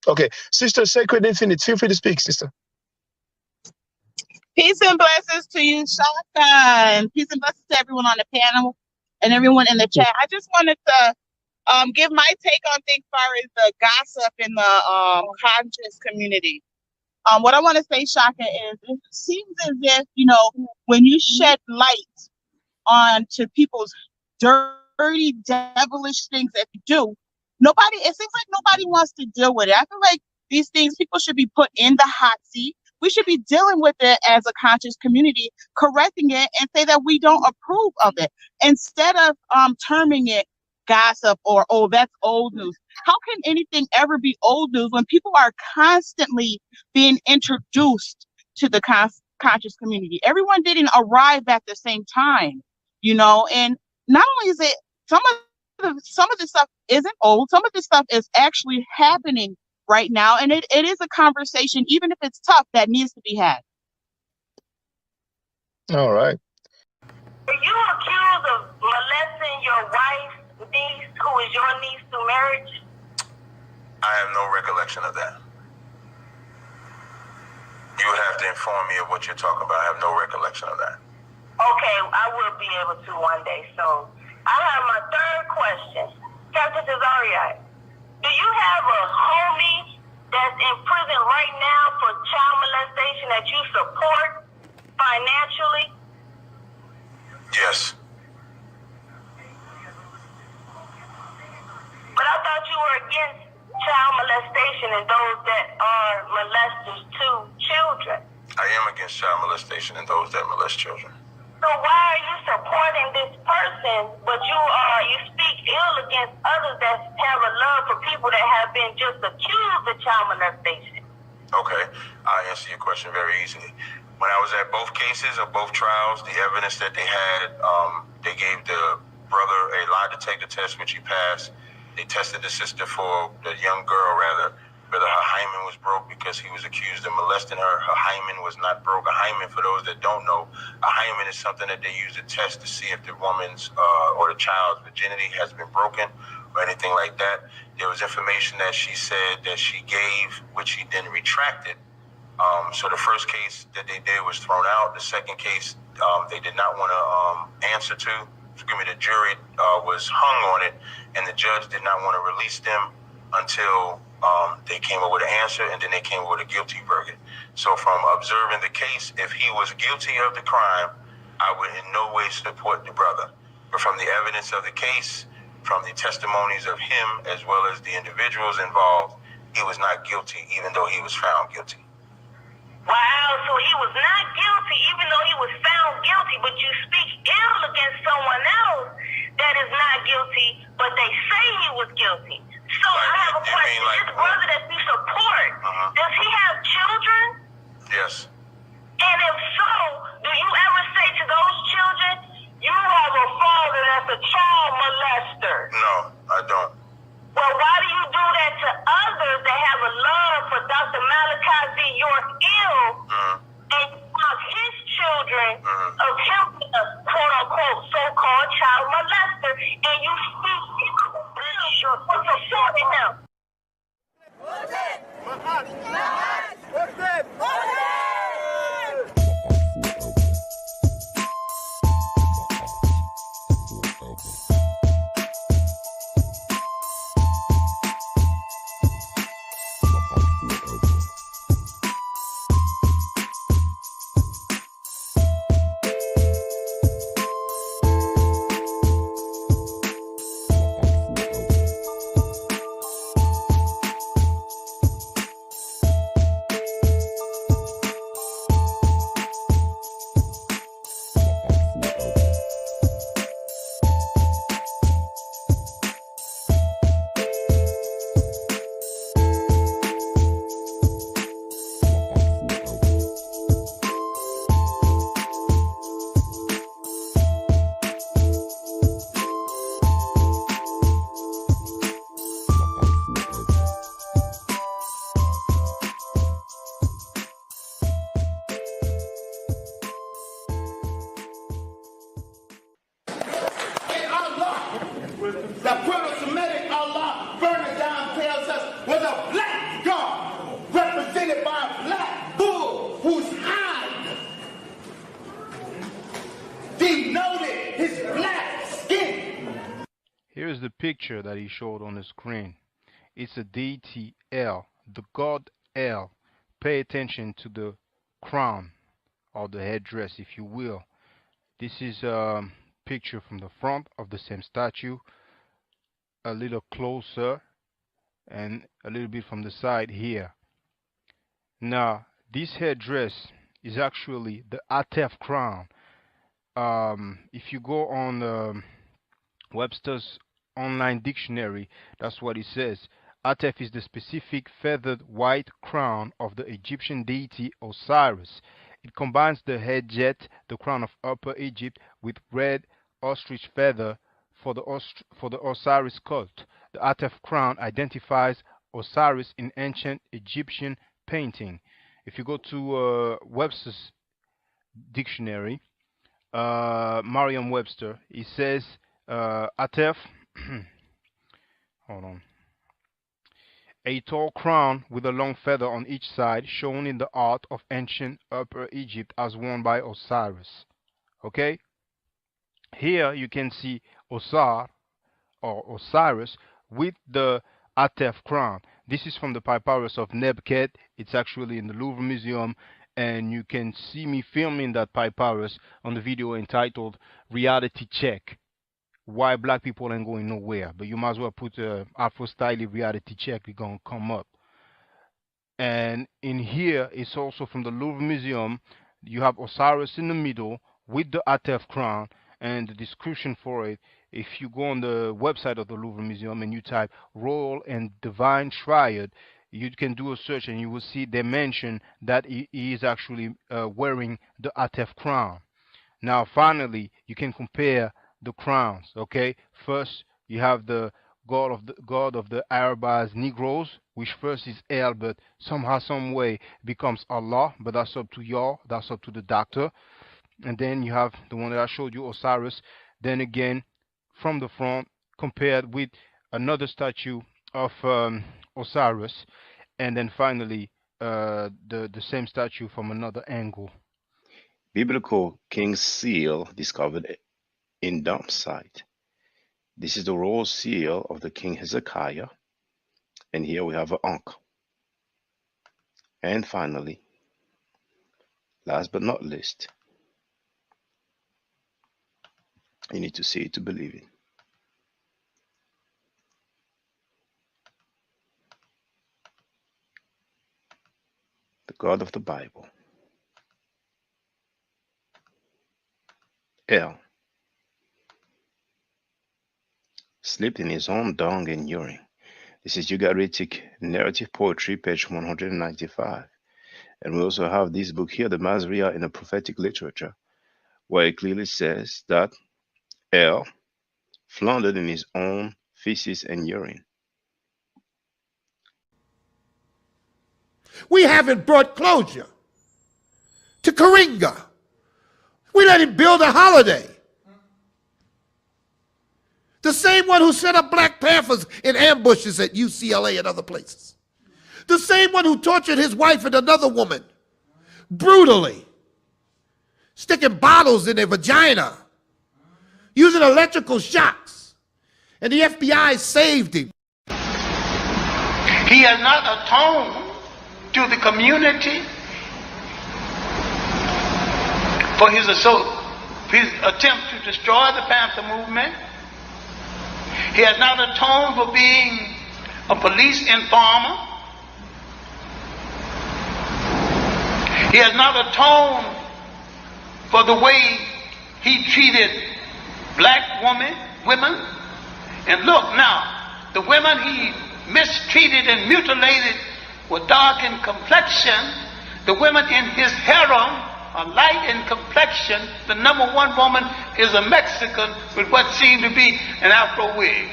Okay, Sister Sacred Infinite, feel free to speak, sister. Peace and blessings to you, Shaka, and peace and blessings to everyone on the panel and everyone in the chat. I just wanted to give my take on things as far as the gossip in the conscious community. What I want to say, Shaka, is it seems as if, when you shed light onto people's dirty, devilish things that you do, it seems like nobody wants to deal with it. I feel like these things, people should be put in the hot seat. We should be dealing with it as a conscious community, correcting it and say that we don't approve of it, instead of terming it gossip or, oh, that's old news. How can anything ever be old news when people are constantly being introduced to the conscious community? Everyone didn't arrive at the same time, and not only is it some of the stuff isn't old, some of the stuff is actually happening right now, and it is a conversation, even if it's tough, that needs to be had. All right. Are you accused of molesting your wife's niece, who is your niece through marriage? I have no recollection of that. You would have to inform me of what you're talking about. I have no recollection of that. Okay, I will be able to one day. So I have my third question. Captain Cesario, do you have a homie that's in prison right now for child molestation that you support financially? Yes. But I thought you were against child molestation and those that are molesters to children. I am against child molestation and those that molest children. So why are you supporting this person, but you speak ill against others that have a love for people that have been just accused of child molestation? Okay, I'll answer your question very easily. When I was at both cases of both trials, the evidence that they had, they gave the brother a lie detector test, which he passed. They tested the sister for the young girl, whether her hymen was broke because he was accused of molesting her. Her hymen was not broke. A hymen, for those that don't know, a hymen is something that they use to test to see if the woman's or the child's virginity has been broken or anything like that. There was information that she said that she gave, which she then retracted. So the first case that they did was thrown out. The second case, they did not want to answer to. The jury was hung on it, and the judge did not want to release them until they came up with an answer, and then they came up with a guilty verdict. So from observing the case, if he was guilty of the crime, I would in no way support the brother. But from the evidence of the case, from the testimonies of him as well as the individuals involved, he was not guilty, even though he was found guilty. Wow, so he was not guilty, even though he was found guilty, but you speak ill against someone else that is not guilty, but they say he was guilty. So I have a question. This brother that you support, does he have children? Yes. And if so, do you ever say to those children, you have a father that's a child molester? No, I don't. Well, why do you do that to others that have a love for Dr. Malachi Z. York Ill and cause his children of him being a quote-unquote so-called child molester, and you speak for supporting him? The proto-Semitic Allah, further down, tells us was a black God. picture that he showed on the screen. It's a deity El, the god El. Pay attention to the crown or the headdress, if you will. This is a picture from the front of the same statue, a little closer, and a little bit from the side here. Now, this headdress is actually the Atef crown. If you go on Webster's online dictionary, that's what it says. Atef is the specific feathered white crown of the Egyptian deity Osiris. It combines the head jet, the crown of Upper Egypt, with red ostrich feather for the Osiris cult. The Atef crown identifies Osiris in ancient Egyptian painting. If you go to Webster's dictionary, Merriam-Webster, it says Atef, hold on, a tall crown with a long feather on each side, shown in the art of ancient Upper Egypt as worn by Osiris. Okay? Here you can see Osar or Osiris with the Atef crown. This is from the papyrus of Nebket. It's actually in the Louvre Museum, and you can see me filming that papyrus on the video entitled Reality Check. Why black people ain't going nowhere. But you might as well put Afro Style Reality Check. It's going to come up. And in here, it's also from the Louvre Museum. You have Osiris in the middle with the Atef crown, and the description for it. If you go on the website of the Louvre Museum and you type Royal and Divine Triad, you can do a search and you will see they mention that he is actually wearing the Atef crown. Now, finally, you can compare the crowns. Okay, first you have the god of the Arabs Negroes, which first is El, but somehow, some way becomes Allah. But that's up to y'all. That's up to the doctor. And then you have the one that I showed you, Osiris. Then again, from the front, compared with another statue of Osiris, and then finally the same statue from another angle. Biblical King's Seal discovered in dump site. This is the royal seal of the King Hezekiah, and here we have an Ankh. And finally, last but not least, you need to see it to believe it. The God of the Bible, El, slept in his own dung and urine. This is Ugaritic Narrative Poetry, page 195. And we also have this book here, the Masriah in the Prophetic Literature, where it clearly says that El floundered in his own feces and urine. We haven't brought closure to Karinga. We let him build a holiday. The same one who set up Black Panthers in ambushes at UCLA and other places. The same one who tortured his wife and another woman brutally, sticking bottles in their vagina, using electrical shocks, and the FBI saved him. He has not atoned to the community for his attempt to destroy the Panther movement. He has not atoned for being a police informer. He has not atoned for the way he treated black women. And look now, the women he mistreated and mutilated were dark in complexion. The women in his harem are light in complexion. The number one woman is a Mexican with what seemed to be an Afro wig.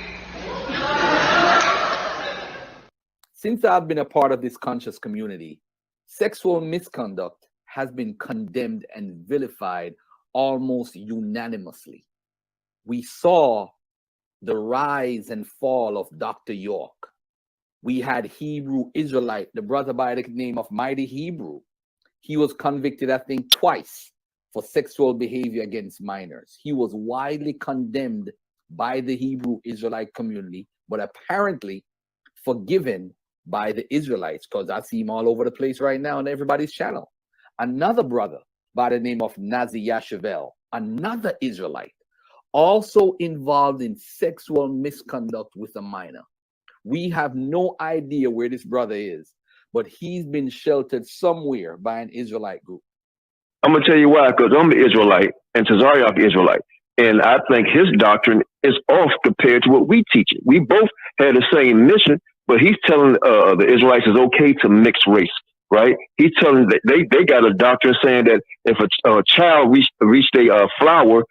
Since I've been a part of this conscious community, sexual misconduct has been condemned and vilified almost unanimously. We saw the rise and fall of Dr. York. We had Hebrew Israelite, the brother by the name of Mighty Hebrew. He was convicted, I think, twice for sexual behavior against minors. He was widely condemned by the Hebrew Israelite community, but apparently forgiven by the Israelites, because I see him all over the place right now on everybody's channel. Another brother by the name of Nazi Yashavel, another Israelite, also involved in sexual misconduct with a minor. We have no idea where this brother is, but he's been sheltered somewhere by an Israelite group. I'm going to tell you why, because I'm an Israelite and Tazariak Israelite. And I think his doctrine is off compared to what we teach it. We both had the same mission, but he's telling the Israelites it's okay to mix race, right? He's telling that they got a doctrine saying that if a child reached a flower,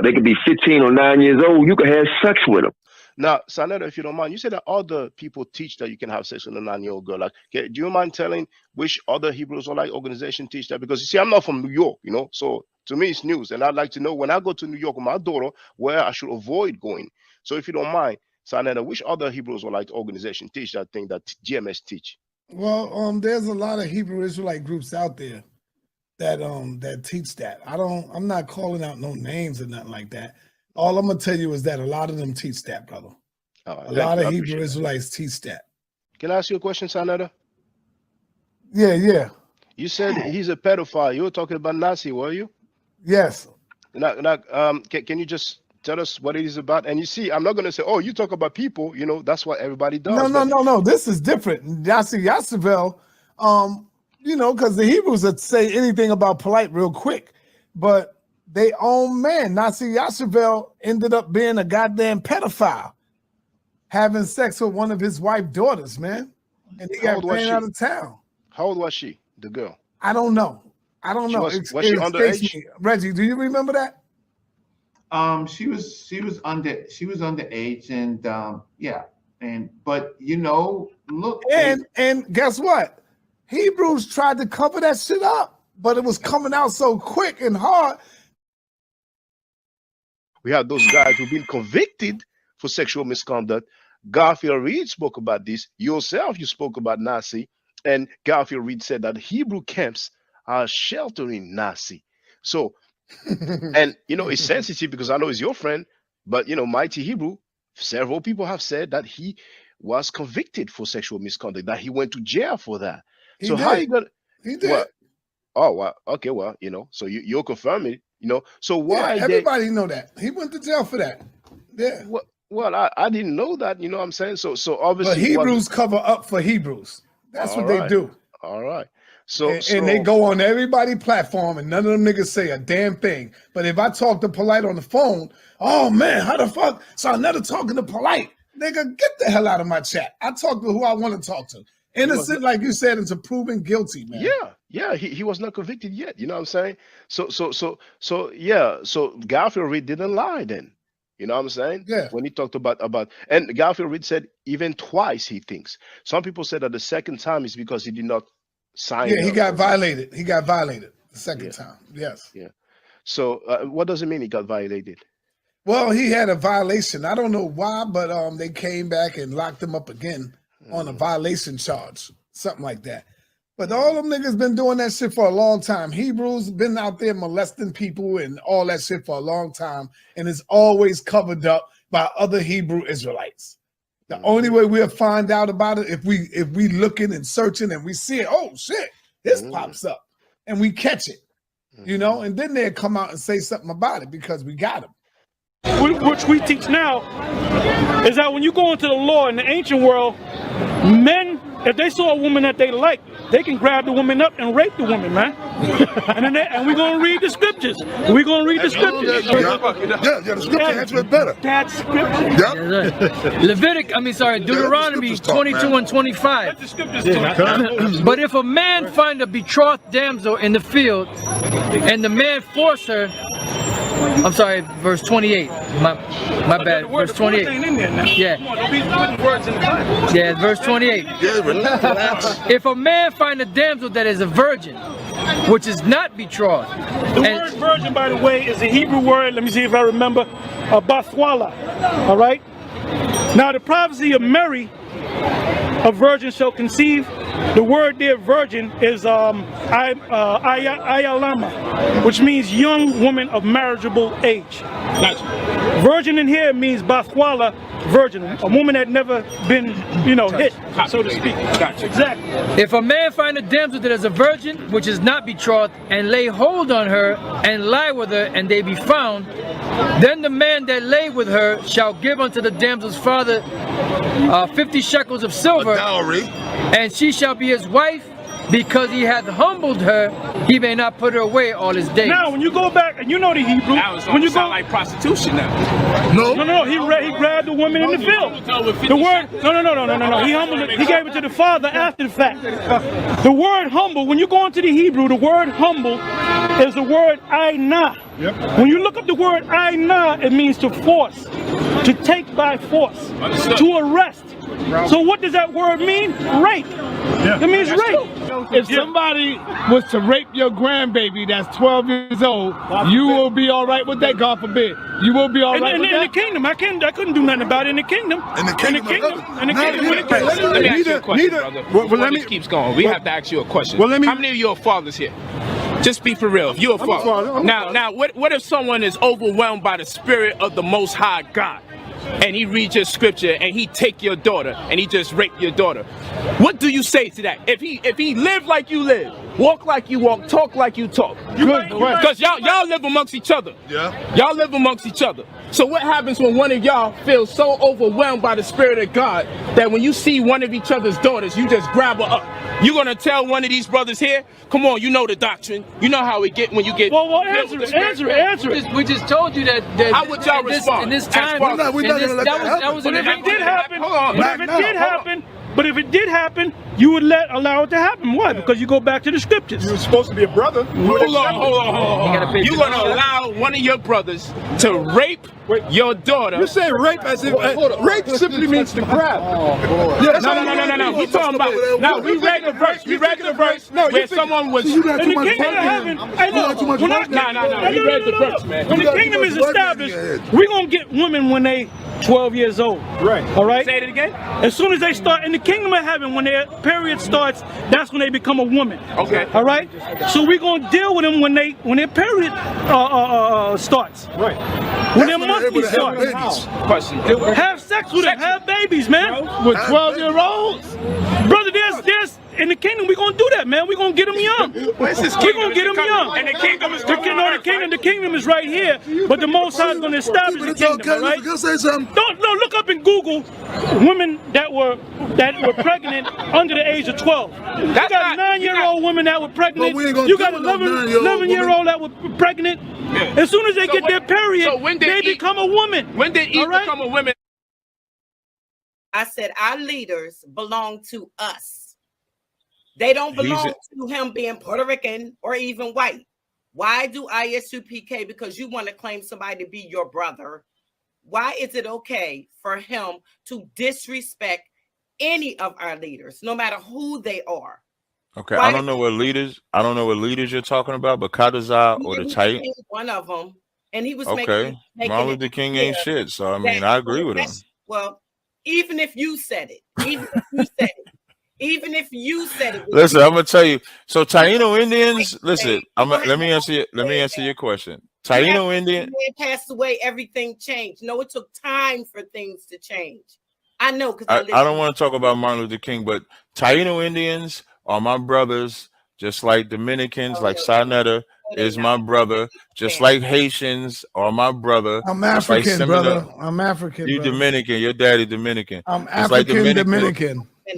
they could be 15 or 9 years old, you could have sex with them. Now, Slander, if you don't mind, you said that other people teach that you can have sex with a 9-year-old girl. Like, do you mind telling which other Hebrews or like organization teach that? Because you see, I'm not from New York, you know, so to me it's news, and I'd like to know when I go to New York with my daughter where I should avoid going. So if you don't mind, Slander, which other Hebrews or like organization teach that thing that GMS teach? Well, there's a lot of Hebrew Israelite groups out there that teach that. I'm not calling out no names or nothing like that. All I'm gonna tell you is that a lot of them teach that, brother. A lot of Hebrew Israelites teach that. Can I ask you a question, Sanada? Yeah. You said he's a pedophile. You were talking about Nazi, were you? Yes. Can you just tell us what it is about? And you see, I'm not gonna say, oh, you talk about people. You know, that's what everybody does. No. This is different. Nazi Yashavel, you know, because the Hebrews would say anything about polite real quick, but they own man. Nazi Yashavel ended up being a goddamn pedophile, having sex with one of his wife's daughters, man. And he got ran out of town. How old was she, the girl? I don't know. Was she underage? Reggie, do you remember that? She was underage, and yeah. But you know, look. And guess what? Hebrews tried to cover that shit up, but it was coming out so quick and hard. We have those guys who've been convicted for sexual misconduct. Garfield Reed spoke about this. Yourself, you spoke about Nazi. And Garfield Reed said that Hebrew camps are sheltering Nazi. So, and, you know, it's sensitive because I know he's your friend. But, you know, Mighty Hebrew, several people have said that he was convicted for sexual misconduct, that he went to jail for that. He did. Well, oh, well, okay, well, you know, so you're confirming, you know, so why? Yeah, everybody know that. He went to jail for that. Yeah. Well, I didn't know that, you know what I'm saying? So obviously. But Hebrews cover up for Hebrews. That's what they do. All right. So and they go on everybody's platform and none of them niggas say a damn thing. But if I talk to Polite on the phone, oh man, how the fuck? So I'm never talking to Polite. Nigga, get the hell out of my chat. I talk to who I want to talk to. Innocent, like you said, until proven guilty, man. Yeah. He was not convicted yet. You know what I'm saying? So yeah. So Garfield Reed didn't lie then. You know what I'm saying? Yeah. When he talked about and Garfield Reed said even twice he thinks. Some people said that the second time is because he did not sign. Yeah, he got violated. He got violated the second time. Yes. Yeah. So what does it mean he got violated? Well, he had a violation. I don't know why, but they came back and locked him up again on a violation charge, something like that. But all them niggas been doing that shit for a long time. Hebrews been out there molesting people and all that shit for a long time, and it's always covered up by other Hebrew Israelites. The only way we'll find out about it if we looking and searching and we see it. Oh shit, this pops up, and we catch it, you know. And then they'll come out and say something about it because we got them. Which we teach now is that when you go into the law in the ancient world, men, if they saw a woman that they like, they can grab the woman up and rape the woman, man. and we're going to read the scriptures. We're going to read the scriptures. Yeah, the scripture answers it better. That's scripture. Deuteronomy 22 and 25. But if a man find a betrothed damsel in the field, and the man force her, I'm sorry, verse 28. My bad. Verse 28. Yeah, verse 28. If a man find a damsel that is a virgin, which is not betrothed. The word virgin, by the way, is a Hebrew word. Let me see if I remember. Bathwala. All right. Now the prophecy of Mary, a virgin shall conceive the word there, virgin, is ayalama, which means young woman of marriageable age. Gotcha. Virgin in here means bathwala, virgin, a woman that never been, hit, so to speak. Gotcha. Exactly. If a man find a damsel that is a virgin, which is not betrothed, and lay hold on her, and lie with her, and they be found, then the man that lay with her shall give unto the damsel's father 50 shekels of silver, and she shall be his wife, because he hath humbled her, he may not put her away all his days. Now, when you go back, and you know the Hebrew, That was when you sound go like prostitution now. No, he grabbed the woman in the field. The word, no. He humbled it. He gave it to the father after the fact. The word humble, when you go into the Hebrew, the word humble is the word aina. Yep. When you look up the word aina, it means to force, to take by force, to arrest. So what does that word mean? Rape. Yeah. It means rape. If somebody was to rape your grandbaby that's 12 years old, you will be all right with that, God forbid. You will be all right with that? In the kingdom, I couldn't do nothing about it in the kingdom. Let me ask you a question, brother. Before this keeps going, we have to ask you a question. How many of you are fathers here? Just be for real. If you're a father. Now, what if someone is overwhelmed by the spirit of the Most High God, and he reads your scripture and he take your daughter and he just rape your daughter? What do you say to that? If he live like you live, walk like you walk, talk like you talk, because y'all live amongst each other. Yeah. Y'all live amongst each other. So what happens when one of y'all feels so overwhelmed by the spirit of God that when you see one of each other's daughters, you just grab her up? You gonna tell one of these brothers here, come on, you know the doctrine, you know how we get when you get. Well, answer it. We just told you that. How would y'all respond? In this time, But if it did happen, you would allow it to happen. Why? Because you go back to the scriptures. You're supposed to be a brother. Hold on. You're going to allow one of your brothers to rape your daughter. You're saying rape as if rape simply means to grab. No. We talking about. Now we read the verse. Where someone was in the kingdom of heaven. No. We read the verse, man. When the kingdom is established, we're gonna get women when they 12 years old. Right. All right. Say it again. As soon as they start in the kingdom of heaven, when their period starts, that's when they become a woman. Okay. All right. So we're gonna deal with them when their period starts. Right. When their monthly starts. Question. Have sex with them. Have babies, man. With 12-year-olds. Brother, there's in the kingdom, we're gonna do that, man. We're gonna get them young. We're gonna get them young. And the kingdom is the kingdom is right here, but the Most High is gonna establish the kingdom, all right? No, look up in Google women that were pregnant under the age of 12. You got 9-year-old women that were pregnant. You got 11-year-old that were pregnant. Yeah. As soon as they get their period, they become a woman. When did Eve become a woman? I said our leaders belong to us. They don't belong to him being Puerto Rican or even white. Why do ISUPK? Because you want to claim somebody to be your brother. Why is it okay for him to disrespect any of our leaders, no matter who they are? Okay, I don't know what leaders you're talking about, but Kadazar or the Titan. One of them, and he was making Martin Luther King ain't shit. So I mean, I agree with him. Well, even if you said it, even if you said it. Listen, I'm gonna tell you. So Taino Indians, listen. Let me answer your question. Taino Indian passed away. Everything changed. No, it took time for things to change. I know because I don't want to talk about Martin Luther King, but Taino Indians are my brothers, just like Dominicans, like Sarnetta is my brother, just like Haitians are my brother. I'm African, brother. I'm African. You Dominican. Your daddy Dominican. I'm African Dominican. So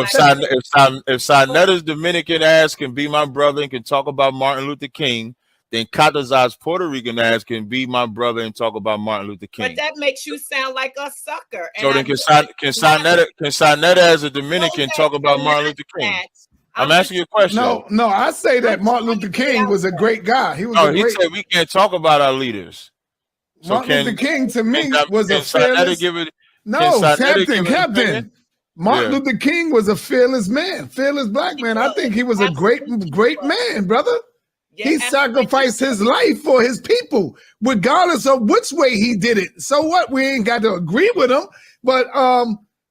if Sarnetta's Dominican ass can be my brother and can talk about Martin Luther King, then Katazar's Puerto Rican ass can be my brother and talk about Martin Luther King. But that makes you sound like a sucker. So then can Sarnetta as a Dominican talk about Martin Luther King? I'm asking you a question. No, I say that Martin Luther King was a great guy. He said we can't talk about our leaders. So Martin Luther King to me was a fearless. Captain. Martin Luther King was a fearless man, fearless black man. I think he was a great man, brother. He sacrificed his life for his people, regardless of which way he did it. So what? We ain't got to agree with him, but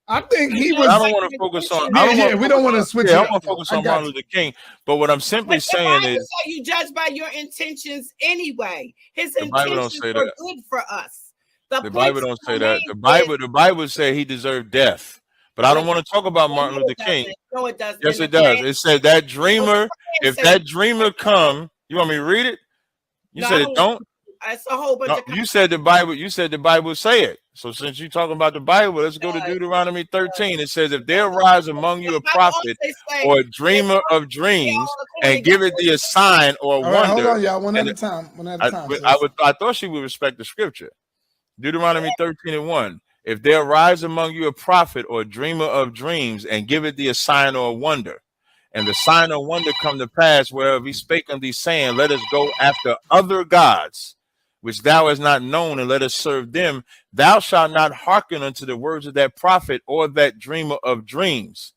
I think he But was. I don't want to focus on. We don't want to switch it I up. want to focus I on got Martin you. Luther King. But what I'm simply But the saying Bible is, say you judge by your intentions anyway. His the Bible don't intentions say were that. good for us. The The point Bible don't say I'm that. making The Bible said he deserved death. But I no, don't want to talk about Martin no, Luther it King. doesn't. No, it doesn't. Yes, In the it does. Quran, It said that no, the dreamer. Quran If say that dreamer come, you want me to read it? You no, I said it don't. don't. It's a whole bunch No, of you said the Bible. You said the Bible say it. So since you're talking about the Bible, let's go to Deuteronomy 13. It says, "If there arise among you a prophet or a dreamer of dreams, and give it thee a sign or a All right, hold wonder." on, y'all. One at And a time. One at a time. I thought she would respect the scripture. Deuteronomy 13:1. If there arise among you a prophet or a dreamer of dreams, and give it thee a sign or a wonder, and the sign or wonder come to pass whereof he spake unto thee, saying, Let us go after other gods, which thou hast not known, and let us serve them, thou shalt not hearken unto the words of that prophet or that dreamer of dreams.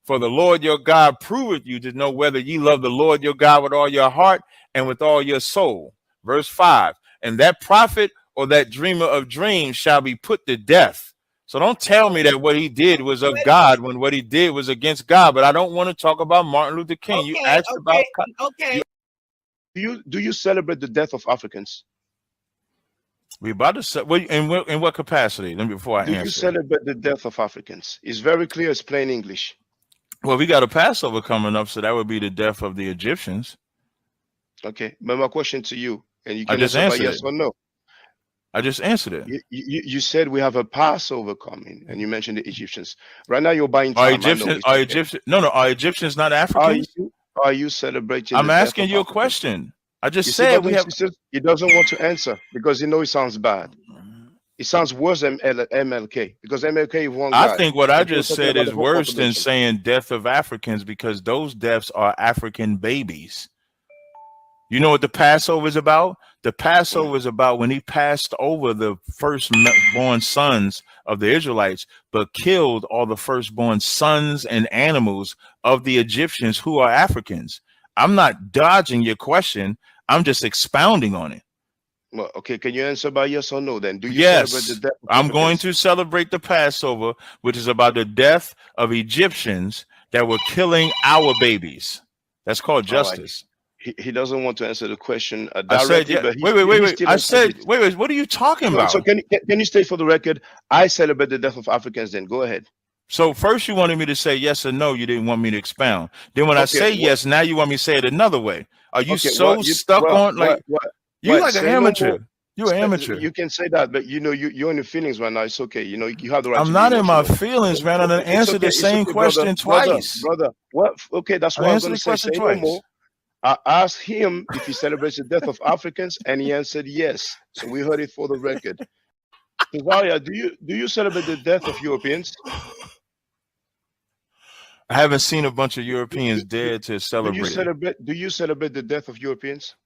For the Lord your God proveth you to know whether ye love the Lord your God with all your heart and with all your soul. Verse 5. And that prophet or that dreamer of dreams shall be put to death. So don't tell me that what he did was of God when what he did was against God. But I don't want to talk about Martin Luther King. You asked about. Do you celebrate the death of Africans? We about to say, in what capacity? Let me before I Do answer. you celebrate the death of Africans? It's very clear. It's plain English. Well, we got a Passover coming up, so that would be the death of the Egyptians. Okay, but my question to you, and you I can just answer by answered yes it. or no. I just answered it. You said we have a Passover coming, and you mentioned the Egyptians. Right now, you're buying Are time. Egyptians? Are Egyptians? No, are Egyptians not Africans? Are you celebrating? I'm the death asking of you a Africans? question. I just You see, said brothers we and have. sisters, he doesn't want to answer because he knows it sounds bad. It sounds worse than MLK because MLK is one I guy. think what I but you were just talking said about the is whole worse than population. saying death of Africans, because those deaths are African babies. You know what the Passover is about? The Passover is about when he passed over the firstborn sons of the Israelites, but killed all the firstborn sons and animals of the Egyptians who are Africans. I'm not dodging your question. I'm just expounding on it. Well, okay, can you answer by yes or no then? Do you Yes, celebrate the death of I'm Africans? going to celebrate the Passover, which is about the death of Egyptians that were killing our babies. That's called All right. justice. He doesn't want to answer the question I said, directly, yeah. but Wait. still I said, wait. What are you talking about? So can you state for the record, I celebrate the death of Africans then? Go ahead. So first you wanted me to say yes or no. You didn't want me to expound. Then when I say yes, now you want me to say it another way. Are you stuck on like you like an amateur? You're an amateur. You can say that, but you're in your feelings right now. It's okay. You have the right. I'm not in my feelings, man. I done answered the same question twice. Brother. What? Okay, that's what I was going to say. Say no more. I asked him if he celebrates the death of Africans, and he answered yes. So we heard it for the record. Cesaria, do you celebrate the death of Europeans? I haven't seen a bunch of Europeans dead to celebrate. Do you celebrate the death of Europeans?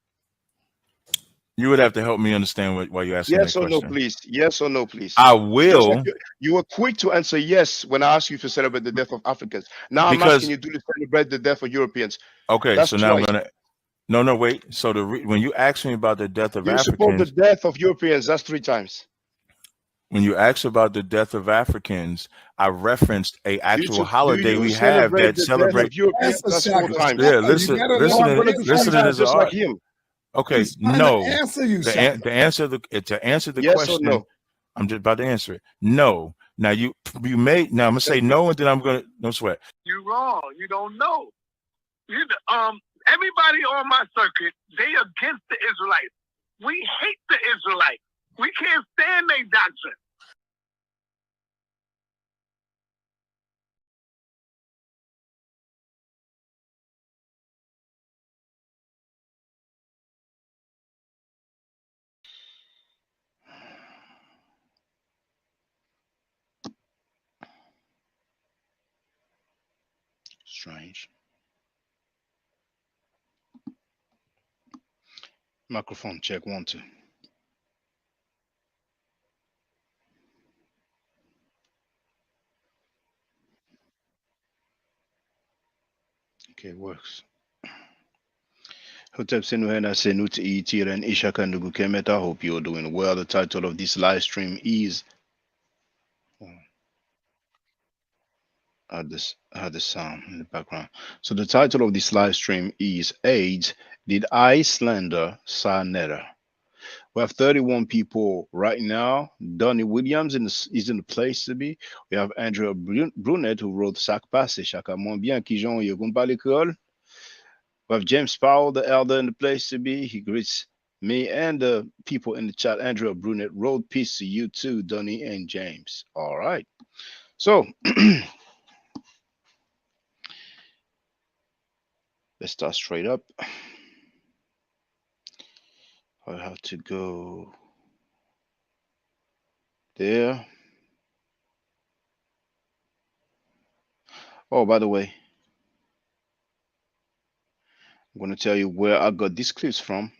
You would have to help me understand why you're asking that question. Yes or no, please. Yes or no, please. I will. Like you were quick to answer yes when I asked you to celebrate the death of Africans. Now I'm asking you to celebrate the death of Europeans. Okay, that's so now twice. I'm gonna. No, wait. So when you ask me about the death of Africans, support the death of Europeans. That's 3 times. When you ask about the death of Africans, I referenced a actual holiday we have that celebrates. Yeah, listen to this. Just like him. Okay, no. To answer the yes question, or no? I'm just about to answer it. No. Now you may. Now I'm gonna say no, and then I'm gonna no sweat. You're wrong. You don't know. Everybody on my circuit, they against the Israelites. We hate the Israelites. We can't stand their doctrine. Strange. Microphone check 1 2. Okay, works. Hotep Senuhena Senut Itiren Ishakandugu Kemet. I hope you're doing well. The title of this live stream is I had the sound in the background. So the title of this live stream is AIDS. Did I slander Sarnetta? We have 31 people right now. Donnie Williams is in the place to be. We have Andrea Brunet who wrote Sac Passé, Chaka Mon Bien, qui Jean Yogun l'école. We have James Powell, the elder, in the place to be. He greets me and the people in the chat. Andrea Brunet wrote peace to you too, Donnie and James. All right. So let's start straight up. I have to go there. Oh, by the way, I'm going to tell you where I got these clips from.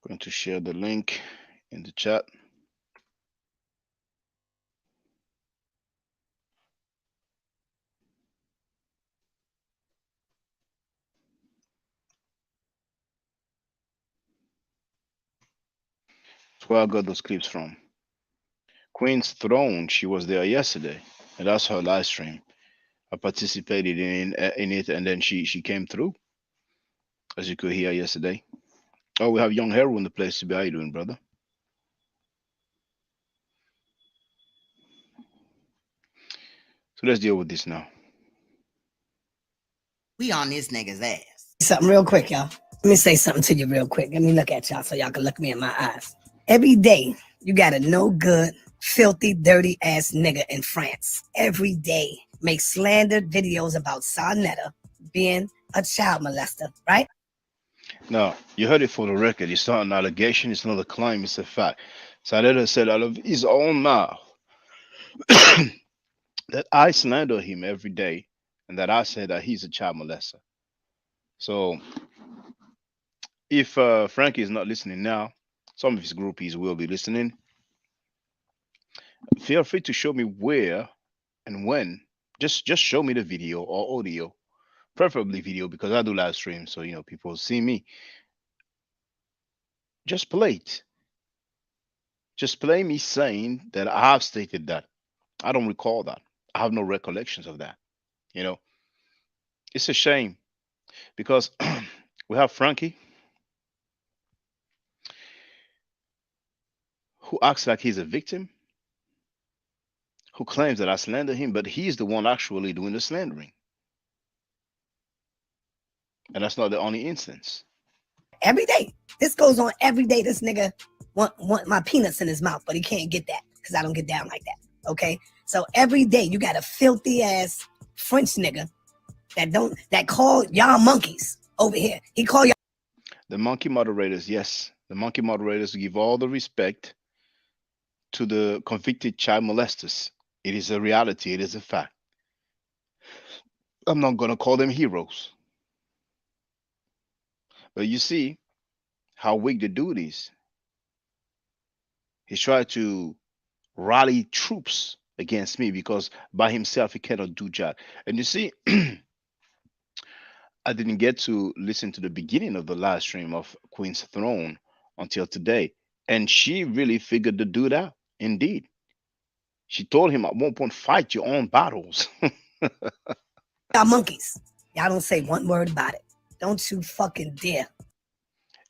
I'm going to share the link in the chat. That's where I got those clips from. Queen's Throne, she was there yesterday, and that's her live stream. I participated in it, and then she came through, as you could hear yesterday. Oh, we have Young Hero in the place to be. How you doing, brother? So let's deal with this now. We on this nigga's ass. Something real quick, y'all. Let me say something to you real quick. Let me look at y'all so y'all can look me in my eyes. Every day, you got a no good, filthy, dirty ass nigga in France. Every day, make slandered videos about Sarnetta being a child molester, right? Now, you heard it for the record. It's not an allegation. It's not a claim. It's a fact. Sarnetta said out of his own mouth that I slander him every day, and that I said that he's a child molester. So, if Frankie is not listening now, some of his groupies will be listening. Feel free to show me where and when. Just show me the video or audio, preferably video because I do live stream, so people see me. Just play it. Just play me saying that I have stated that. I don't recall that. I have no recollections of that. It's a shame because we have Frankie who acts like he's a victim, who claims that I slander him, but he's the one actually doing the slandering. And that's not the only instance. Every day. This goes on every day. This nigga want my peanuts in his mouth, but he can't get that because I don't get down like that. Okay? So every day you got a filthy ass French nigga that call y'all monkeys over here. He call y'all the monkey moderators. Yes, the monkey moderators give all the respect to the convicted child molesters. It is a reality. It is a fact. I'm not gonna call them heroes, but you see how weak the dude is. He's trying to rally troops against me because by himself he cannot do jack. And you see, I didn't get to listen to the beginning of the live stream of Queen's Throne until today. And she really figured the dude out. Indeed. She told him at one point, fight your own battles. y'all monkeys. Y'all don't say one word about it. Don't you fucking dare.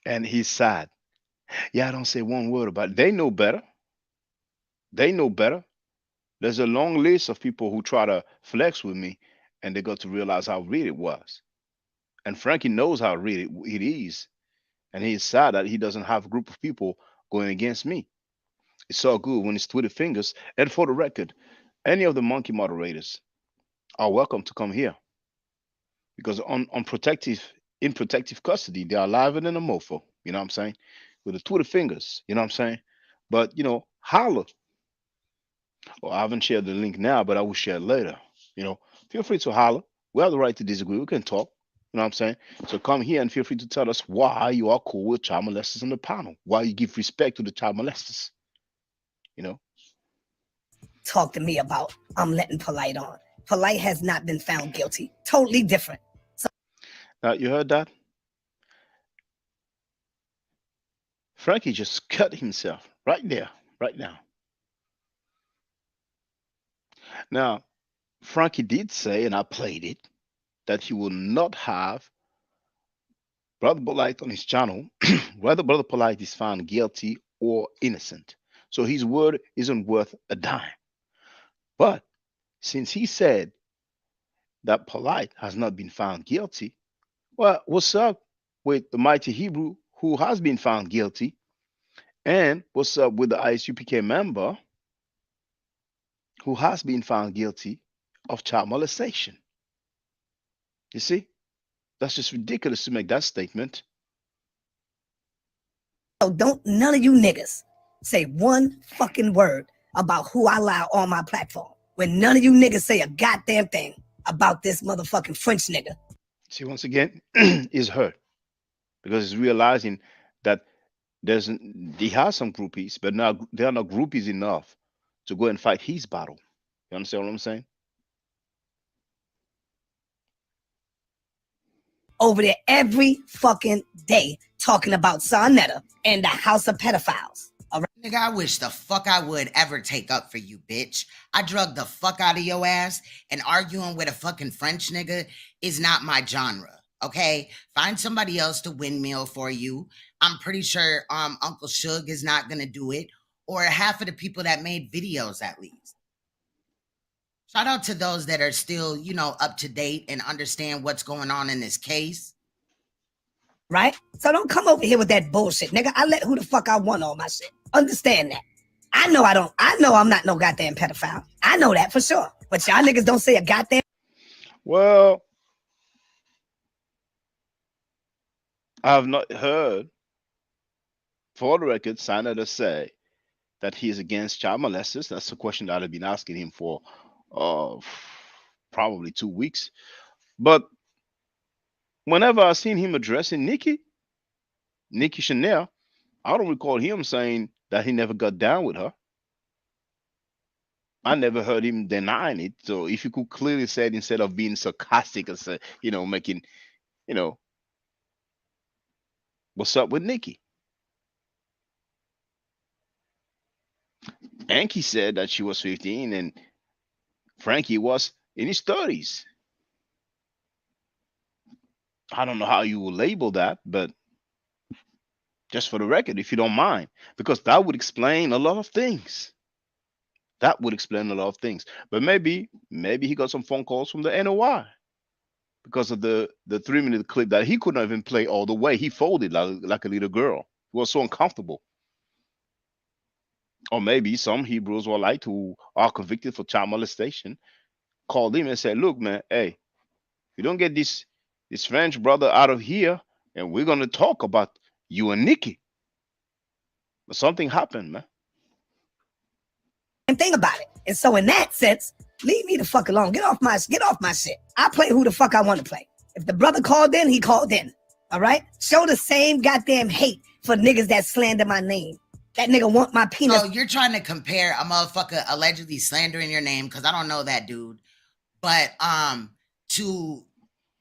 And he's sad. Yeah, I don't say one word about it. They know better. They know better. There's a long list of people who try to flex with me, and they got to realize how real it was. And Frankie knows how real it is. And he's sad that he doesn't have a group of people going against me. It's all good when it's Twitter fingers. And for the record, any of the monkey moderators are welcome to come here. Because in protective custody, they are liver than a mofo. You know what I'm saying? With the Twitter fingers, you know what I'm saying? But, holla. Well, I haven't shared the link now, but I will share it later. Feel free to holler. We have the right to disagree. We can talk. You know what I'm saying? So come here and feel free to tell us why you are cool with child molesters on the panel. Why you give respect to the child molesters. You know? Talk to me about I'm letting Polite on. Polite has not been found guilty. Totally different. So Now you heard that? Frankie just cut himself right there, right now. Now, Frankie did say, and I played it, that he will not have Brother Polite on his channel, whether Brother Polite is found guilty or innocent. So his word isn't worth a dime. But since he said that Polite has not been found guilty, well, what's up with the mighty Hebrew who has been found guilty? And what's up with the ISUPK member who has been found guilty of child molestation? You see? That's just ridiculous to make that statement. So don't none of you niggas say one fucking word about who I allow on my platform. When none of you niggas say a goddamn thing about this motherfucking French nigga. See, once again, is hurt because he's realizing that he has some groupies, but now they are not groupies enough to go and fight his battle. You understand what I'm saying? Over there every fucking day talking about Sarnetta and the house of pedophiles. All right? Nigga, I wish the fuck I would ever take up for you, bitch. I drug the fuck out of your ass, and arguing with a fucking French nigga is not my genre, okay? Find somebody else to windmill for you. I'm pretty sure Uncle Suge is not gonna do it, or half of the people that made videos at least. Shout out to those that are still, you know, up to date and understand what's going on in this case. Right? So don't come over here with that bullshit, nigga. I let who the fuck I want on my shit. Understand that. I know I'm not no goddamn pedophile. I know that for sure. But y'all niggas don't say a goddamn. Well, I have not heard, for the record, Senator say that he is against child molesters. That's a question that I've been asking him for probably 2 weeks. But whenever I've seen him addressing Nikki Chanel, I don't recall him saying that he never got down with her. I never heard him denying it. So if you could clearly say it instead of being sarcastic and say, making, what's up with Nikki? Anki said that she was 15 and Frankie was in his 30s. I don't know how you will label that, but just for the record, if you don't mind, because that would explain a lot of things. That would explain a lot of things. But maybe he got some phone calls from the NOI because of the 3-minute clip that he couldn't even play all the way. He folded like a little girl. He was so uncomfortable. Or maybe some Hebrews or light who are convicted for child molestation called him and said, look, man, hey, you don't get this French brother out of here, and we're going to talk about you and Nikki. But something happened, man. And think about it. And so in that sense, leave me the fuck alone. Get off my shit. I play who the fuck I want to play. If the brother called in, he called in. All right? Show the same goddamn hate for niggas that slander my name. That nigga want my penis. So you're trying to compare a motherfucker allegedly slandering your name, because I don't know that dude, but to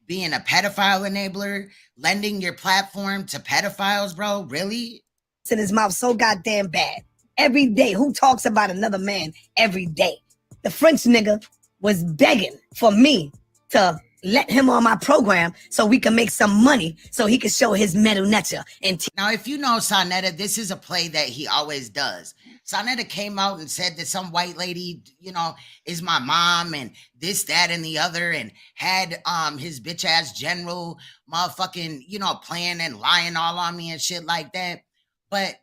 being a pedophile enabler, lending your platform to pedophiles, bro? Really? It's in his mouth so goddamn bad. Every day. Who talks about another man every day? The French nigga was begging for me to let him on my program so we can make some money so he can show his metal nature. And now, if you know Sarnetta, this is a play that he always does. Sarnetta came out and said that some white lady, is my mom and this, that, and the other, and had his bitch ass general motherfucking, playing and lying all on me and shit like that. But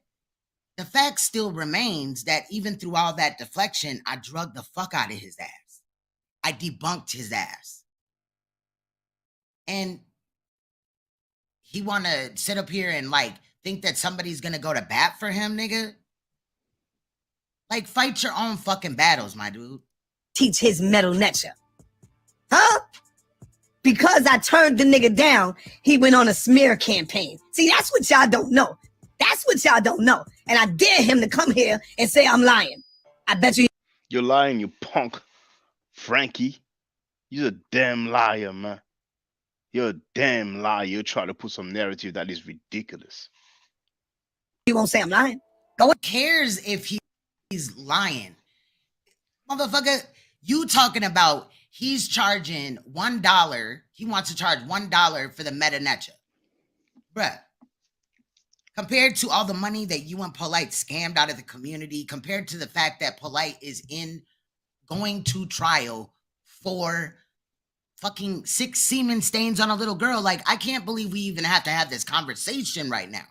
the fact still remains that even through all that deflection, I drugged the fuck out of his ass. I debunked his ass. And he want to sit up here and think that somebody's going to go to bat for him, nigga? Fight your own fucking battles, my dude. Teach his metal nature. Huh? because I turned the nigga down, he went on a smear campaign. See, that's what y'all don't know. That's what y'all don't know. And I dare him to come here and say I'm lying. I bet you. You're lying, you punk. Frankie. You're a damn liar, man. You're a damn liar. You're trying to put some narrative that is ridiculous. You won't say I'm lying. Who cares if he's lying? Motherfucker, you talking about he's charging $1. He wants to charge $1 for the Metanetra. Bruh. Compared to all the money that you and Polite scammed out of the community, compared to the fact that Polite is going to trial for fucking 6 semen stains on a little girl. Like, I can't believe we even have to have this conversation right now.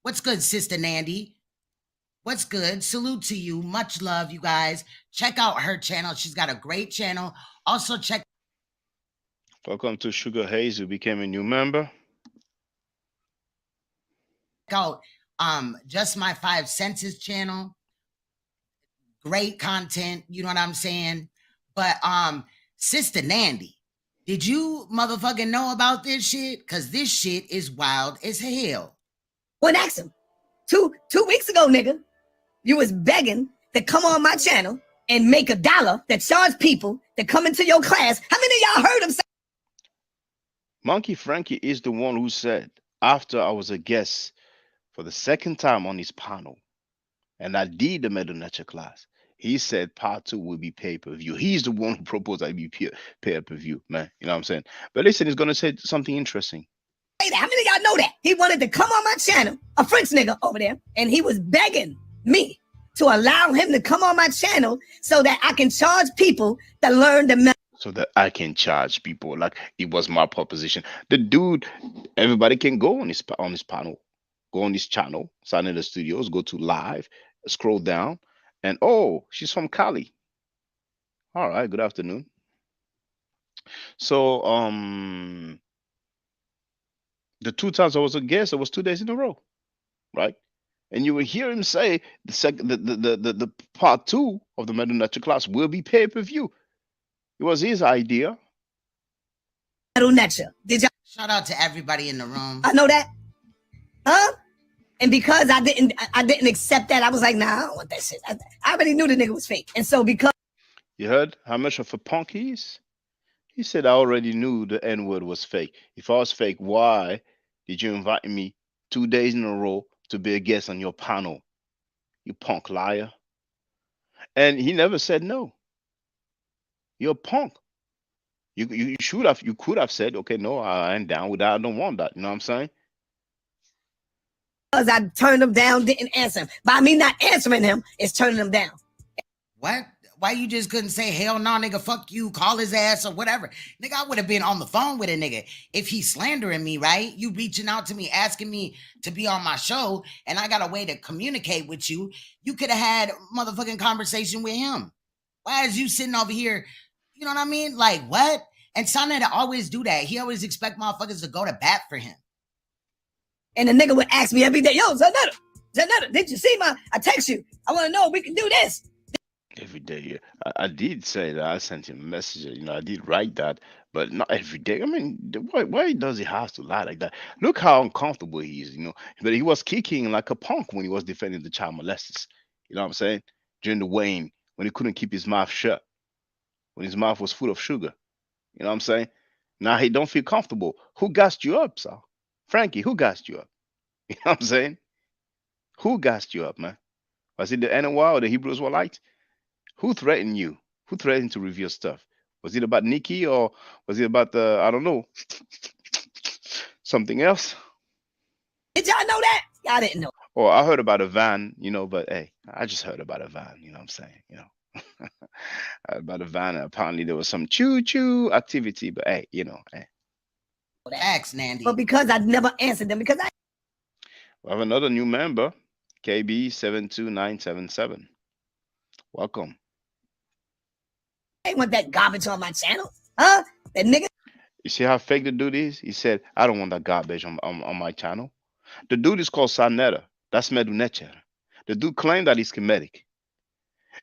What's good, Sister Nandy? What's good? Salute to you. Much love, you guys. Check out her channel. She's got a great channel. Also, check. Welcome to Sugar Hayes, who became a new member. Out Just My 5 Senses channel. Great content, you know what I'm saying? But Sister Nandy, did you motherfucking know about this shit? Cause this shit is wild as hell. Well, ask him. Two weeks ago, nigga, you was begging to come on my channel and make $1 that charge people to come into your class. How many of y'all heard him say? Monkey Frankie is the one who said, after I was a guest for the second time on his panel, and I did the Metanetra class, he said part 2 will be pay-per-view. He's the one who proposed that be pay-per-view, man. You know what I'm saying? But listen, he's going to say something interesting. How many of y'all know that? He wanted to come on my channel, a French nigga over there, and he was begging me to allow him to come on my channel so that I can charge people to learn the so that I can charge people. Like, it was my proposition. The dude, everybody can go on his panel, go on his channel, sign in the studios, go to live, scroll down, and oh, she's from Cali. All right, good afternoon. So the 2 times I was a guest, it was 2 days in a row, right? And you will hear him say the part 2 of the Metanetra class will be pay-per-view. It was his idea. Metanetra. Did y'all? Shout out to everybody in the room. I know that. Huh? And because I didn't accept that, I was like, nah, I don't want that shit. I already knew the nigga was fake. And so because you heard how much of a punk he is? He said, I already knew the N-word was fake. If I was fake, why did you invite me 2 days in a row to be a guest on your panel? You punk liar. And he never said no. You're a punk. You could have said, okay, no, I ain't down with that. I don't want that. You know what I'm saying? Because I turned him down, didn't answer him. By me not answering him, it's turning him down. What? Why you just couldn't say, hell no, nigga, fuck you, call his ass or whatever? Nigga, I would have been on the phone with a nigga. If he's slandering me, right? You reaching out to me, asking me to be on my show, and I got a way to communicate with you, you could have had motherfucking conversation with him. Why is you sitting over here, you know what I mean? Like, what? And Sonetta always do that. He always expect motherfuckers to go to bat for him. And the nigga would ask me every day, yo, Zanetta, did you see I text you. I want to know if we can do this. Every day, yeah. I did say that. I sent him a message. You know, I did write that, but not every day. I mean, why does he have to lie like that? Look how uncomfortable he is, you know. But he was kicking like a punk when he was defending the child molesters. You know what I'm saying? During the Wayne, when he couldn't keep his mouth shut, when his mouth was full of sugar. You know what I'm saying? Now he don't feel comfortable. Who gassed you up, sir? Frankie, who gassed you up? You know what I'm saying? Who gassed you up, man? Was it the NOI or the Hebrew Israelites? Who threatened you? Who threatened to reveal stuff? Was it about Nikki or was it about the, I don't know, something else? Did y'all know that? Y'all didn't know. Or I heard about a van, you know, but hey, I just heard about a van, you know what I'm saying? You know, I heard about a van. Apparently there was some choo-choo activity, but hey, you know, hey. Facts, Nandy. But because I never answered them, because We have another new member, KB72977. Welcome. I want that garbage on my channel. Huh? That nigga. You see how fake the dude is? He said, I don't want that garbage on my channel. The dude is called Sanetta. That's Metanetra. The dude claimed that he's Kemetic.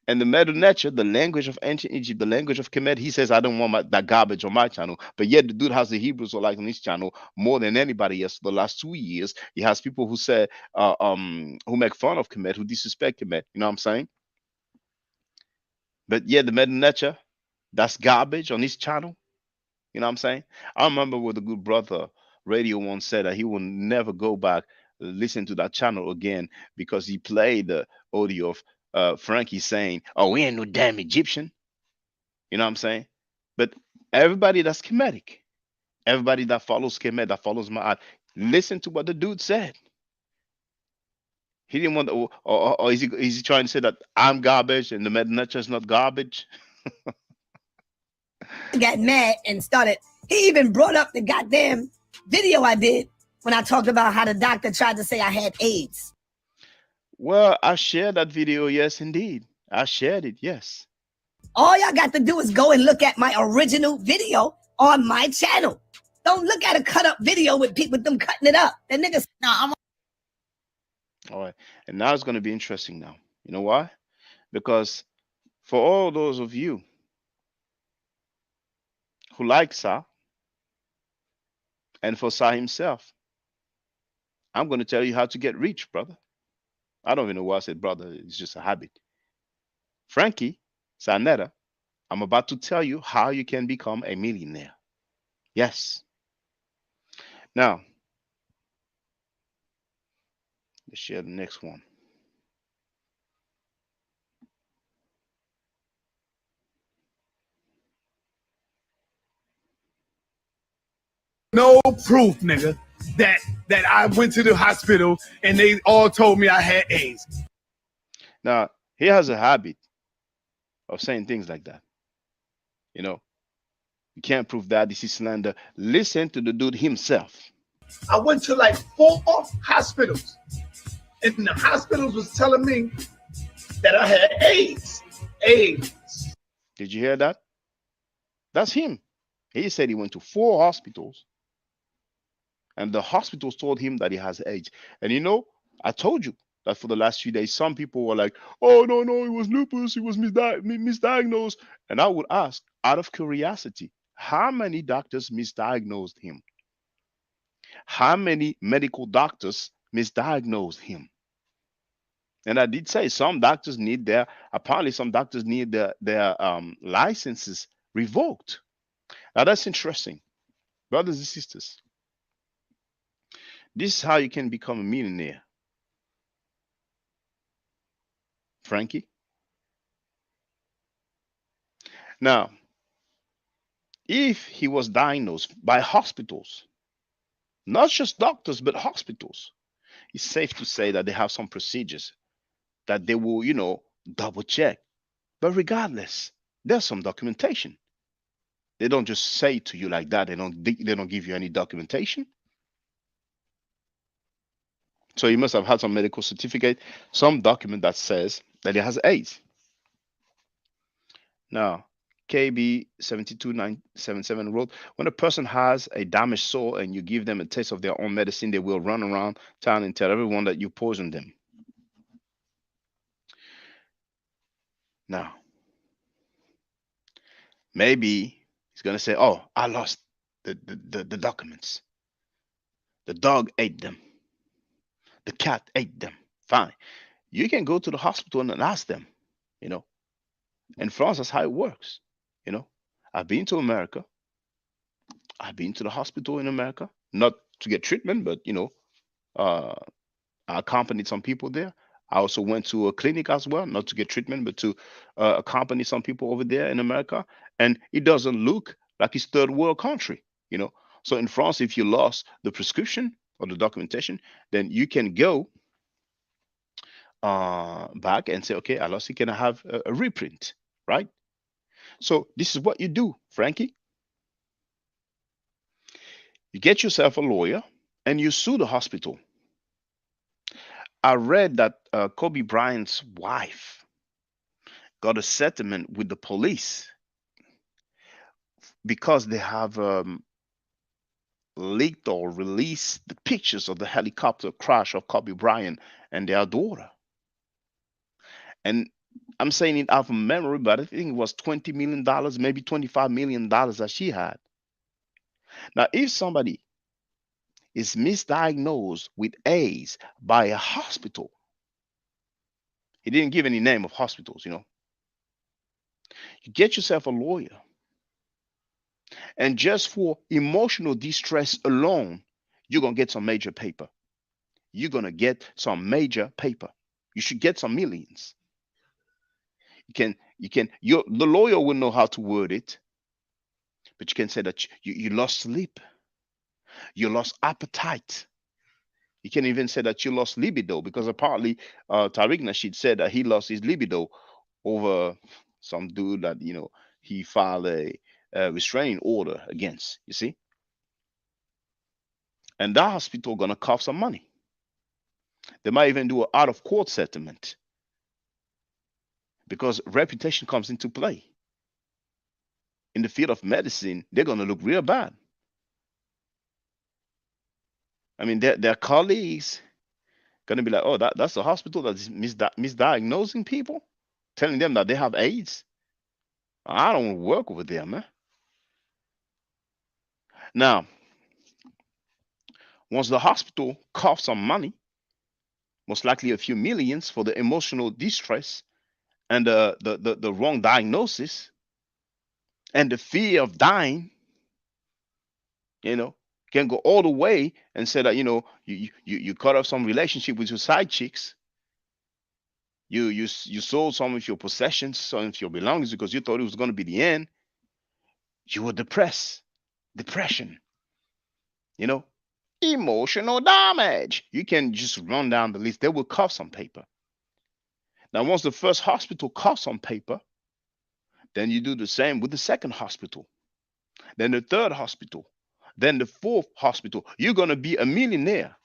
And the Medu Neter, the language of ancient Egypt, the language of Kemet, he says, I don't want that garbage on my channel. But yet the dude has the Hebrews or like on his channel more than anybody else. For the last 2 years, he has people who say, who make fun of Kemet, who disrespect Kemet. You know what I'm saying? But yet the Medu Neter, that's garbage on his channel. You know what I'm saying? I remember what the good brother Radio once said, that he will never go back listen to that channel again because he played the audio of Frankie saying, "Oh, we ain't no damn Egyptian." You know what I'm saying? But everybody that's Kemetic, everybody that follows Kemet, that follows Ma'at, listen to what the dude said. He didn't want, or is he trying to say that I'm garbage and the Medu Neter is not garbage? Got mad and started. He even brought up the goddamn video I did when I talked about how the doctor tried to say I had AIDS. Well, I shared that video. Yes, indeed. I shared it. Yes. All y'all got to do is go and look at my original video on my channel. Don't look at a cut up video with people, with them cutting it up. The niggas. Nah, All right. And now it's going to be interesting now. You know why? Because for all those of you who like Sa, and for Sa himself, I'm going to tell you how to get rich, brother. I don't even know why I said brother. It's just a habit. Frankie, Sa Neter, I'm about to tell you how you can become a millionaire. Yes. Now, let's share the next one. No proof, nigga, that I went to the hospital and they all told me I had AIDS. Now, he has a habit of saying things like that. You know, you can't prove that. This is slander. Listen to the dude himself. I went to like 4 hospitals, and the hospitals was telling me that I had AIDS. AIDS. Did you hear that? That's him. He said he went to 4 hospitals, and the hospitals told him that he has AIDS. And you know, I told you that for the last few days, some people were like, "Oh no, it was lupus. It was misdiagnosed." And I would ask, out of curiosity, how many doctors misdiagnosed him? How many medical doctors misdiagnosed him? And I did say some doctors need apparently some doctors need their licenses revoked. Now that's interesting. Brothers and sisters, this is how you can become a millionaire. Frankie. Now, if he was diagnosed by hospitals, not just doctors, but hospitals, it's safe to say that they have some procedures that they will, double check. But regardless, there's some documentation. They don't just say to you like that. They don't give you any documentation. So he must have had some medical certificate, some document that says that he has AIDS. Now, KB 72977 wrote, when a person has a damaged soul and you give them a taste of their own medicine, they will run around town and tell everyone that you poisoned them. Now, maybe he's going to say, oh, I lost the documents. The dog ate them. The cat ate them. Fine. You can go to the hospital and ask them, In France, that's how it works. I've been to America. I've been to the hospital in America, not to get treatment, but, I accompanied some people there. I also went to a clinic as well, not to get treatment, but to accompany some people over there in America. And it doesn't look like it's third world country, So in France, if you lost the prescription or the documentation, then you can go back and say, okay, I lost it. Can I have a reprint, right? So this is what you do, Frankie. You get yourself a lawyer and you sue the hospital. I read that Kobe Bryant's wife got a settlement with the police because they have leaked or released the pictures of the helicopter crash of Kobe Bryant and their daughter. And I'm saying it out of memory, but I think it was $20 million, maybe $25 million that she had. Now, if somebody is misdiagnosed with AIDS by a hospital, he didn't give any name of hospitals, you get yourself a lawyer. And just for emotional distress alone, you're going to get some major paper. You're going to get some major paper. You should get some millions. The lawyer will know how to word it, but you can say that you lost sleep, you lost appetite. You can even say that you lost libido, because apparently Tariq Nasheed said that he lost his libido over some dude that he filed a restraining order against. You see, and that hospital gonna cough some money. They might even do an out of court settlement, because reputation comes into play. In the field of medicine, they're gonna look real bad. I mean, their colleagues gonna be like, oh, that's the hospital that's misdiagnosing people, telling them that they have AIDS. I don't want to work with them, man. Now, once the hospital coughs some money, most likely a few millions for the emotional distress and the wrong diagnosis and the fear of dying, can go all the way and say that you cut off some relationship with your side chicks. You sold some of your possessions, some of your belongings, because you thought it was going to be the end. You were depression, emotional damage. You can just run down the list. They will cough some paper. Now, once the first hospital coughs some paper, then you do the same with the second hospital, then the third hospital, then the fourth hospital. You're going to be a millionaire.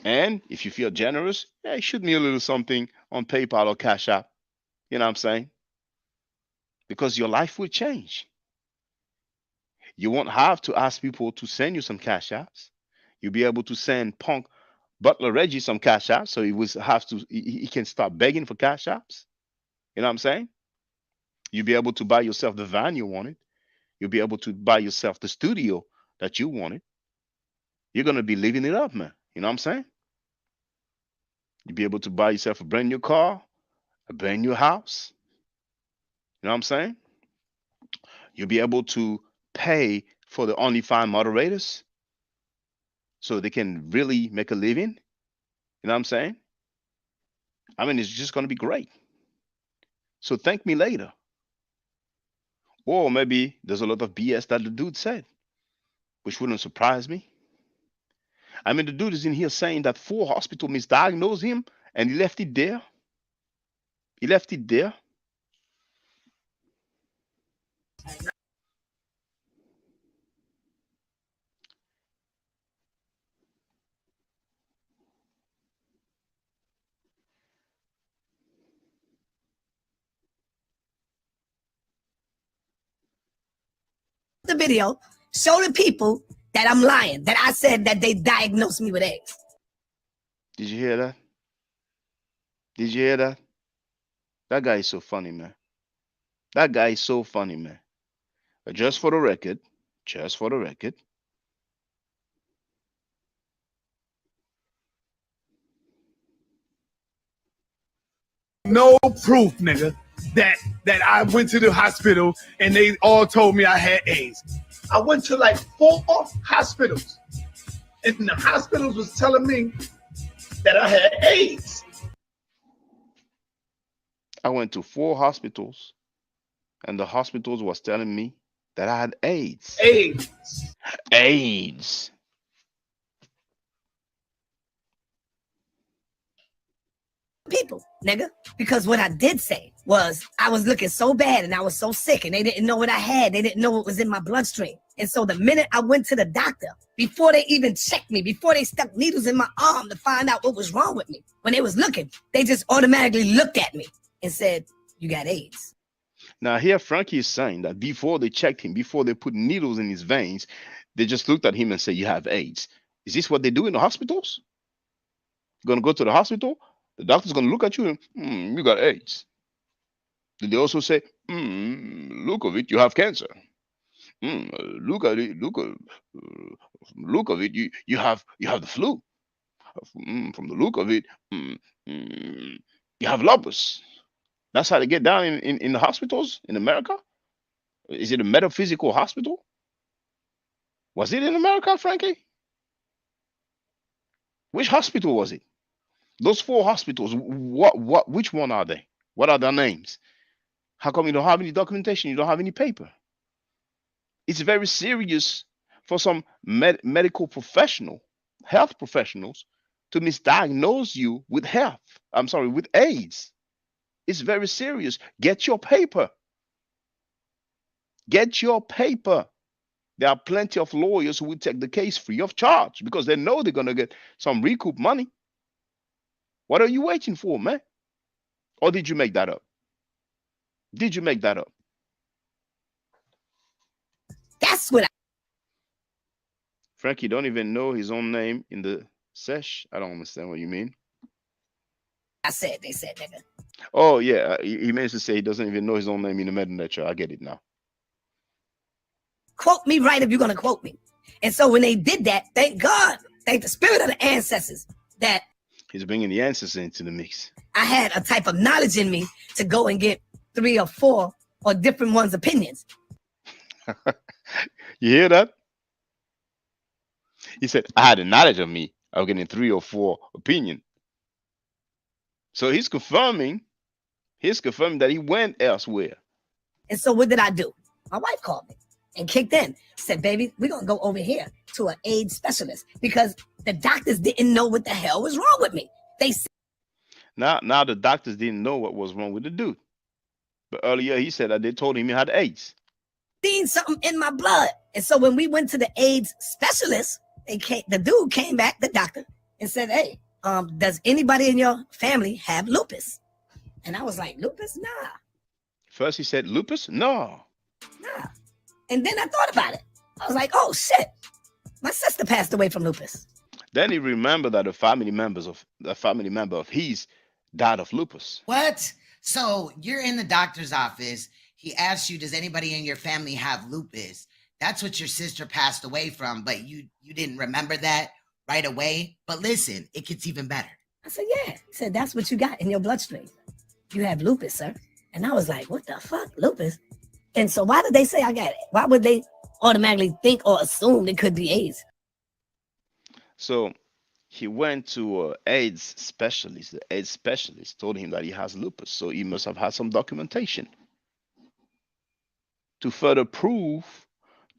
And if you feel generous, shoot me a little something on PayPal or Cash App. You know what I'm saying? Because your life will change. You won't have to ask people to send you some Cash Apps. You'll be able to send Punk Butler Reggie some Cash Apps, so he can start begging for Cash Apps. You know what I'm saying? You'll be able to buy yourself the van you wanted. You'll be able to buy yourself the studio that you wanted. You're going to be living it up, man. You know what I'm saying? You'll be able to buy yourself a brand new car, a brand new house. You know what I'm saying? You'll be able to pay for the OnlyFans moderators so they can really make a living. You know what I'm saying? I mean, it's just going to be great. So thank me later. Or maybe there's a lot of BS that the dude said, which wouldn't surprise me. I mean, the dude is in here saying that 4 hospitals misdiagnosed him and he left it there. He left it there. The video, show the people that I'm lying, that I said that they diagnosed me with AIDS. Did you hear that? Did you hear that? That guy is so funny, man. That guy is so funny, man. But just for the record, no proof, nigga, that I went to the hospital and they all told me I had AIDS. I went to like 4 hospitals, and the hospitals was telling me that I had AIDS. I went to 4 hospitals, and the hospitals was telling me that I had AIDS. AIDS. People, nigga, because what I did say was I was looking so bad and I was so sick and they didn't know what I had. They didn't know what was in my bloodstream. And so the minute I went to the doctor, before they even checked me, before they stuck needles in my arm to find out what was wrong with me, when they was looking, they just automatically looked at me and said, you got AIDS. Now here Frankie is saying that before they checked him, before they put needles in his veins, they just looked at him and said, you have AIDS. Is this what they do in the hospitals? You're gonna go to the hospital The doctor's going to look at you and, you got AIDS. Did they also say, look of it, you have cancer? Look at it, look of it, you have the flu. From the look of it, you have lupus. That's how they get down in the hospitals in America. Is it a metaphysical hospital? Was it in America, Frankie? Which hospital was it? Those 4 hospitals, which one are they? What are their names? How come you don't have any documentation? You don't have any paper? It's very serious for some medical professional, health professionals, to misdiagnose you with with AIDS. It's very serious. Get your paper. Get your paper. There are plenty of lawyers who will take the case free of charge because they know they're going to get some recoup money. What are you waiting for, man? Or did you make that up? Did you make that up? That's what Frankie don't even know his own name in the sesh. I don't understand what you mean. I said. They said, nigga. Oh, yeah. He managed to say he doesn't even know his own name in the meta lecture. I get it now. Quote me right if you're going to quote me. And so when they did that, thank God, thank the spirit of the ancestors that he's bringing the ancestors into the mix. I had a type of knowledge in me to go and get 3 or 4 or different ones' opinions. You hear that? He said, I had the knowledge of me of getting 3 or 4 opinion. So he's confirming that he went elsewhere. And so what did I do? My wife called me and kicked in. Said, baby, we're going to go over here to an AIDS specialist because the doctors didn't know what the hell was wrong with me. They said, now the doctors didn't know what was wrong with the dude. But earlier he said that they told him he had AIDS. Seen something in my blood. And so when we went to the AIDS specialist, the dude came back, the doctor, and said, hey, does anybody in your family have lupus? And I was like, lupus? Nah. First he said lupus? No. Nah. And then I thought about it. I was like, oh shit. My sister passed away from lupus. Then he remembered that a family member of his died of lupus. What? So you're in the doctor's office. He asks you, does anybody in your family have lupus? That's what your sister passed away from, but you didn't remember that right away. But listen, it gets even better. I said, yeah. He said, that's what you got in your bloodstream. You have lupus, sir. And I was like, what the fuck, lupus? And so why did they say I got it? Why would they automatically think or assume it could be AIDS? So he went to an AIDS specialist. The AIDS specialist told him that he has lupus. So he must have had some documentation to further prove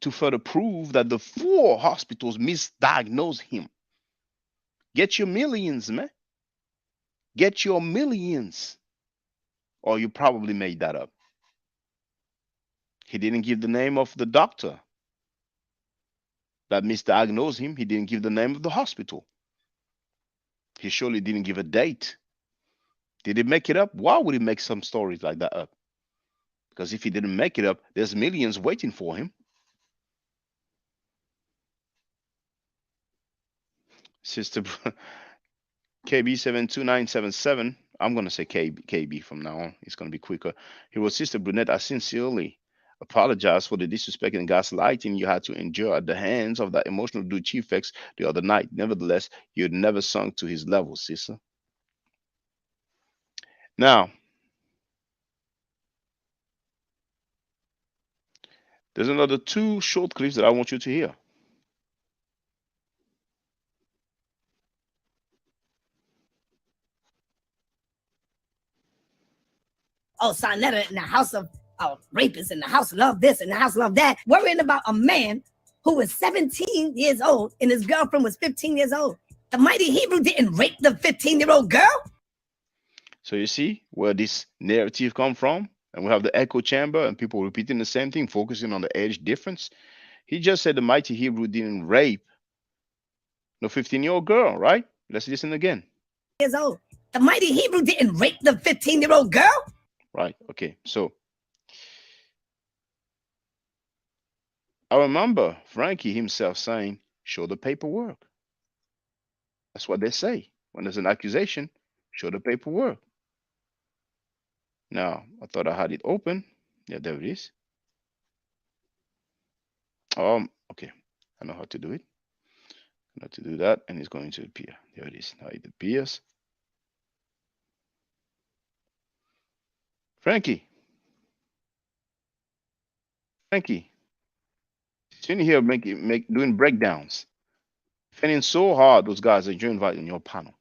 that the 4 hospitals misdiagnosed him. Get your millions, man. Get your millions. Or you probably made that up. He didn't give the name of the doctor that misdiagnosed him. He didn't give the name of the hospital. He surely didn't give a date. Did he make it up? Why would he make some stories like that up? Because if he didn't make it up, there's millions waiting for him. Sister KB72977, I'm going to say KB from now on. It's going to be quicker. He was, Sister Brunette, I sincerely apologize for the disrespect and gaslighting you had to endure at the hands of that emotional dude Chief X the other night. Nevertheless, you had never sunk to his level, sister. Now, there's another 2 short clips that I want you to hear. Oh, Sarnetta in the house of rapists, in the house love this, in the house love that, worrying about a man who was 17 years old and his girlfriend was 15 years old. The mighty Hebrew didn't rape the 15-year-old girl. So you see where this narrative come from? And we have the echo chamber and people repeating the same thing, focusing on the age difference. He just said the mighty Hebrew didn't rape no 15-year-old girl, right? Let's listen again. Years old. The mighty Hebrew didn't rape the 15-year-old girl. Right. Okay. So I remember Frankie himself saying, show the paperwork. That's what they say when there's an accusation. Show the paperwork. Now, I thought I had it open. Yeah, there it is. Okay. I know how to do it. I know how to do that, and it's going to appear. There it is. Now it appears. Frankie. Sitting here doing breakdowns. Defending so hard those guys that you invite in your panel.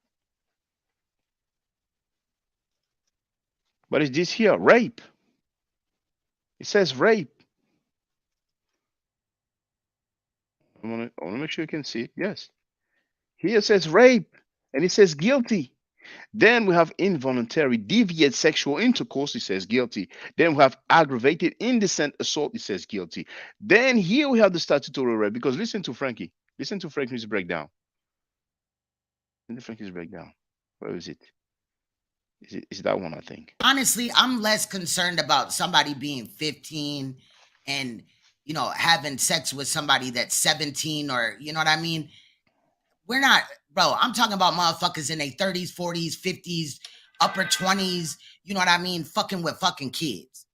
But it's this here, rape. It says rape. I want to make sure you can see it. Yes. Here it says rape, and it says guilty. Then we have involuntary deviant sexual intercourse, it says guilty. Then we have aggravated indecent assault, it says guilty. Then here we have the statutory rape, because listen to Frankie. Listen to Frankie's breakdown. Listen to Frankie's breakdown. Where is it? Is that one, I think. Honestly, I'm less concerned about somebody being 15 and, you know, having sex with somebody that's 17 or, you know what I mean? We're not, bro, I'm talking about motherfuckers in their 30s, 40s, 50s, upper 20s, you know what I mean? Fucking with fucking kids.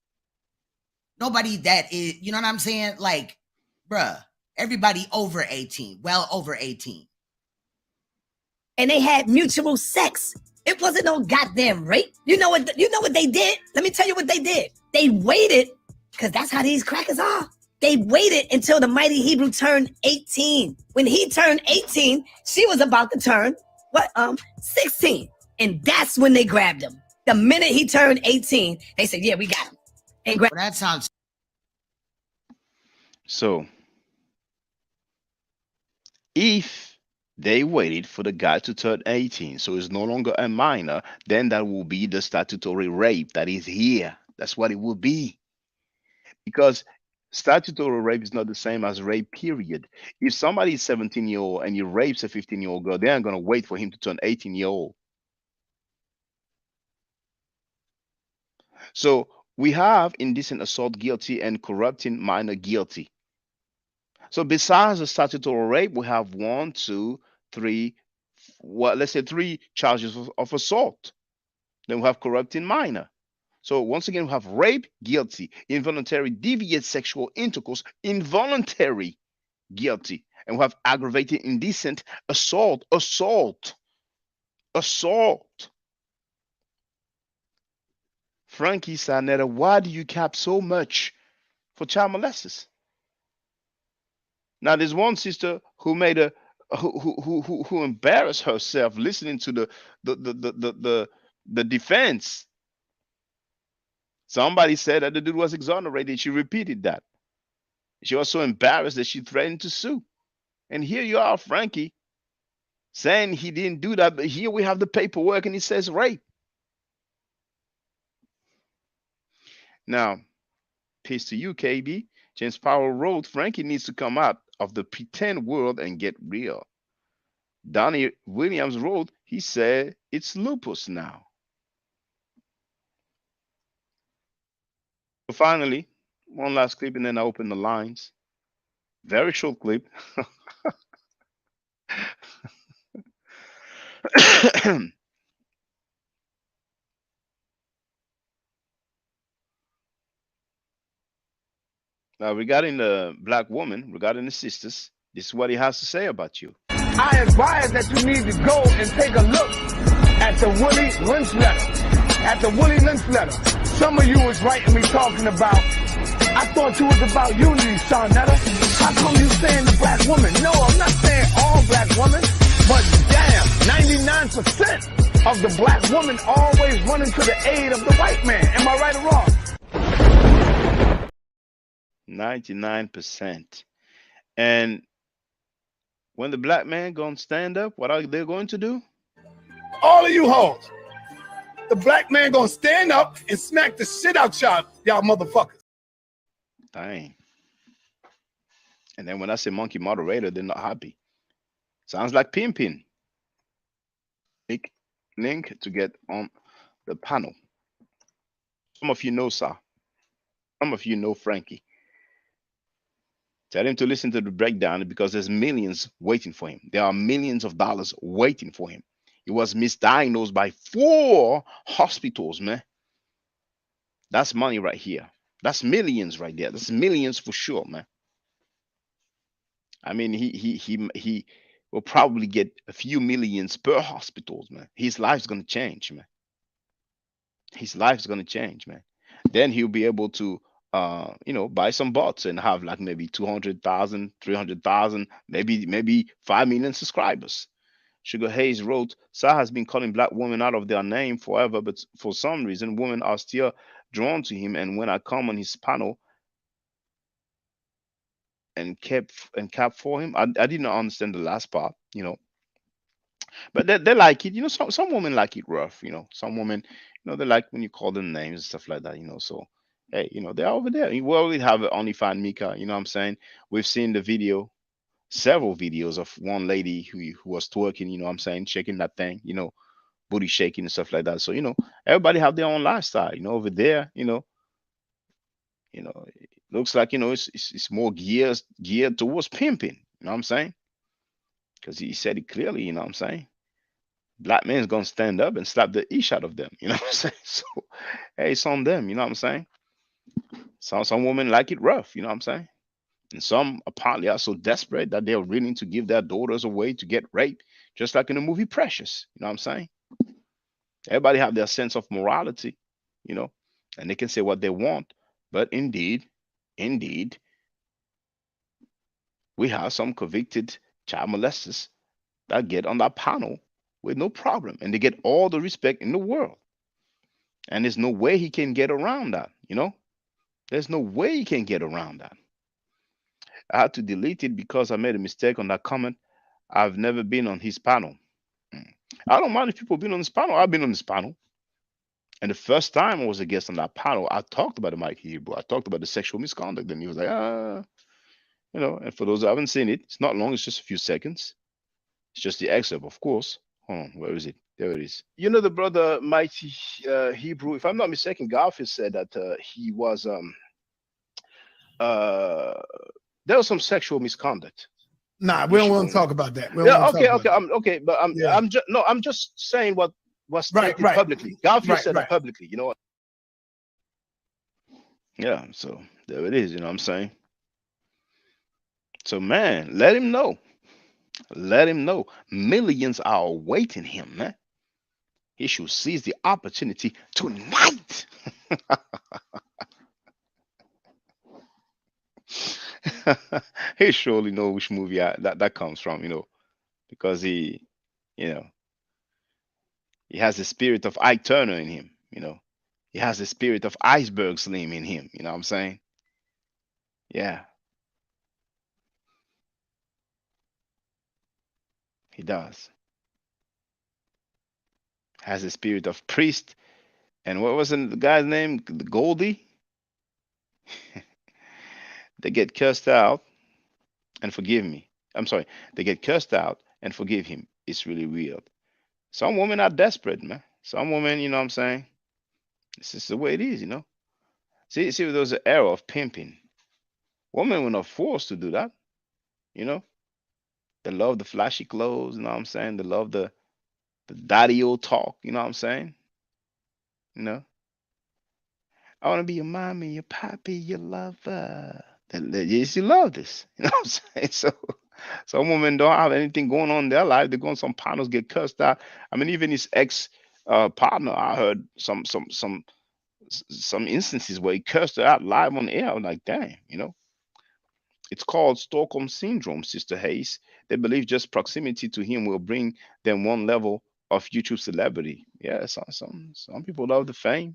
Nobody that is, you know what I'm saying? Like, bruh, everybody over 18, well over 18. And they had mutual sex. It wasn't no goddamn rape. You know what they did? Let me tell you what they did. They waited, because that's how these crackers are. They waited until the mighty Hebrew turned 18. When he turned 18, she was about to turn, 16. And that's when they grabbed him. The minute he turned 18, they said, yeah, we got him. And that sounds... So, if they waited for the guy to turn 18, so he's no longer a minor, then that will be the statutory rape that is here. That's what it will be. Because statutory rape is not the same as rape, period. If somebody is 17-year-old and he rapes a 15-year-old girl, they aren't going to wait for him to turn 18-year-old. So we have indecent assault guilty and corrupting minor guilty. So besides the statutory rape, we have 1, 2, 3, let's say 3 charges of assault. Then we have corrupting minor. So once again, we have rape, guilty, involuntary deviant sexual intercourse, involuntary, guilty, and we have aggravated indecent assault. Frankie Sarnetta, why do you cap so much for child molesters? Now, there's one sister who made who embarrassed herself listening to the defense. Somebody said that the dude was exonerated. She repeated that. She was so embarrassed that she threatened to sue. And here you are, Frankie, saying he didn't do that, but here we have the paperwork and it says rape. Now, peace to you, KB. James Powell wrote, Frankie needs to come out of the pretend world and get real. Donnie Williams wrote, he said, it's lupus now. So finally, one last clip and then I open the lines. Very short clip. Now, regarding the black woman, regarding the sisters, this is what he has to say about you. I advise that you need to go and take a look at the Willie Lynch letter. Some of you was writing me talking about, I thought you was about unity, Sarnetta. How come you saying the black woman? No, I'm not saying all black women, but damn, 99% of the black woman always running to the aid of the white man. Am I right or wrong? 99%. And when the black man gonna stand up, what are they going to do? All of you hoes. The black man gonna stand up and smack the shit out y'all motherfuckers. Dang. And then when I say monkey moderator, they're not happy. Sounds like pimping. Link to get on the panel. Some of you know, sir. Some of you know Frankie. Tell him to listen to the breakdown because there's millions waiting for him. There are millions of dollars waiting for him. He was misdiagnosed by 4 hospitals, man. That's money right here. That's millions right there. That's millions for sure, man. I mean, he will probably get a few millions per hospitals, man. His life's gonna change, man. His life's gonna change, man. Then he'll be able to buy some bots and have like maybe 200,000, 300,000, maybe 5 million subscribers. Sugar Hayes wrote, Sah has been calling black women out of their name forever, but for some reason, women are still drawn to him. And when I come on his panel and cap for him, I did not understand the last part, but they like it. Some women like it rough. Some women, they like when you call them names and stuff like that. So hey, they're over there. We already have OnlyFans Mika. You know what I'm saying? We've seen the video, several videos of one lady who was twerking. You know what I'm saying? Shaking that thing. Booty shaking and stuff like that. So everybody have their own lifestyle. Over there. It looks like it's more geared towards pimping. You know what I'm saying? Because he said it clearly. You know what I'm saying? Black man's gonna stand up and slap the ish out of them. You know what I'm saying? So hey, it's on them. You know what I'm saying? Some women like it rough. You know what I'm saying? And some apparently are so desperate that they're willing to give their daughters away to get raped, just like in the movie Precious. You know what I'm saying? Everybody have their sense of morality, and they can say what they want. But indeed, we have some convicted child molesters that get on that panel with no problem, and they get all the respect in the world. And there's no way he can get around that. There's no way he can get around that. I had to delete it because I made a mistake on that comment. I've never been on his panel. I don't mind if people have been on this panel. I've been on this panel. And the first time I was a guest on that panel, I talked about the Mike Hebrew. I talked about the sexual misconduct. And he was like, and for those who haven't seen it, it's not long. It's just a few seconds. It's just the excerpt, of course. Hold on. Where is it? There it is. The brother Mighty Hebrew, if I'm not mistaken, Garfield said that he was, there was some sexual misconduct. Nah, we don't want to talk about that. Okay, but I'm just saying what was stated publicly. Garfield said it publicly. Yeah, so there it is. You know what I'm saying? So man, let him know. Let him know. Millions are awaiting him, man. He should seize the opportunity tonight. He surely know which movie that comes from, because he has the spirit of Ike Turner in him, He has the spirit of Iceberg Slim in him, you know what I'm saying? Yeah. He does. Has the spirit of Priest. And what was the guy's name? Goldie? They get cursed out and forgive me. I'm sorry. They get cursed out and forgive him. It's really weird. Some women are desperate, man. Some women, you know what I'm saying? This is the way it is, See, there's an era of pimping. Women were not forced to do that, They love the flashy clothes, you know what I'm saying? They love the daddy-o talk, you know what I'm saying? I want to be your mommy, your pappy, your lover. Yes, you love this. You know what I'm saying? So some women don't have anything going on in their life. They go on some panels, get cursed out. I mean, even his ex partner, I heard some instances where he cursed her out live on air. I'm like, dang, It's called Stockholm Syndrome, Sister Hayes. They believe just proximity to him will bring them one level of YouTube celebrity. Yeah, some people love the fame.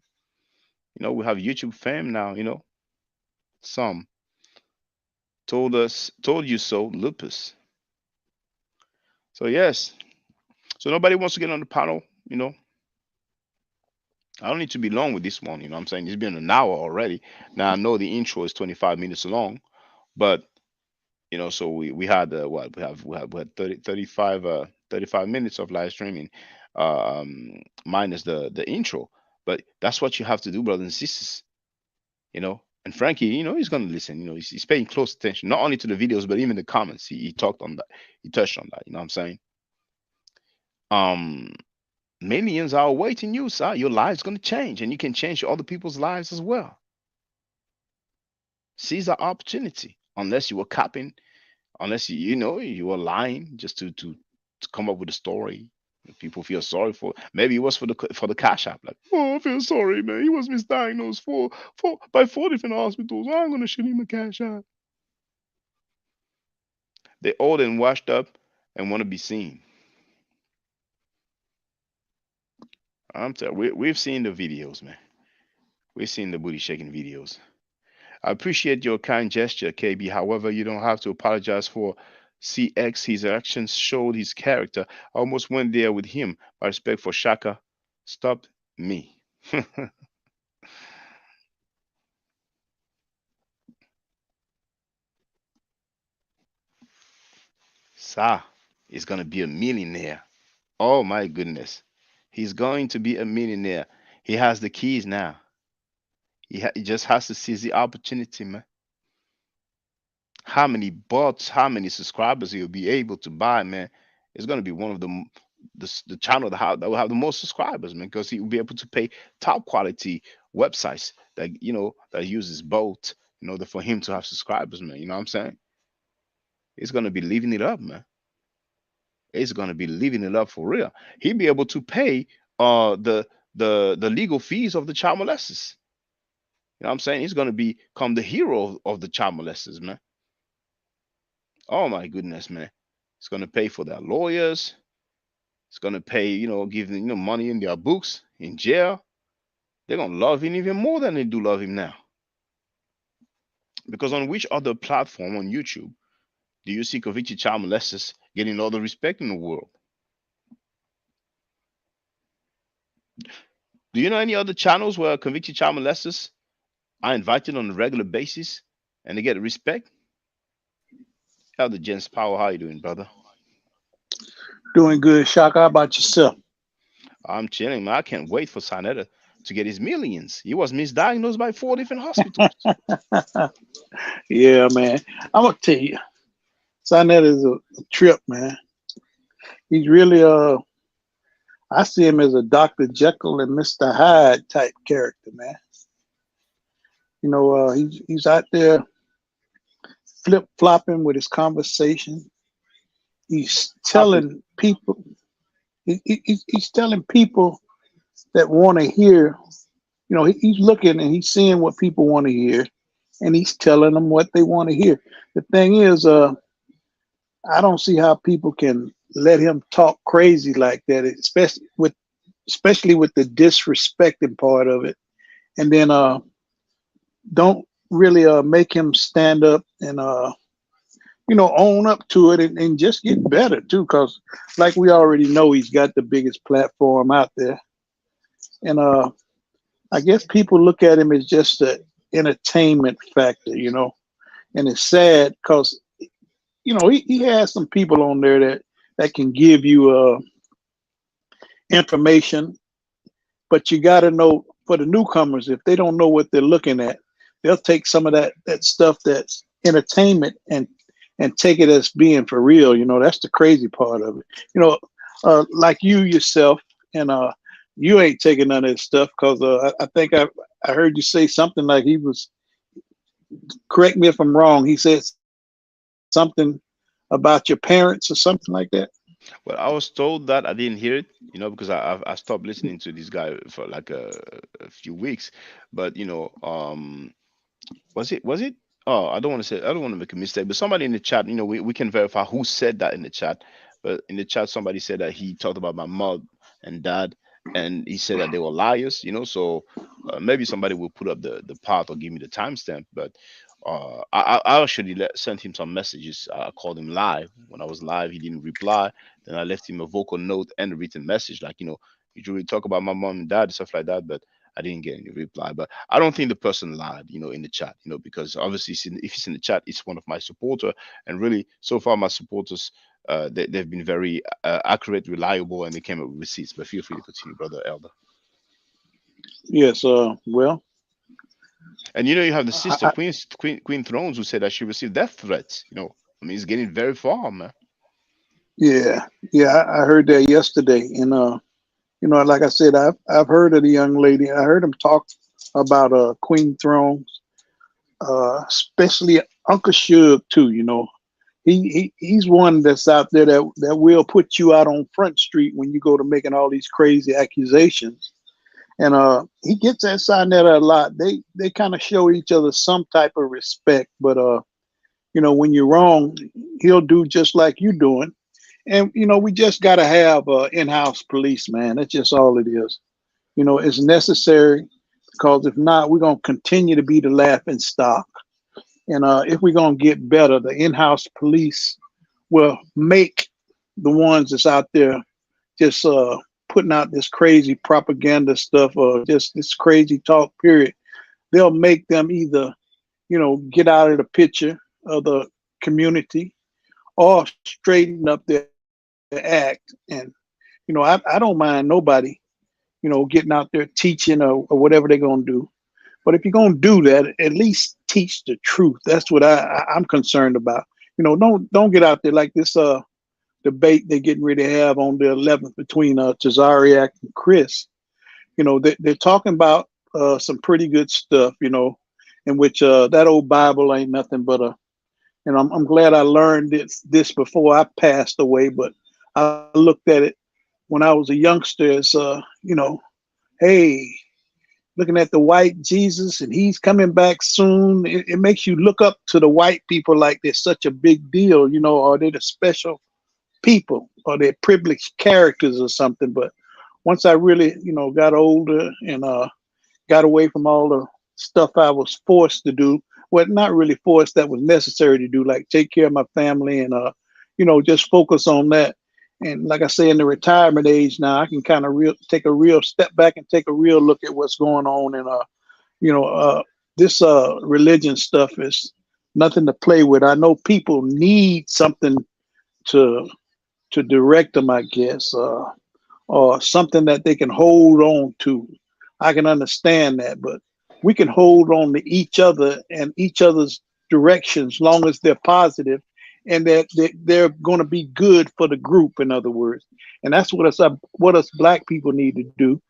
We have YouTube fame now, Some told you so, lupus. So yes. So nobody wants to get on the panel, I don't need to be long with this one, you know what I'm saying? It's been an hour already. Now I know the intro is 25 minutes long, but so we had what we had 35 minutes of live streaming, minus the intro. But that's what you have to do, brothers and sisters. And Frankie, he's gonna listen. He's paying close attention, not only to the videos, but even the comments. He talked on that. He touched on that. You know what I'm saying? millions are awaiting you, sir. Your life's going to change, and you can change other people's lives as well. Seize the opportunity. Unless you were copying, unless you were lying just to come up with a story. People feel sorry for. Maybe it was for the cash app. Like, oh, I feel sorry, man. He was misdiagnosed by 4 different hospitals. I'm gonna shoot him a cash app. They're old and washed up and want to be seen. I'm telling we've seen the videos, man. We've seen the booty shaking videos. I appreciate your kind gesture, KB. However, you don't have to apologize for CX. His actions showed his character. I almost went there with him. My respect for Shaka stopped me. Sa is going to be a millionaire. Oh my goodness. He's going to be a millionaire. He has the keys now. He just has to seize the opportunity, man. How many bots, how many subscribers he'll be able to buy, man. It's going to be one of the channel that will have the most subscribers, man, because he will be able to pay top quality websites that uses both in order for him to have subscribers, man. You know what I'm saying? He's going to be living it up, man. He's going to be living it up for real. He'll be able to pay the legal fees of the child molesters. You know what I'm saying? He's going to become the hero of the child molesters, man. Oh my goodness, man. It's going to pay for their lawyers. It's going to pay, give them, money in their books, in jail. They're going to love him even more than they do love him now. Because on which other platform on YouTube do you see convicted child molesters getting all the respect in the world? Do you know any other channels where convicted child molesters are invited on a regular basis and they get respect? Elder Jens Power, how you doing, brother? Doing good, Shaka. How about yourself? I'm chilling, man. I can't wait for Sinetta to get his millions. He was misdiagnosed by 4 different hospitals. Yeah, man. I'm gonna tell you, Sinetta is a trip, man. He's really I see him as a Dr. Jekyll and Mr. Hyde type character, man. He's out there flip flopping with his conversation. He's telling people. He's telling people that want to hear. He's looking and he's seeing what people want to hear, and he's telling them what they want to hear. The thing is, I don't see how people can let him talk crazy like that, especially with the disrespecting part of it, and then don't really make him stand up and own up to it and just get better too, because like we already know, he's got the biggest platform out there, and I guess people look at him as just an entertainment factor, and it's sad because he has some people on there that can give you information, but you got to know, for the newcomers, if they don't know what they're looking at, they'll take some of that stuff that's entertainment and take it as being for real. That's the crazy part of it. Like you yourself, and you ain't taking none of this stuff, because I think I heard you say something like he was, correct me if I'm wrong, he said something about your parents or something like that. Well, I was told that. I didn't hear it, because I stopped listening to this guy for like a few weeks. But was it? Oh, I don't want to make a mistake. But somebody in the chat, we can verify who said that in the chat. But in the chat, somebody said that he talked about my mom and dad, and he said that they were liars. So maybe somebody will put up the part or give me the timestamp. But I actually sent him some messages. I called him live. When I was live, he didn't reply. Then I left him a vocal note and a written message, like, usually talk about my mom and dad and stuff like that, but I didn't get any reply. But I don't think the person lied, in the chat, because obviously if it's in the chat, it's one of my supporter. And really, so far, my supporters, they've been very accurate, reliable, and they came up with receipts. But feel free to continue, brother Elder. Yes, well. And you have the sister Queen Thrones, who said that she received death threats. It's getting very far, man. Yeah, yeah, I heard that yesterday, and you know, like I said, I've heard of the young lady. I heard him talk about Queen Thrones, especially Uncle Suge too. You know, he's one that's out there that will put you out on Front Street when you go to making all these crazy accusations. And he gets that side net a lot. They kind of show each other some type of respect, but you know, when you're wrong, he'll do just like you doing. And you know, we just got to have in-house police, man. That's just all it is. You know, it's necessary because if not, we're gonna continue to be the laughing stock. And if we're gonna get better, the in-house police will make the ones that's out there just putting out this crazy propaganda stuff or just this crazy talk. Period. They'll make them either, you know, get out of the picture of the community or straighten up their act. And you know, I don't mind nobody, you know, getting out there teaching or whatever they're gonna do. But if you're gonna do that, at least teach the truth. That's what I'm concerned about. You know, don't get out there like this debate they're getting ready to have on the 11th between Tazariak and Chris. You know, they're talking about some pretty good stuff. You know, in which that old Bible ain't nothing but a. And I'm glad I learned this before I passed away. But I looked at it when I was a youngster as you know, hey, looking at the white Jesus and he's coming back soon. It makes you look up to the white people like they're such a big deal, you know, or they're the special people or they're privileged characters or something. But once I really, you know, got older and got away from all the stuff I was forced to do, well, not really forced, that was necessary to do, like take care of my family and, you know, just focus on that. And like I say, in the retirement age now, I can kind of take a real step back and take a real look at what's going on. And, you know, this religion stuff is nothing to play with. I know people need something to direct them, I guess, or something that they can hold on to. I can understand that, but we can hold on to each other and each other's directions, long as they're positive and that they're going to be good for the group. In other words, and that's what us black people need to do.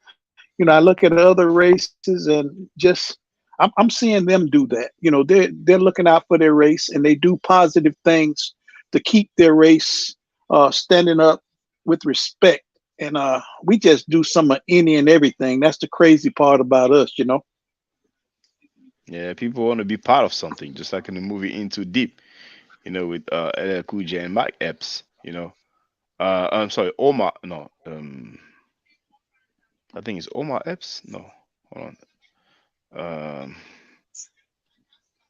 You know, I look at other races and just I'm seeing them do that. You know, they're looking out for their race and they do positive things to keep their race standing up with respect. And we just do some of any and everything. That's the crazy part about us, you know. Yeah, people want to be part of something, just like in the movie Into Deep, you know, with LL Cool J and Mike Epps, you know. I'm sorry, Omar. No, I think it's Omar Epps. No, hold on.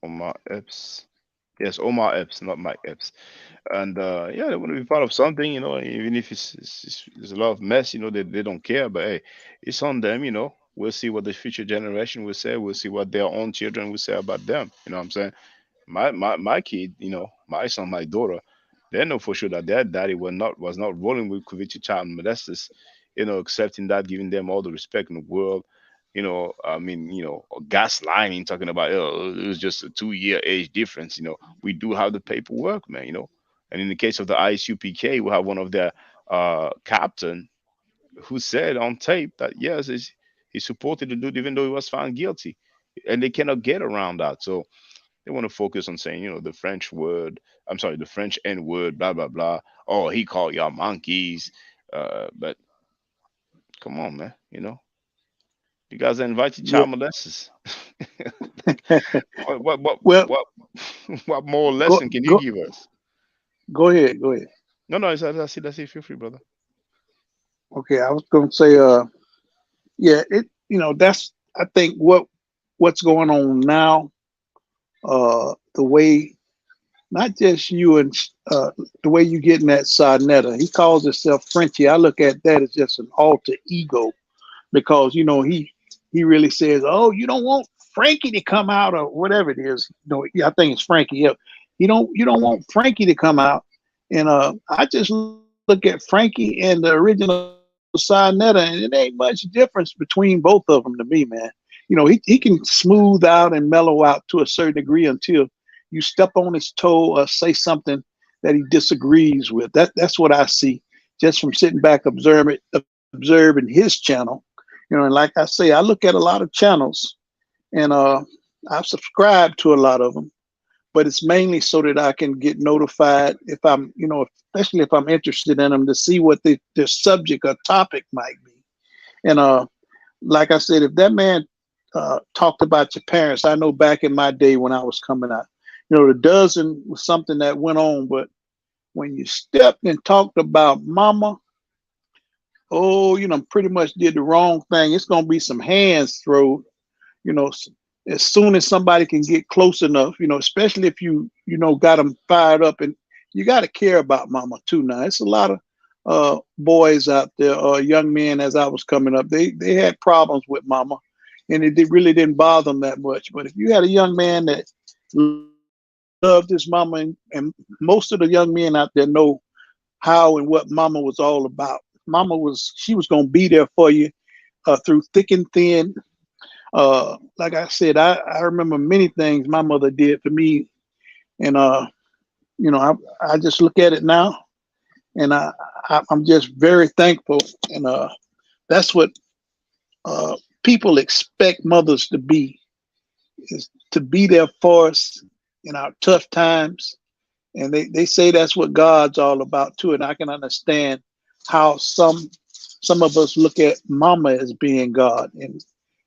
Omar Epps. Yes, Omar Epps, not Mike Epps. And yeah, they want to be part of something, you know, even if there's a lot of mess, you know, they don't care. But hey, it's on them, you know. We'll see what the future generation will say. We'll see what their own children will say about them. You know what I'm saying? My kid, you know, my son, my daughter, they know for sure that their daddy was not rolling with Kuvichi child molesters, you know, accepting that, giving them all the respect in the world. You know, I mean, you know, gaslighting, talking about oh, it was just a 2 year age difference. You know, we do have the paperwork, man. You know, and in the case of the ISUPK, we have one of their captain who said on tape that yes, he supported the dude even though he was found guilty, and they cannot get around that. So they want to focus on saying, you know, the French word. I'm sorry, the French N word, blah blah blah. Oh, he called y'all monkeys. But come on, man. You know, you guys are invited Yeah. child molesters. What Well, what what more go lesson can you go give us? go ahead, go ahead. No, no, that's it. Feel free, brother. Okay, I was going to say, yeah, you know, that's I think what's going on now. The way not just you and the way you getting that Sarnetta. He calls himself Frenchie. I look at that as just an alter ego because you know he really says, "Oh, you don't want Frankie to come out or whatever it is." No, yeah, I think it's Frankie. Yeah, you don't want Frankie to come out, and I just look at Frankie and the original Sarnetta, and it ain't much difference between both of them to me, man. You know, he can smooth out and mellow out to a certain degree until you step on his toe or say something that he disagrees with. That's what I see just from sitting back observing his channel. You know, and like I say, I look at a lot of channels, and I subscribe to a lot of them, but it's mainly so that I can get notified if I'm, you know, especially if I'm interested in them, to see what their subject or topic might be. And like I said, if that man talked about your parents, I know back in my day when I was coming out, you know, the dozen was something that went on, but when you stepped and talked about mama, oh, you know, pretty much did the wrong thing. It's going to be some hands thrown, you know, as soon as somebody can get close enough, you know, especially if you know, got them fired up, and you got to care about mama too. Now, it's a lot of boys out there, young men, as I was coming up, they had problems with mama, and it really didn't bother them that much. But if you had a young man that loved his mama, and most of the young men out there know how and what mama was all about. She was going to be there for you through thick and thin. Like I said, I remember many things my mother did for me, and you know, I just look at it now, and I'm just very thankful, and that's what people expect mothers to be, is to be there for us in our tough times. And they say that's what God's all about too. And I can understand how some of us look at mama as being God, and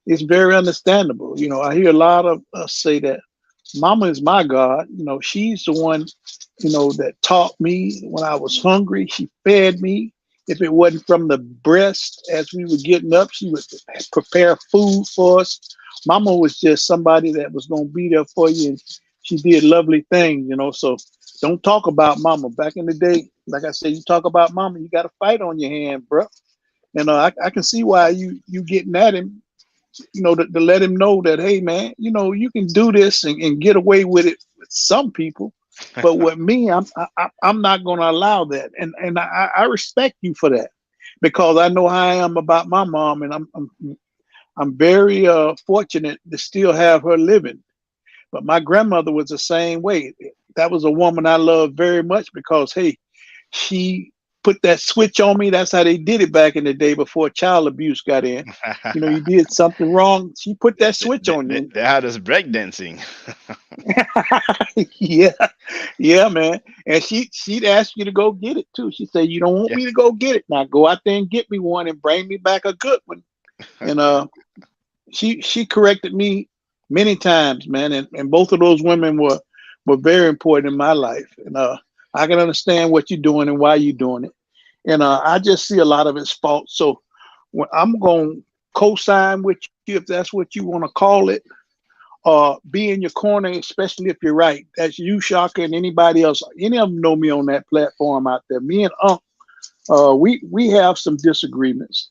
it's very understandable. You know, I hear a lot of us say that mama is my God. You know, she's the one, you know, that taught me when I was hungry. She fed me. If it wasn't from the breast as we were getting up, she would prepare food for us. Mama was just somebody that was going to be there for you, and she did lovely things, you know. So don't talk about mama. Back in the day, like I said, you talk about mama, you got a fight on your hand, bro. And I can see why you getting at him, you know, to let him know that, hey, man, you know, you can do this and get away with it with some people. But with me, I'm not going to allow that. And I respect you for that, because I know how I am about my mom, and I'm very fortunate to still have her living. But my grandmother was the same way. That was a woman I loved very much, because, hey, she put that switch on me. That's how they did it back in the day before child abuse got in. You know, you did something wrong, she put that switch on you. They had us breakdancing. Yeah, man. And she'd ask you to go get it too. She'd say, you don't want me to go get it. Now go out there and get me one and bring me back a good one. And she corrected me many times, man. And both of those women were very important in my life. And I can understand what you're doing and why you're doing it. And I just see a lot of it's fault. So when I'm going to co-sign with you, if that's what you want to call it, be in your corner, especially if you're right. That's you, Shaka, and anybody else. Any of them know me on that platform out there. Me and Unc, we have some disagreements.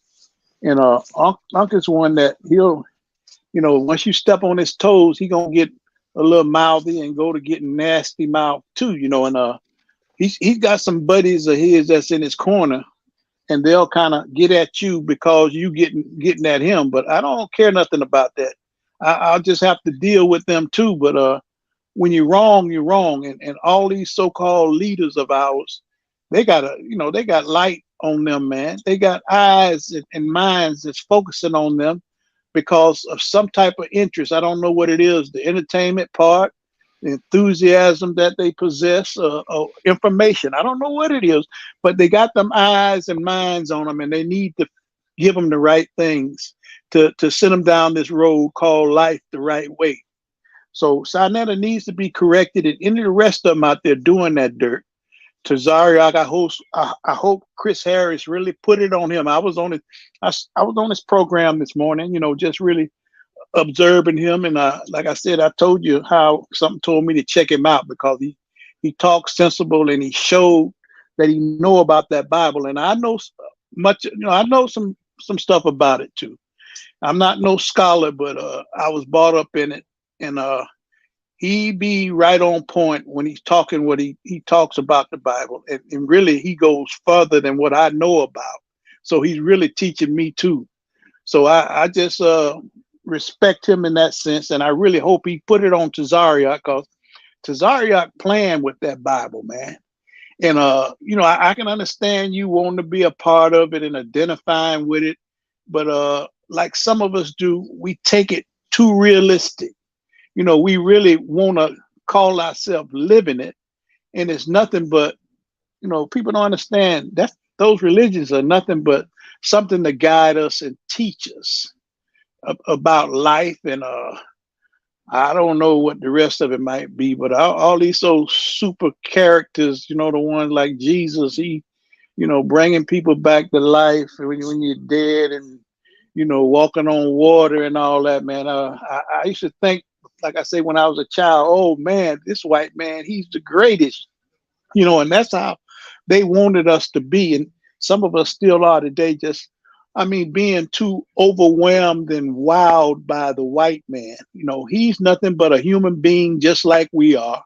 And Unc is one that he'll, you know, once you step on his toes, he gonna get a little mouthy and go to getting nasty mouth too, you know. And he's got some buddies of his that's in his corner, and they'll kind of get at you because you getting at him. But I don't care nothing about that. I'll just have to deal with them too. But when you're wrong, you're wrong. And all these so-called leaders of ours, they got light on them, man. They got eyes and minds that's focusing on them because of some type of interest. I don't know what it is, the entertainment part, the enthusiasm that they possess, information. I don't know what it is, but they got them eyes and minds on them, and they need to give them the right things to send them down this road called life the right way. So Sinetta needs to be corrected, and any of the rest of them out there doing that dirt. Tazariak, I hope Chris Harris really put it on him. I was on his program this morning, you know, just really observing him. And like I said, I told you how something told me to check him out because he talks sensible and he showed that he know about that Bible. And I know much, you know, I know some stuff about it too. I'm not no scholar, but I was brought up in it, and he be right on point when he's talking what he talks about the Bible. And really, he goes further than what I know about. So he's really teaching me too. So I just respect him in that sense. And I really hope he put it on Tazariak, because Tazariak playing with that Bible, man. And I can understand you wanting to be a part of it and identifying with it, but like some of us do, we take it too realistic. We really want to call ourselves living it, and it's nothing but, people don't understand that those religions are nothing but something to guide us and teach us about life. And I don't know what the rest of it might be, but all these so super characters, the ones like Jesus, he, bringing people back to life when you're dead, and walking on water and all that, man. I used to think, like I say, when I was a child, oh man, this white man, he's the greatest, and that's how they wanted us to be. And some of us still are today, just, being too overwhelmed and wowed by the white man. He's nothing but a human being just like we are.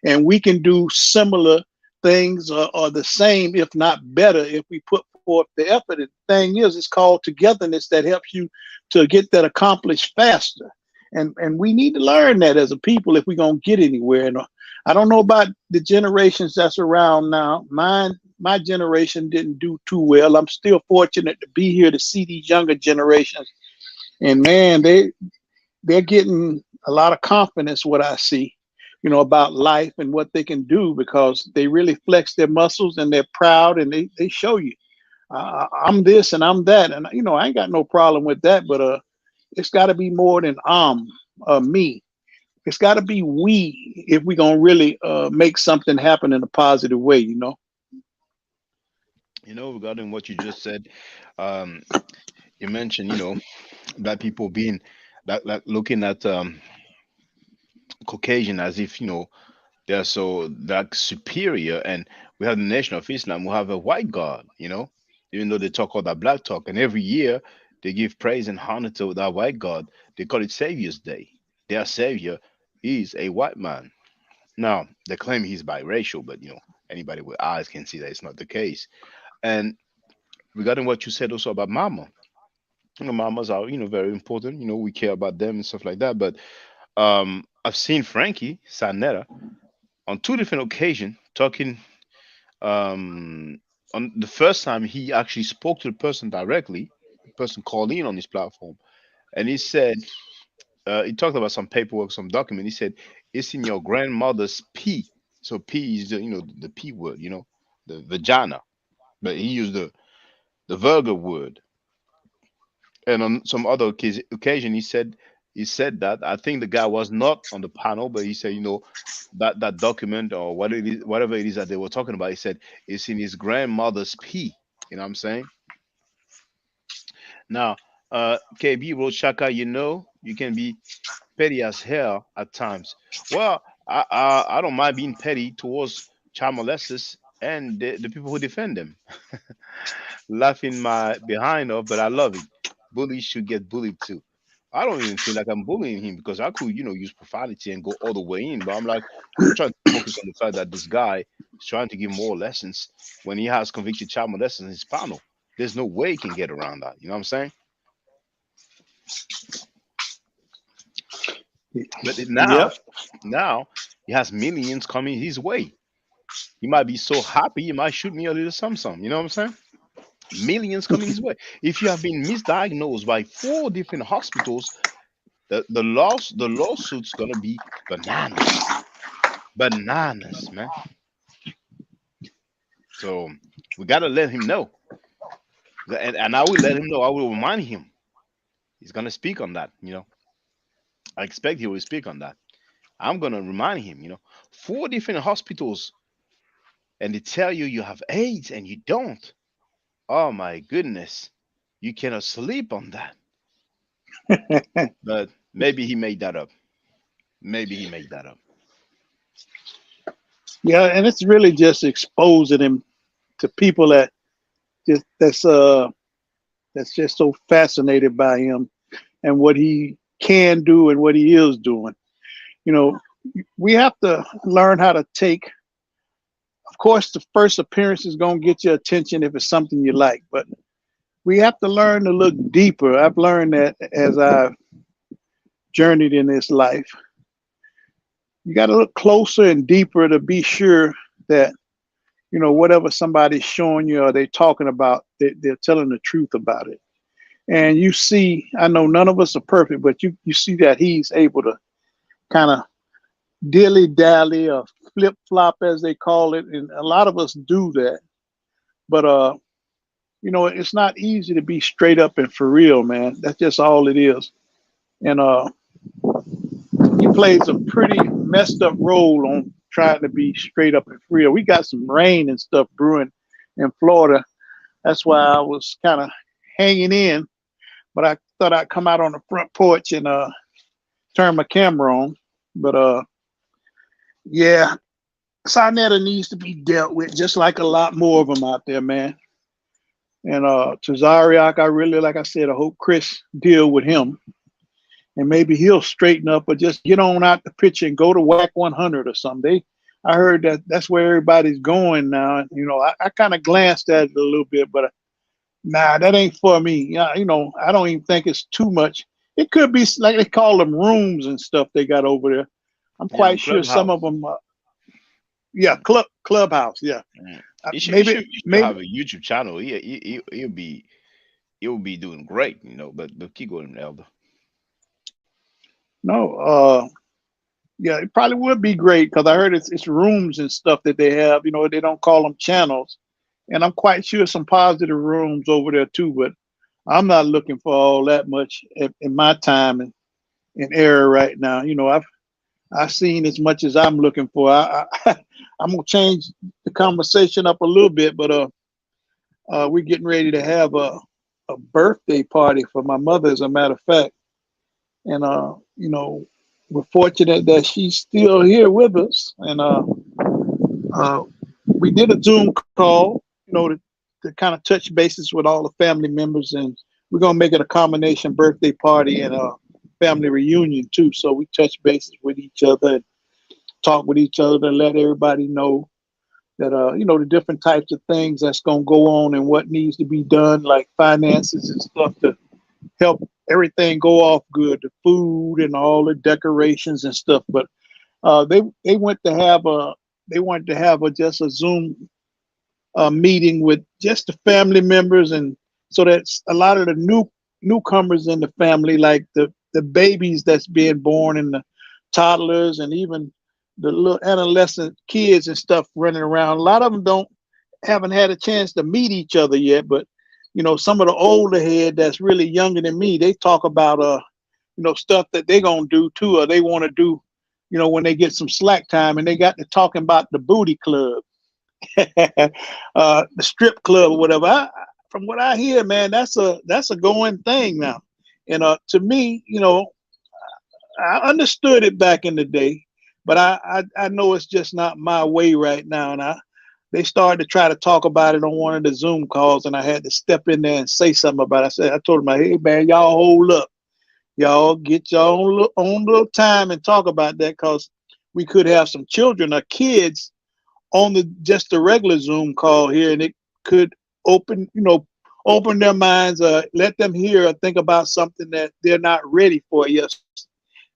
And we can do similar things, or the same, if not better, if we put forth the effort. The thing is, it's called togetherness that helps you to get that accomplished faster. And we need to learn that as a people if we're going to get anywhere. And I don't know about the generations that's around now. My generation didn't do too well. I'm still fortunate to be here to see these younger generations. And man, they're getting a lot of confidence, what I see, about life and what they can do, because they really flex their muscles and they're proud, and they show you, I'm this and I'm that. And, I ain't got no problem with that, but it's got to be more than me. It's got to be we, if we're going to really make something happen in a positive way, Regarding what you just said, you mentioned, black people being that looking at Caucasian as if, they're so like superior, and we have the Nation of Islam, we have a white God, even though they talk all that black talk, and every year they give praise and honor to that white God. They call it Savior's Day. Their savior is a white man. Now they claim he's biracial, but anybody with eyes can see that it's not the case. And regarding what you said also about mama, mamas are very important. We care about them and stuff like that. But I've seen Frankie Sanetta on two different occasions talking. On the first time, he actually spoke to the person directly. The person called in on his platform, and he said, he talked about some paperwork, some document. He said, "It's in your grandmother's pee." So pee is the p word, the vagina, but he used the vulgar word. And on some other occasion, he said that I think the guy was not on the panel, but he said, that document or what it is, whatever it is that they were talking about, he said it's in his grandmother's pee. You know what I'm saying? Now, KB wrote Shaka, you can be petty as hell at times. Well, I don't mind being petty towards child molesters and the people who defend them. Laughing my behind off, but I love it. Bullies should get bullied too. I don't even feel like I'm bullying him, because I could, use profanity and go all the way in. But I'm trying to focus on the fact that this guy is trying to give more lessons when he has convicted child molesters in his panel. There's no way he can get around that. You know what I'm saying? But now he has millions coming his way. He might be so happy he might shoot me a little something. You know what I'm saying? Millions coming his way. If you have been misdiagnosed by 4 different hospitals, the lawsuit's gonna be bananas, man. So we gotta let him know, and I will let him know. I will remind him. He's gonna speak on that. I expect he will speak on that. I'm gonna remind him. 4 different hospitals, and they tell you have AIDS and you don't. Oh my goodness, you cannot sleep on that. But maybe he made that up. Yeah, and it's really just exposing him to people that's just so fascinated by him and what he can do and what he is doing. We have to learn how to take. Of course, the first appearance is going to get your attention if it's something you like, but we have to learn to look deeper. I've learned that as I've journeyed in this life. You got to look closer and deeper to be sure that, you know, whatever somebody's showing you or they talking about, they're telling the truth about it. And you see, I know none of us are perfect, but you see that he's able to kind of dilly dally or flip flop, as they call it, and a lot of us do that. But you know, it's not easy to be straight up and for real, man. That's just all it is. And he plays a pretty messed up role on trying to be straight up and for real. We got some rain and stuff brewing in Florida. That's why I was kind of hanging in, but I thought I'd come out on the front porch and turn my camera on. But yeah, Sinetta needs to be dealt with, just like a lot more of them out there, man. And Tazariak, I really, like I said, I hope Chris deal with him, and maybe he'll straighten up, or just get on out the picture and go to WAC 100 or something. I heard that that's where everybody's going now. You know, I kind of glanced at it a little bit, but nah, that ain't for me. Yeah, you know, I don't even think it's too much. It could be like they call them rooms and stuff they got over there. I'm quite sure some of them. Yeah, clubhouse. Yeah, You should, maybe you should have a YouTube channel. He'll be doing great, you know. But keep going, Elder. No, yeah, it probably would be great, because I heard it's rooms and stuff that they have. You know, they don't call them channels, and I'm quite sure some positive rooms over there too. But I'm not looking for all that much in my time and era right now. You know, I've seen as much as I'm looking for. I'm gonna change the conversation up a little bit, but we're getting ready to have a birthday party for my mother, as a matter of fact. And you know, we're fortunate that she's still here with us. And we did a Zoom call, you know, to kind of touch bases with all the family members, and we're gonna make it a combination birthday party and a family reunion too. So we touch bases with each other and talk with each other and let everybody know that you know, the different types of things that's gonna go on and what needs to be done, like finances and stuff, to help everything go off good, the food and all the decorations and stuff. But they wanted to have just a Zoom meeting with just the family members, and so that's a lot of the newcomers in the family, like the babies that's being born and the toddlers, and even the little adolescent kids and stuff running around. A lot of them haven't had a chance to meet each other yet, but you know, some of the older head that's really younger than me, they talk about you know, stuff that they're gonna do too, or they want to do, you know, when they get some slack time, and they got to talking about the booty club, the strip club or whatever. From what I hear, man, that's a going thing now. And to me, you know, I understood it back in the day, but I know it's just not my way right now. And they started to try to talk about it on one of the Zoom calls, and I had to step in there and say something about it. I told them, hey man, y'all hold up. Y'all get your own little time and talk about that, because we could have some children or kids on just the regular Zoom call here, and it could open their minds, let them hear or think about something that they're not ready for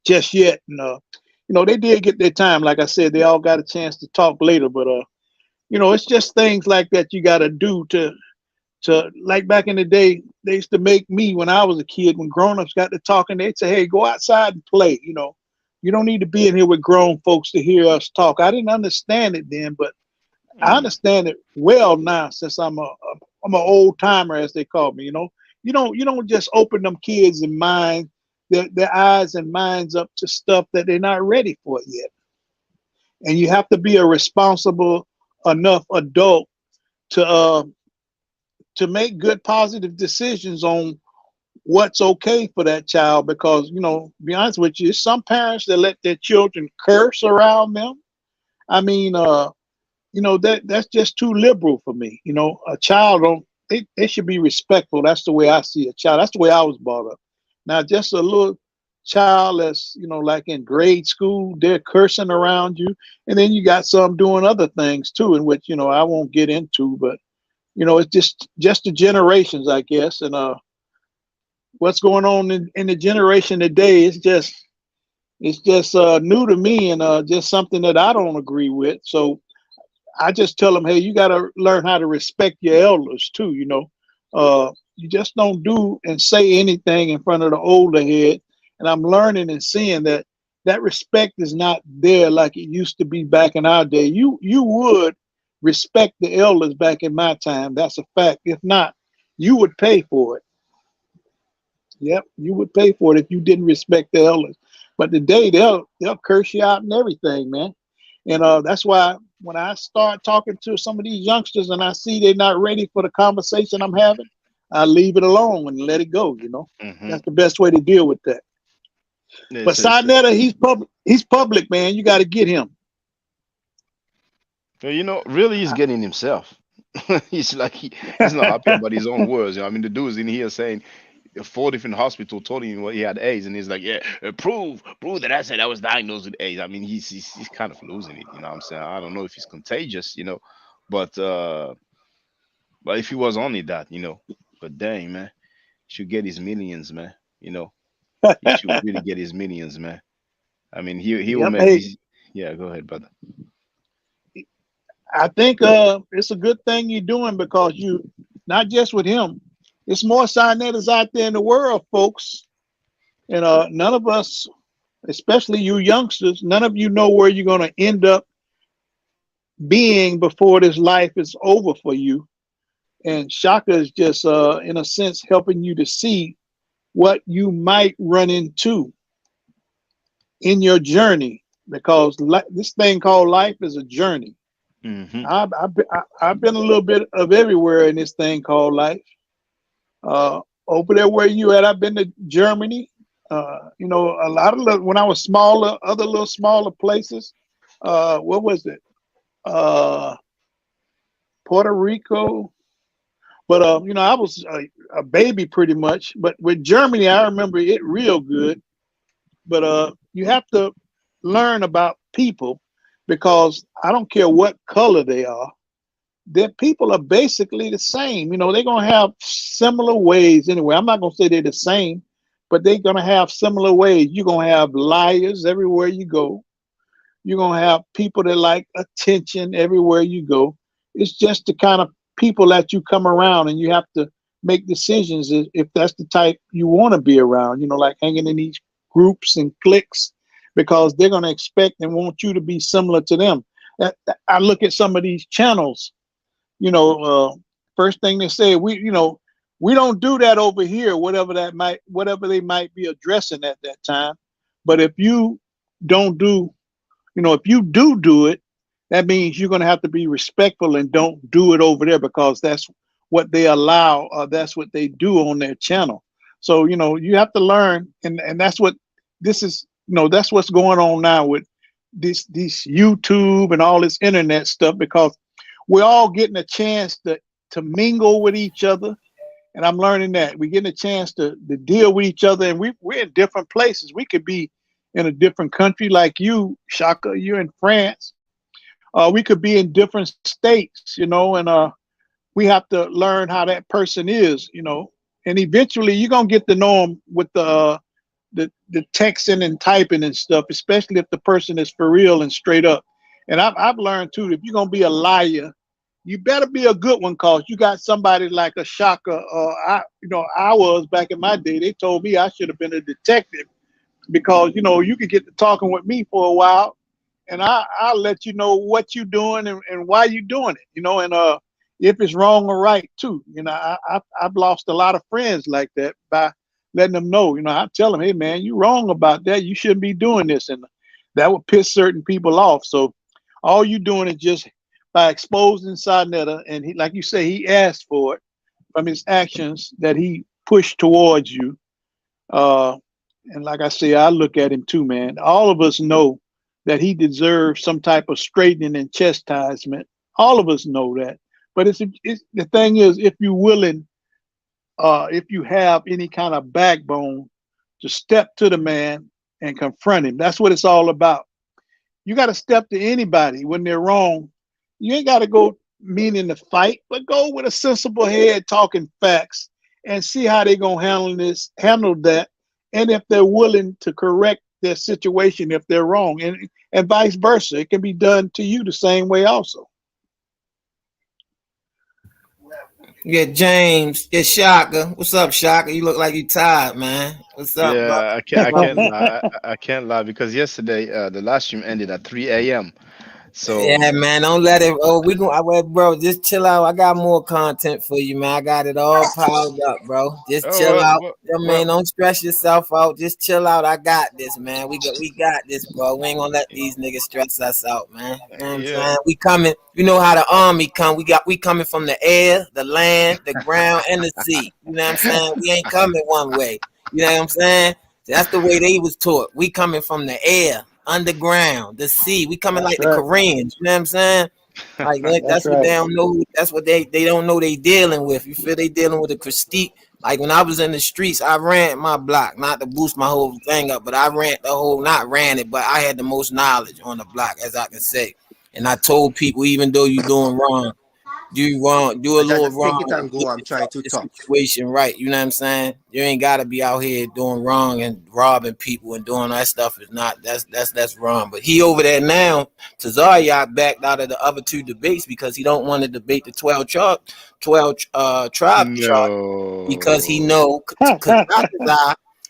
just yet. And you know, they did get their time. Like I said, they all got a chance to talk later, but you know, it's just things like that you got to do to like back in the day, they used to make me, when I was a kid, when grown-ups got to talking, they'd say, hey, go outside and play. You know, you don't need to be in here with grown folks to hear us talk. I didn't understand it then, but I understand it well now, since I'm an old timer, as they call me. You know, you don't just open them kids' and mind, their eyes and minds up to stuff that they're not ready for yet. And you have to be a responsible enough adult to make good, positive decisions on what's okay for that child. Because, you know, to be honest with you, some parents that let their children curse around them. I mean, you know, that's just too liberal for me. You know, a child they should be respectful. That's the way I see a child. That's the way I was brought up. Now, just a little child that's, you know, like in grade school, they're cursing around you. And then you got some doing other things too, in which, you know, I won't get into, but you know, it's just the generations, I guess. And what's going on in the generation today is just new to me, and just something that I don't agree with. So I just tell them, hey, you got to learn how to respect your elders too. You just don't do and say anything in front of the older head. And I'm learning and seeing that that respect is not there like it used to be back in our day. You would respect the elders back in my time. That's a fact. If not, you would pay for it. Yep, you would pay for it if you didn't respect the elders. But today they'll curse you out and everything, man. And that's why when I start talking to some of these youngsters and I see they're not ready for the conversation I'm having, I leave it alone and let it go. That's the best way to deal with that. But Sinetta, he's public, man. You got to get him. So, really, he's getting himself. He's like he's not happy about his own words. I mean, the dude's in here saying 4 different hospitals told him he had AIDS, and he's like, yeah, prove that I said I was diagnosed with AIDS. I mean, he's kind of losing it. You know what I'm saying? I don't know if he's contagious, but if he was only that, but dang, man, he should get his millions, man. He should really get his millions, man. I mean, he will make these. Yeah, go ahead, brother. I think it's a good thing you're doing because you, not just with him, it's more Sinettas out there in the world, folks. And none of us, especially you youngsters, none of you know where you're going to end up being before this life is over for you. And Shaka is just, in a sense, helping you to see what you might run into in your journey, because this thing called life is a journey. Mm-hmm. I've been a little bit of everywhere in this thing called life. Over there where you at, I've been to Germany. A lot of when I was smaller, other little smaller places. What was it? Puerto Rico. But I was a baby pretty much. But with Germany, I remember it real good. But you have to learn about people, because I don't care what color they are. Their people are basically the same. They're going to have similar ways anyway. I'm not going to say they're the same, but they're going to have similar ways. You're going to have liars everywhere you go. You're going to have people that like attention everywhere you go. It's just the kind of people that you come around, and you have to make decisions if that's the type you want to be around, like hanging in these groups and cliques, because they're going to expect and want you to be similar to them. I look at some of these channels, first thing they say, we don't do that over here, whatever they might be addressing at that time. But if you don't do, if you do it, that means you're going to have to be respectful and don't do it over there, because that's what they allow, or that's what they do on their channel. So, you have to learn, and that's what this is, that's what's going on now with this YouTube and all this internet stuff, because we're all getting a chance to mingle with each other. And I'm learning that we're getting a chance to deal with each other, and we're in different places. We could be in a different country, like you, Shaka, you're in France. We could be in different states, and we have to learn how that person is, and eventually you're going to get to know them with the texting and typing and stuff, especially if the person is for real and straight up. And I've learned too, if you're going to be a liar, you better be a good one, cause you got somebody like a Shaka. I was back in my day, they told me I should have been a detective, because, you could get to talking with me for a while, and I'll let you know what you're doing and why you're doing it, and if it's wrong or right too. I've lost a lot of friends like that by letting them know. I tell them, hey man, you're wrong about that. You shouldn't be doing this, and that would piss certain people off. So all you're doing is just by exposing Sinetta, and he, like you say, he asked for it from his actions that he pushed towards you. And like I say, I look at him too, man. All of us know that he deserves some type of straightening and chastisement. All of us know that. But it's the thing is, if you're willing, if you have any kind of backbone to step to the man and confront him, that's what it's all about. You got to step to anybody when they're wrong. You ain't got to go meaning to fight, but go with a sensible head, talking facts, and see how they're gonna handle that, and if they're willing to correct their situation if they're wrong, and vice versa. It can be done to you the same way also. Yeah, James. Yeah, Shaka. What's up, Shaka? You look like you tired, man. What's up, bro? Yeah, I can't lie. I can't lie because yesterday the live stream ended at 3 a.m. So Yeah, man, don't let it. Oh, we go. Bro, just chill out. I got more content for you, man. I got it all piled up, bro. Just oh chill out. I well, mean, don't stress yourself out. Just chill out. I got this, man. We got this, bro. We ain't gonna let these niggas stress us out, man. You know what I'm yeah. saying? We coming. You know how the army come. We coming from the air, the land, the ground, and the sea. You know what I'm saying? We ain't coming one way. You know what I'm saying? That's the way they was taught. We coming from the air, underground, the sea. We coming like the Koreans. You know what I'm saying? Like that's what they don't know. That's what they don't know they dealing with. You feel they dealing with a critique. Like when I was in the streets, I ran my block, not to boost my whole thing up, but I ran the whole, not ran it, but I had the most knowledge on the block, as I can say. And I told people, even though you doing wrong, do wrong, do a little Just take wrong, it and go. I'm trying to the talk. situation right. You know what I'm saying? You ain't gotta be out here doing wrong and robbing people and doing that stuff. Is not that's wrong. But he over there now. Tazariak backed out of the other two debates because he don't want to debate the 12 tribe chart because he know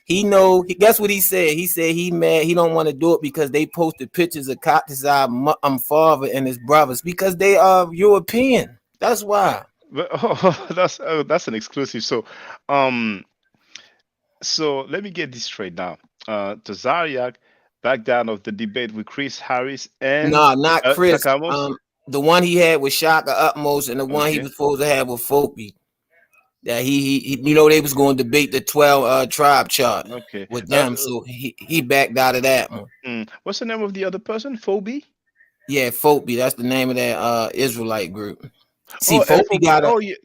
he know. Guess what he said? He said he mad. He don't want to do it because they posted pictures of Katazai father and his brothers because they are European. That's why. But, that's an exclusive. So let me get this straight now. Tazariak backed down of the debate with Chris Harris and Nah, not Chris. Sakamos. The one he had with Shaka Utmost and the one he Okay. was supposed to have with Fopi. That he you know, they was going to debate the 12 tribe chart Okay. with them. So he backed out of that one. What's the name of the other person? Phoebe? Yeah, Fopi. That's the name of that Israelite group. See, Oh, Fopi got a. yeah,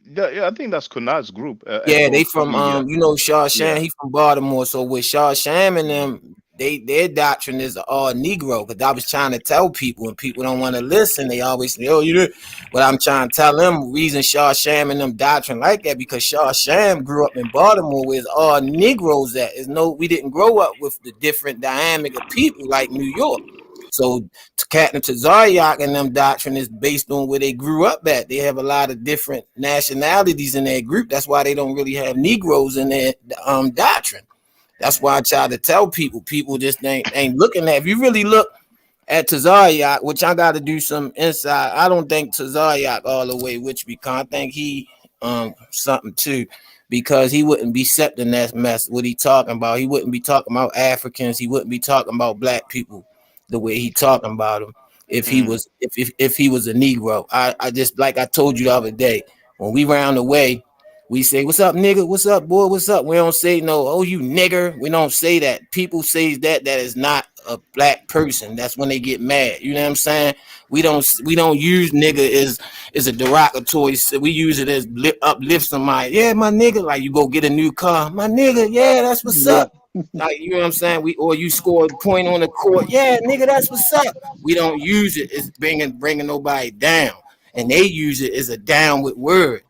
I think that's Kunal's group. Yeah, they from you know, Shaw Sham, Yeah. he from Baltimore. So with Shaw Sham and them, their doctrine is all Negro. Because I was trying to tell people, and people don't want to listen. They always say, "Oh, you did," but I'm trying to tell them reason Shaw Sham and them doctrine like that because Shaw Sham grew up in Baltimore where it's all Negroes at. We didn't grow up with the different dynamic of people like New York. So Captain Tazariak and them doctrine is based on where they grew up at. They have a lot of different nationalities in their group. That's why they don't really have Negroes in their doctrine. That's why I try to tell people just ain't looking at. If you really look at Tazariak, which I got to do some inside, I don't think Tazariak all the way, which because I think he something too, because he wouldn't be accepting that mess. What he talking about? He wouldn't be talking about Africans. He wouldn't be talking about black people the way he talking about them if he was if he was a Negro. I just, like I told you the other day, when we round the way, we say, "What's up, nigga? What's up, boy? What's up?" We don't say no, "Oh, you nigger." We don't say that. People say that is not a black person. That's when they get mad. You know what I'm saying? We don't use nigga as a derogatory. We use it as uplift somebody. Yeah, my nigga. Like you go get a new car, my nigga. Yeah, that's what's up. Like, you know what I'm saying? Or you score a point on the court. Yeah, nigga, that's what's up. We don't use it as bringing nobody down. And they use it as a downward word.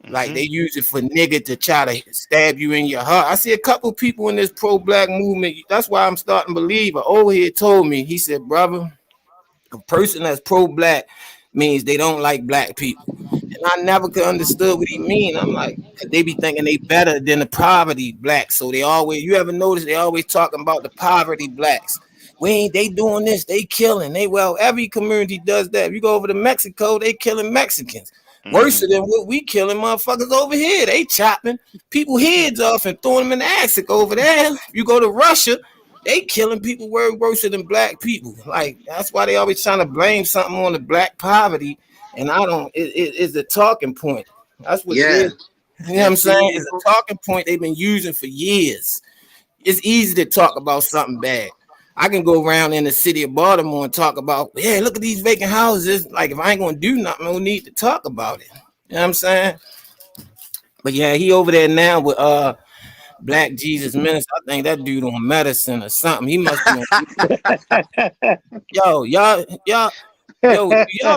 Like they use it for nigga to try to stab you in your heart. I see a couple people in this pro-black movement. That's why I'm starting to believe. An old head told me, he said, brother, a person that's pro-black means they don't like black people. And I never could understood what he mean. I'm like, they be thinking they better than the poverty blacks. So they always, you ever notice they always talking about the poverty blacks. They doing this, they killing. Every community does that. If you go over to Mexico, they killing Mexicans. Worse than what we killing motherfuckers over here. They chopping people heads off and throwing them in the acid over there. You go to Russia, they killing people worse than black people. Like, that's why they always trying to blame something on the black poverty. And I don't, it's a talking point. That's what it is. You know what I'm saying? It's a talking point they've been using for years. It's easy to talk about something bad. I can go around in the city of Baltimore and talk about, yeah, look at these vacant houses. Like, if I ain't gonna do nothing, no need to talk about it. You know what I'm saying? But yeah, he over there now with Black Jesus Minister. I think that dude on medicine or something. He must be on. Yo, y'all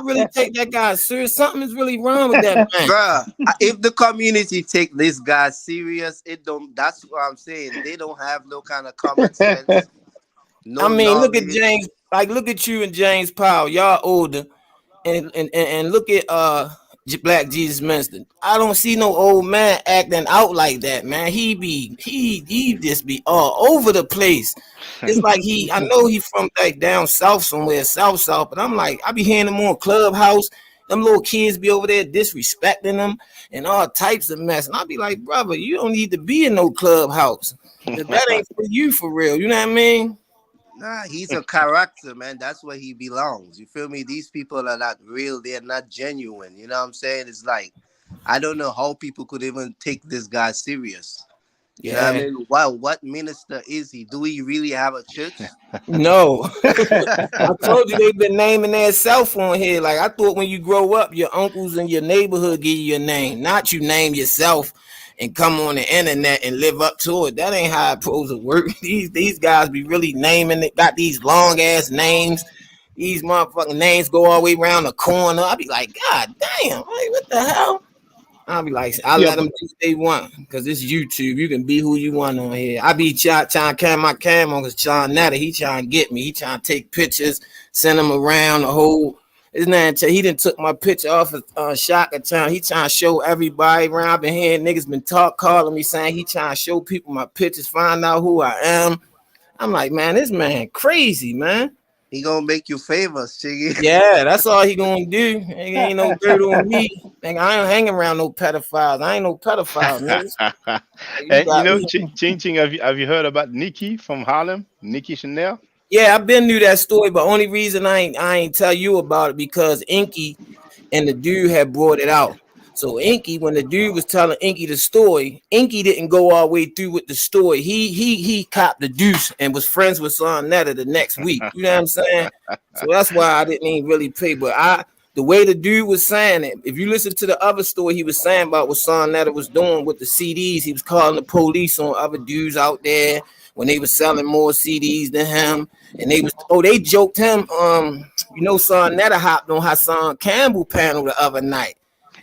really take that guy serious? Something is really wrong with that man. Bruh, if the community take this guy serious, it don't. That's what I'm saying. They don't have no kind of common sense. No, I mean, look at James. Like, look at you and James Powell. Y'all older, and look at Black Jesus Minister. I don't see no old man acting out like that, man. He just be all over the place. It's like I know he from like down south somewhere, south, but I'm like, I be hearing him on Clubhouse. Them little kids be over there disrespecting them and all types of mess. And I be like, brother, you don't need to be in no Clubhouse. That ain't for you for real. You know what I mean? Nah, he's a character, man. That's where he belongs. You feel me? These people are not real. They're not genuine. You know what I'm saying? It's like, I don't know how people could even take this guy serious. You know what I Yeah. mean? Wow, what minister is he? Do he really have a church? No. I told you they've been naming their cell phone here. Like, I thought when you grow up, your uncles in your neighborhood give you your name, not you name yourself and come on the internet and live up to it. That ain't how it's supposed to work. These guys be really naming it, got these long ass names. These motherfucking names go all the way around the corner. I be like, God damn, like, what the hell? I'll be like, I Yeah, let them do what they want because it's YouTube. You can be who you want on here. I be trying to carry my camera on because Sean Natter, he trying to get me. He trying to take pictures, send them around the whole. Isn't that he done took my picture off of Shaka Town. He trying to show everybody around. I've been hearing niggas been calling me saying he trying to show people my pictures, find out who I am. I'm like, man, this man crazy, man. He gonna make you famous, Chiggy. Yeah, that's all he gonna do. Ain't no dirt on me. Nigga, I ain't hanging around no pedophiles. I ain't no pedophile, niggas. You You got know, me. Ching Ching, have you heard about Nikki from Harlem? Nikki Chanel? Yeah, I've been knew that story, but only reason I ain't tell you about it because Inky and the dude had brought it out. So Inky, when the dude was telling Inky the story, Inky didn't go all the way through with the story. He copped the deuce and was friends with Son Netta the next week. You know what I'm saying? So that's why I didn't even really pay. But the way the dude was saying it, if you listen to the other story he was saying about what Son Netta was doing with the CDs, he was calling the police on other dudes out there when they was selling more CDs than him. And they joked him. Son Netta hopped on Hassan Campbell panel the other night.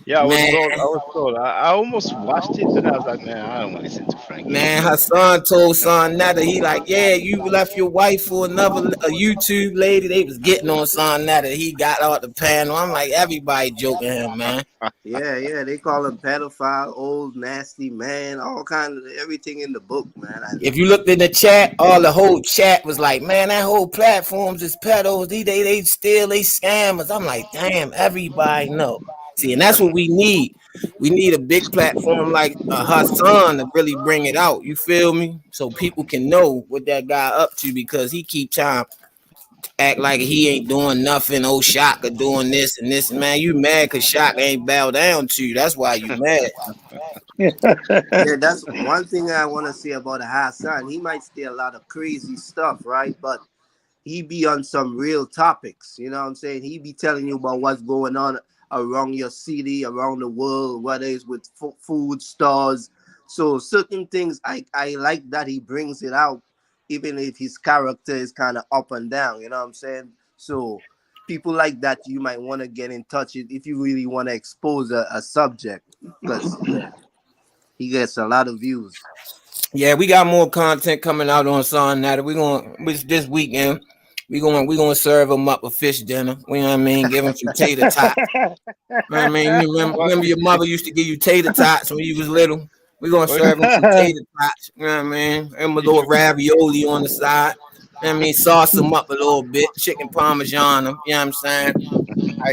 Yeah, Man, I was told. I almost watched it, but I was like, man, I don't want to listen to Frankie. man, Hassan told Son Netta, he like, yeah, you left your wife for a YouTube lady. They was getting on Son Netta. He got out the panel. I'm like, everybody joking him, man. Yeah, they call him pedophile, old nasty man, all kind of everything in the book, man. If you looked in the chat, the whole chat was like, man, that whole platforms is pedos. They steal, they scammers. I'm like, damn, everybody know. See, and that's what we need. We need a big platform like Hassan to really bring it out. You feel me? So people can know what that guy up to because he keep trying to act like he ain't doing nothing. Oh, Shaka doing this and this. Man, you mad because Shaka ain't bow down to you. That's why you mad. Yeah, that's one thing I want to say about Hassan. He might say a lot of crazy stuff, right? But he be on some real topics. You know what I'm saying? He be telling you about what's going on around your city, around the world, whether it's with food stores. So certain things I like that he brings it out, even if his character is kind of up and down. You know what I'm saying? So people like that, you might want to get in touch if you really want to expose a subject, because he gets a lot of views. Yeah, we got more content coming out on Son Netta. This weekend. We gonna serve them up a fish dinner. You know what I mean? Give them some tater tots. You know what I mean? You remember your mother used to give you tater tots when you was little. We gonna serve them some tater tots. You know what I mean? And a little ravioli on the side. You know what I mean? Sauce them up a little bit. Chicken parmesan them. You know what I'm saying?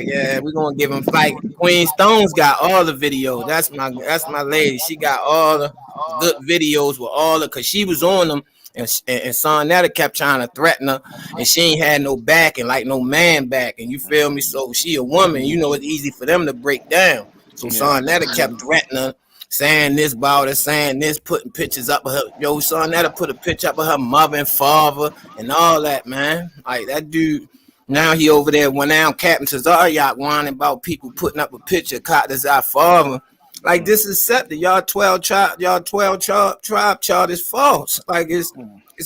Yeah, we're gonna give him fight. Queen Stone's got all the videos. That's my lady. She got all the good videos with all the, cause she was on them, and Son Netta kept trying to threaten her, and she ain't had no back and like no man back, and you feel me? So she a woman, it's easy for them to break down. So Son Netta kept threatening her, saying this about her, saying this, putting pictures up of her. Yo, Son Netta put a picture up of her mother and father and all that, man. Like that dude. Now he over there when now Captain Tazariak whining about people putting up a picture of Katazar father. Like this is set that y'all 12 tribe chart is false. Like it's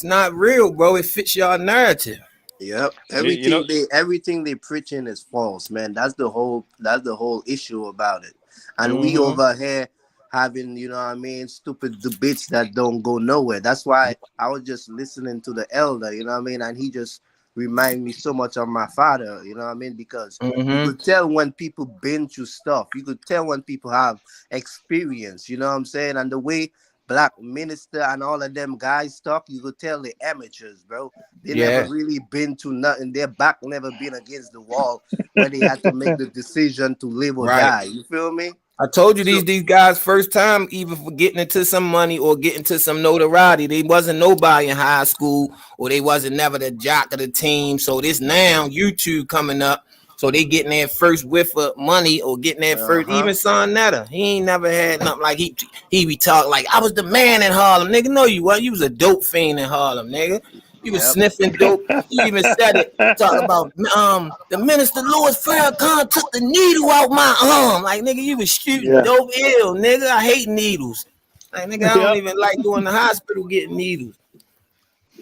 not real, bro. It fits y'all narrative. Yep. You Everything they preaching is false, man. That's the whole issue about it. And we Mhm. over here having, you know what I mean, stupid debates that don't go nowhere. That's why I was just listening to the elder, you know what I mean, and he just remind me so much of my father. You know what I mean? Because you Mm-hmm. could tell when people been through stuff. You could tell when people have experience. You know what I'm saying? And the way Black Minister and all of them guys talk, you could tell they're amateurs, bro. They never Yeah. really been to nothing. Their back never been against the wall where they had to make the decision to live or Right. die. You feel me? I told you So, these guys first time even for getting into some money or getting to some notoriety. They wasn't nobody in high school or they wasn't never the jock of the team. So this now YouTube coming up. So they getting their first whiff of money or getting their first. Even Son Netta, he ain't never had nothing like he be talking like I was the man in Harlem, nigga. No, you wasn't. You was a dope fiend in Harlem, nigga. You was sniffing dope. You even said it. Talk about the minister Louis Farrakhan took the needle out my arm. Like nigga, you was shooting dope ill, nigga. I hate needles. Like nigga, I don't even like going to the hospital getting needles.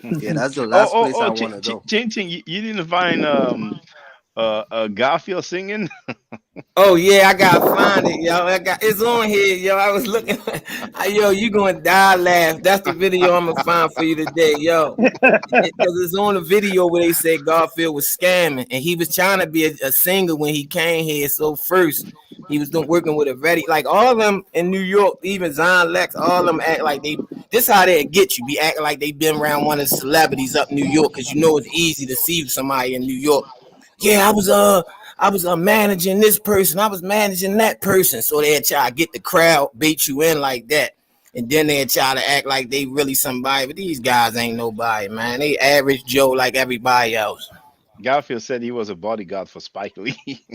yeah, that's the last place I want to go. Ching, you didn't find Garfield singing? Oh yeah, I gotta find it, yo. It's on here, yo. I was looking, yo. You gonna die laugh? That's the video I'm gonna find for you today, yo. Because it's on the video where they said Garfield was scamming, and he was trying to be a singer when he came here. So first, he was working with a ready, like all of them in New York, even Zion Lex, all of them act like they. This how they get you, be acting like they been around one of the celebrities up New York, because you know it's easy to see somebody in New York. Yeah, I was managing this person. I was managing that person. So they try to get the crowd, bait you in like that. And then they try to act like they really somebody. But these guys ain't nobody, man. They average Joe like everybody else. Garfield said he was a bodyguard for Spike Lee.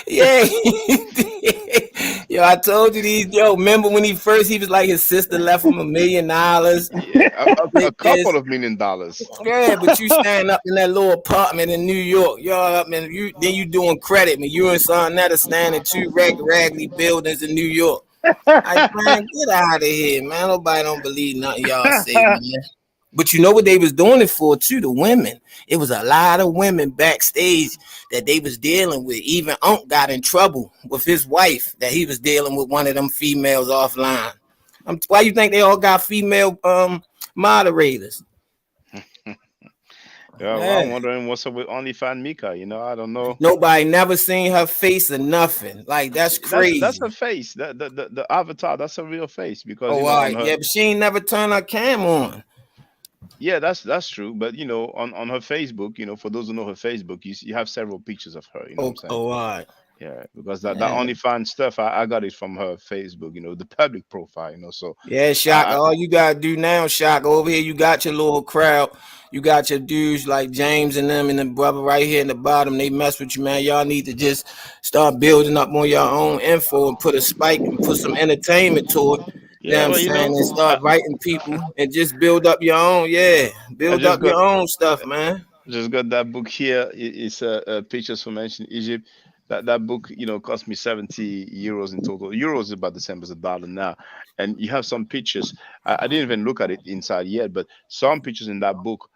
yeah. Yo, I told you these. Yo, remember when he was like his sister left him $1 million? Yeah, a couple of $1 million. Yeah, but you stand up in that little apartment in New York. Y'all up and you doing credit me. You and Son Netta standing 2 raggedy buildings in New York. Like, man, get out of here, man. Nobody don't believe nothing y'all say, man. But you know what they was doing it for too? The women. It was a lot of women backstage that they was dealing with. Even Unc got in trouble with his wife that he was dealing with one of them females offline. Why you think they all got female moderators? Yeah, well, I'm wondering what's up with OnlyFans Mika. You know, I don't know. Nobody never seen her face or nothing. Like that's crazy. That's a face. The avatar. That's a real face because. Oh, you know, all right. Yeah, but she ain't never turned her cam on. Yeah, that's true. But you know, on her Facebook, you know, for those who know her Facebook, you have several pictures of her. You know what I'm saying? Oh, all right. Yeah, because that OnlyFans stuff, I got it from her Facebook. You know, the public profile. You know, so yeah, Shock. All you gotta do now, Shock, over here, you got your little crowd. You got your dudes like James and them and the brother right here in the bottom. They mess with you, man. Y'all need to just start building up on your own info and put a spike and put some entertainment to it. You know what I'm saying? And start writing people and just build up your own. Yeah, build up your own stuff, man. Just got that book here. It's Pictures from Ancient Egypt. That book, you know, cost me 70 euros in total. Euros is about the same as $1 now. And you have some pictures. I didn't even look at it inside yet, but some pictures in that book.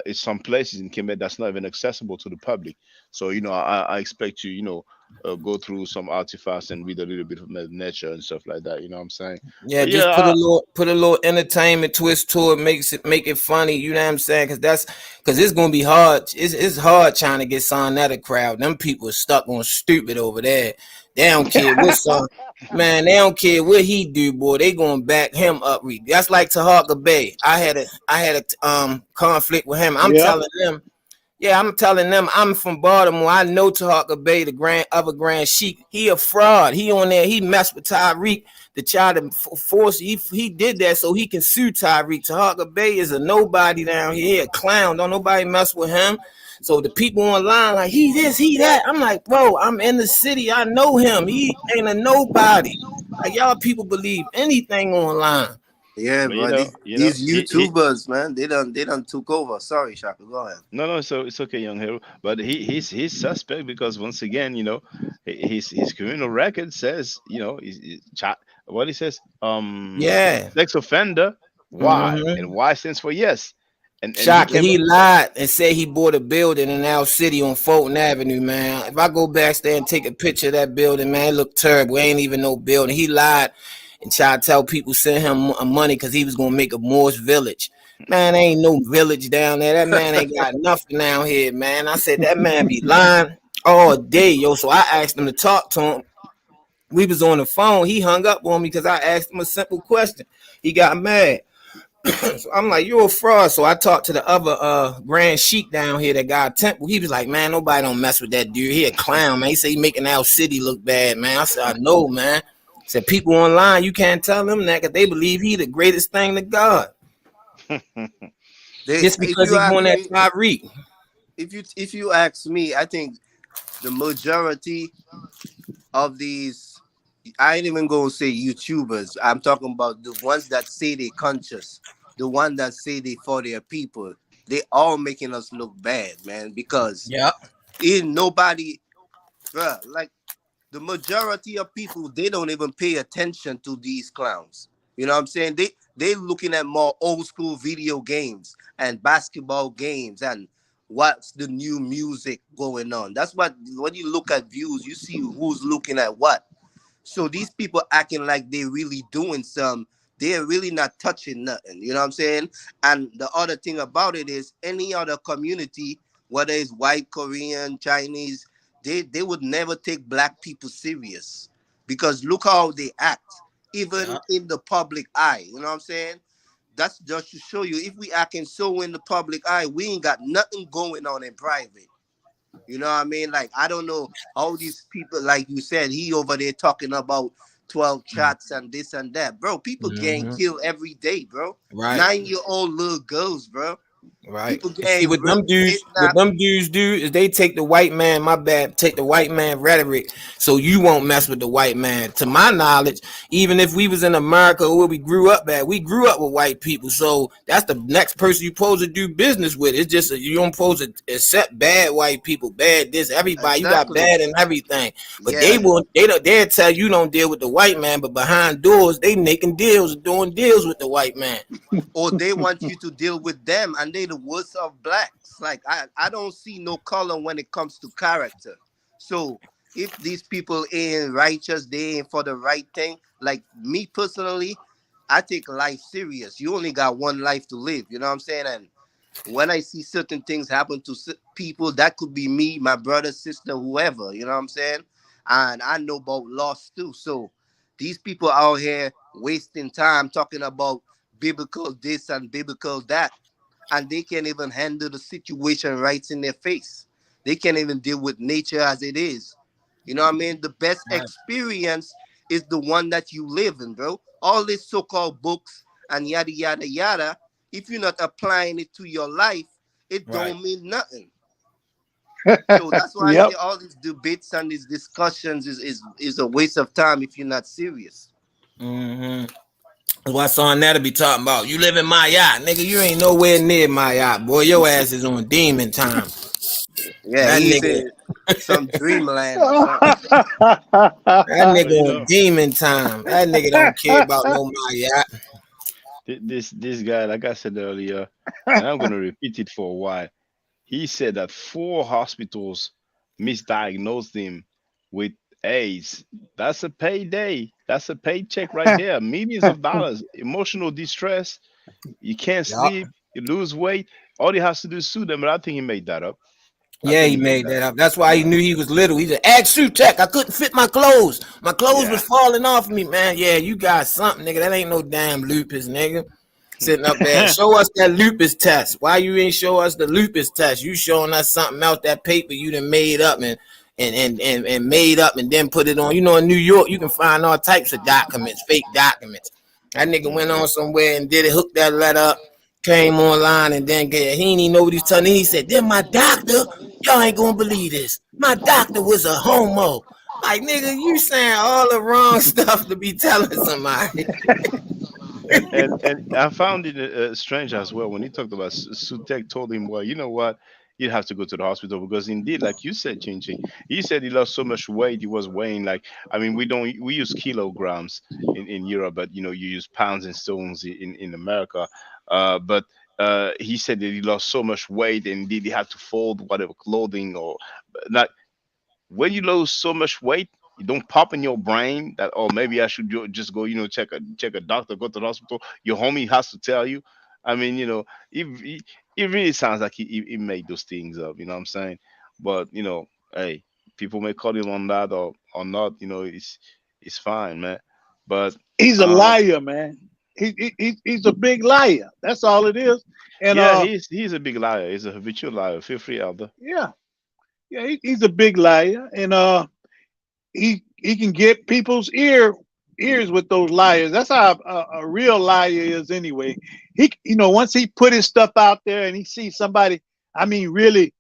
It's some places in Kemet that's not even accessible to the public. So, you know, I expect you, you know, go through some artifacts and read a little bit of nature and stuff like that. You know what I'm saying? Yeah, but just put a little entertainment twist to it, make it funny. You know what I'm saying? Because it's gonna be hard. It's hard trying to get Son Netta crowd. Them people are stuck on stupid over there. They don't care what song, man. They don't care what he do, boy. They gonna back him up. That's like Tahaka Bay. I had a conflict with him. I'm telling them I'm from Baltimore. I know Tahaka Bay, the Grand Sheik. He a fraud. He on there. He messed with Tyreek to try to force. He did that so he can sue Tyreek. Tahaka Bay is a nobody down here. He a clown. Don't nobody mess with him. So the people online like he this, he that. I'm like, bro, I'm in the city. I know him. He ain't a nobody. Like y'all people believe anything online. Yeah, bro. These YouTubers, man, they done took over. Sorry, Shaka, go ahead. No, so it's okay, young hero. But he's suspect because once again, you know, his criminal record says, you know, what he says, sex offender. Why? And why stands for yes. And Shaka, he lied and said he bought a building in our city on Fulton Avenue, man. If I go back there and take a picture of that building, man, it looked terrible. It ain't even no building. He lied and tried to tell people send him money because he was gonna make a Moorish village. Man, ain't no village down there. That man ain't got nothing down here, man. I said that man be lying all day, yo. So I asked him to talk to him. We was on the phone. He hung up on me because I asked him a simple question. He got mad. So I'm like, you're a fraud. So I talked to the other Grand Sheik down here that got a temple. He was like, man, nobody don't mess with that dude. He a clown, man. He said he making our city look bad, man. I said, I know, man. I said, people online, you can't tell them that because they believe he the greatest thing to God. Just If because you he ask going at me, Tyreek. if you ask me, I think the majority of these, I ain't even gonna say YouTubers. I'm talking about the ones that say they conscious, the one that say they for their people. They all making us look bad, man. Because Yeah. in nobody, bruh, like the majority of people, they don't even pay attention to these clowns. You know what I'm saying? They looking at more old school video games and basketball games and what's the new music going on. That's what when you look at views, you see who's looking at what. So these people acting like they really doing some, they're really not touching nothing. You know what I'm saying? And the other thing about it is any other community, whether it's white, Korean, Chinese, they would never take black people serious. Because look how they act, even Yeah. in the public eye. You know what I'm saying? That's just to show you if we acting so in the public eye, we ain't got nothing going on in private. You know what I mean? Like, I don't know all these people, like you said, he over there talking about 12 shots and this and that. Bro, people getting Mm-hmm. killed every day, bro. Right. 9-year-old little girls, bro. Right. People And see getting raped, what kidnapped. them dudes do is they take the white man, my bad, take the white man rhetoric so you won't mess with the white man. To my knowledge, even if we was in America where we grew up at, we grew up with white people. So that's the next person you supposed to do business with. It's just you don't supposed to accept bad white people, bad this, everybody. You got Exactly. bad and everything. But Yeah. they'll tell you don't deal with the white man, but behind doors, they making deals, doing deals with the white man. Or they want you to deal with them and they the worst of blacks. Like I don't see no color when it comes to character. So if these people ain't righteous, they ain't for the right thing. Like me personally, I take life serious. You only got one life to live, you know what I'm saying? And when I see certain things happen to people, that could be me, my brother, sister, whoever, you know what I'm saying? And I know about loss too. So these people out here wasting time talking about biblical this and biblical that, and they can't even handle the situation right in their face. They can't even deal with nature as it is. You know what I mean? The best Right. experience is the one that you live in, bro. All these so-called books and yada yada yada, if you're not applying it to your life, it Right. don't mean nothing. So that's why I Yep. say all these debates and these discussions is a waste of time if you're not serious. Mm-hmm. That's what son that'll be talking about. You live in my yacht, nigga. You ain't nowhere near my yacht, boy. Your ass is on demon time. Yeah, That he's nigga, in some dreamland or something. that nigga You on know, demon time. That nigga don't care about no my yacht. This guy, like I said earlier, and I'm gonna repeat it for a while. He said that 4 hospitals misdiagnosed him with AIDS. That's a payday. That's a paycheck right there. Millions of dollars. Emotional distress. You can't Yup. sleep. You lose weight. All he has to do is sue them. But I think he made that up. I Yeah, think he he made made that that up. up. That's why he Yeah. knew he was little. He said, ask shoe check. I couldn't fit my clothes. My clothes was Yeah. falling off me, man. Yeah, you got something, nigga. That ain't no damn lupus, nigga. Sitting up there. Show us that lupus test. Why you ain't show us the lupus test? You showing us something else, that paper you done made up and made up and then put it on. You know, in New York, you can find all types of documents, fake documents. That nigga went Hmm. on somewhere and did it, hooked that letter up, came online, and then he ain't even know what he's telling. He said, then my doctor, y'all ain't gonna believe this. My doctor was a homo. Like, nigga, you saying all the wrong stuff to be telling somebody. And I found it strange as well when he talked about Sutek told him, well, you know what, you have to go to the hospital because indeed, like you said, Chinching, he said he lost so much weight. He was weighing like, I mean, we use kilograms in Europe, but you know, you use pounds and stones in America. But he said that he lost so much weight and indeed he had to fold whatever clothing or not. When you lose so much weight, you don't pop in your brain that, oh, maybe I should just go, you know, check a doctor, go to the hospital. Your homie has to tell you. I mean, it really sounds like he made those things up. You know what I'm saying? But hey, people may call him on that or not. It's fine, man. But He's a um, liar, man. He's a big liar. That's all it is. And yeah, he's a big liar. He's a habitual liar. Feel free, Elder. yeah, yeah, he's a big liar, and he can get people's ears with those liars. That's how a real liar is anyway. Once he put his stuff out there and he sees somebody, I mean, really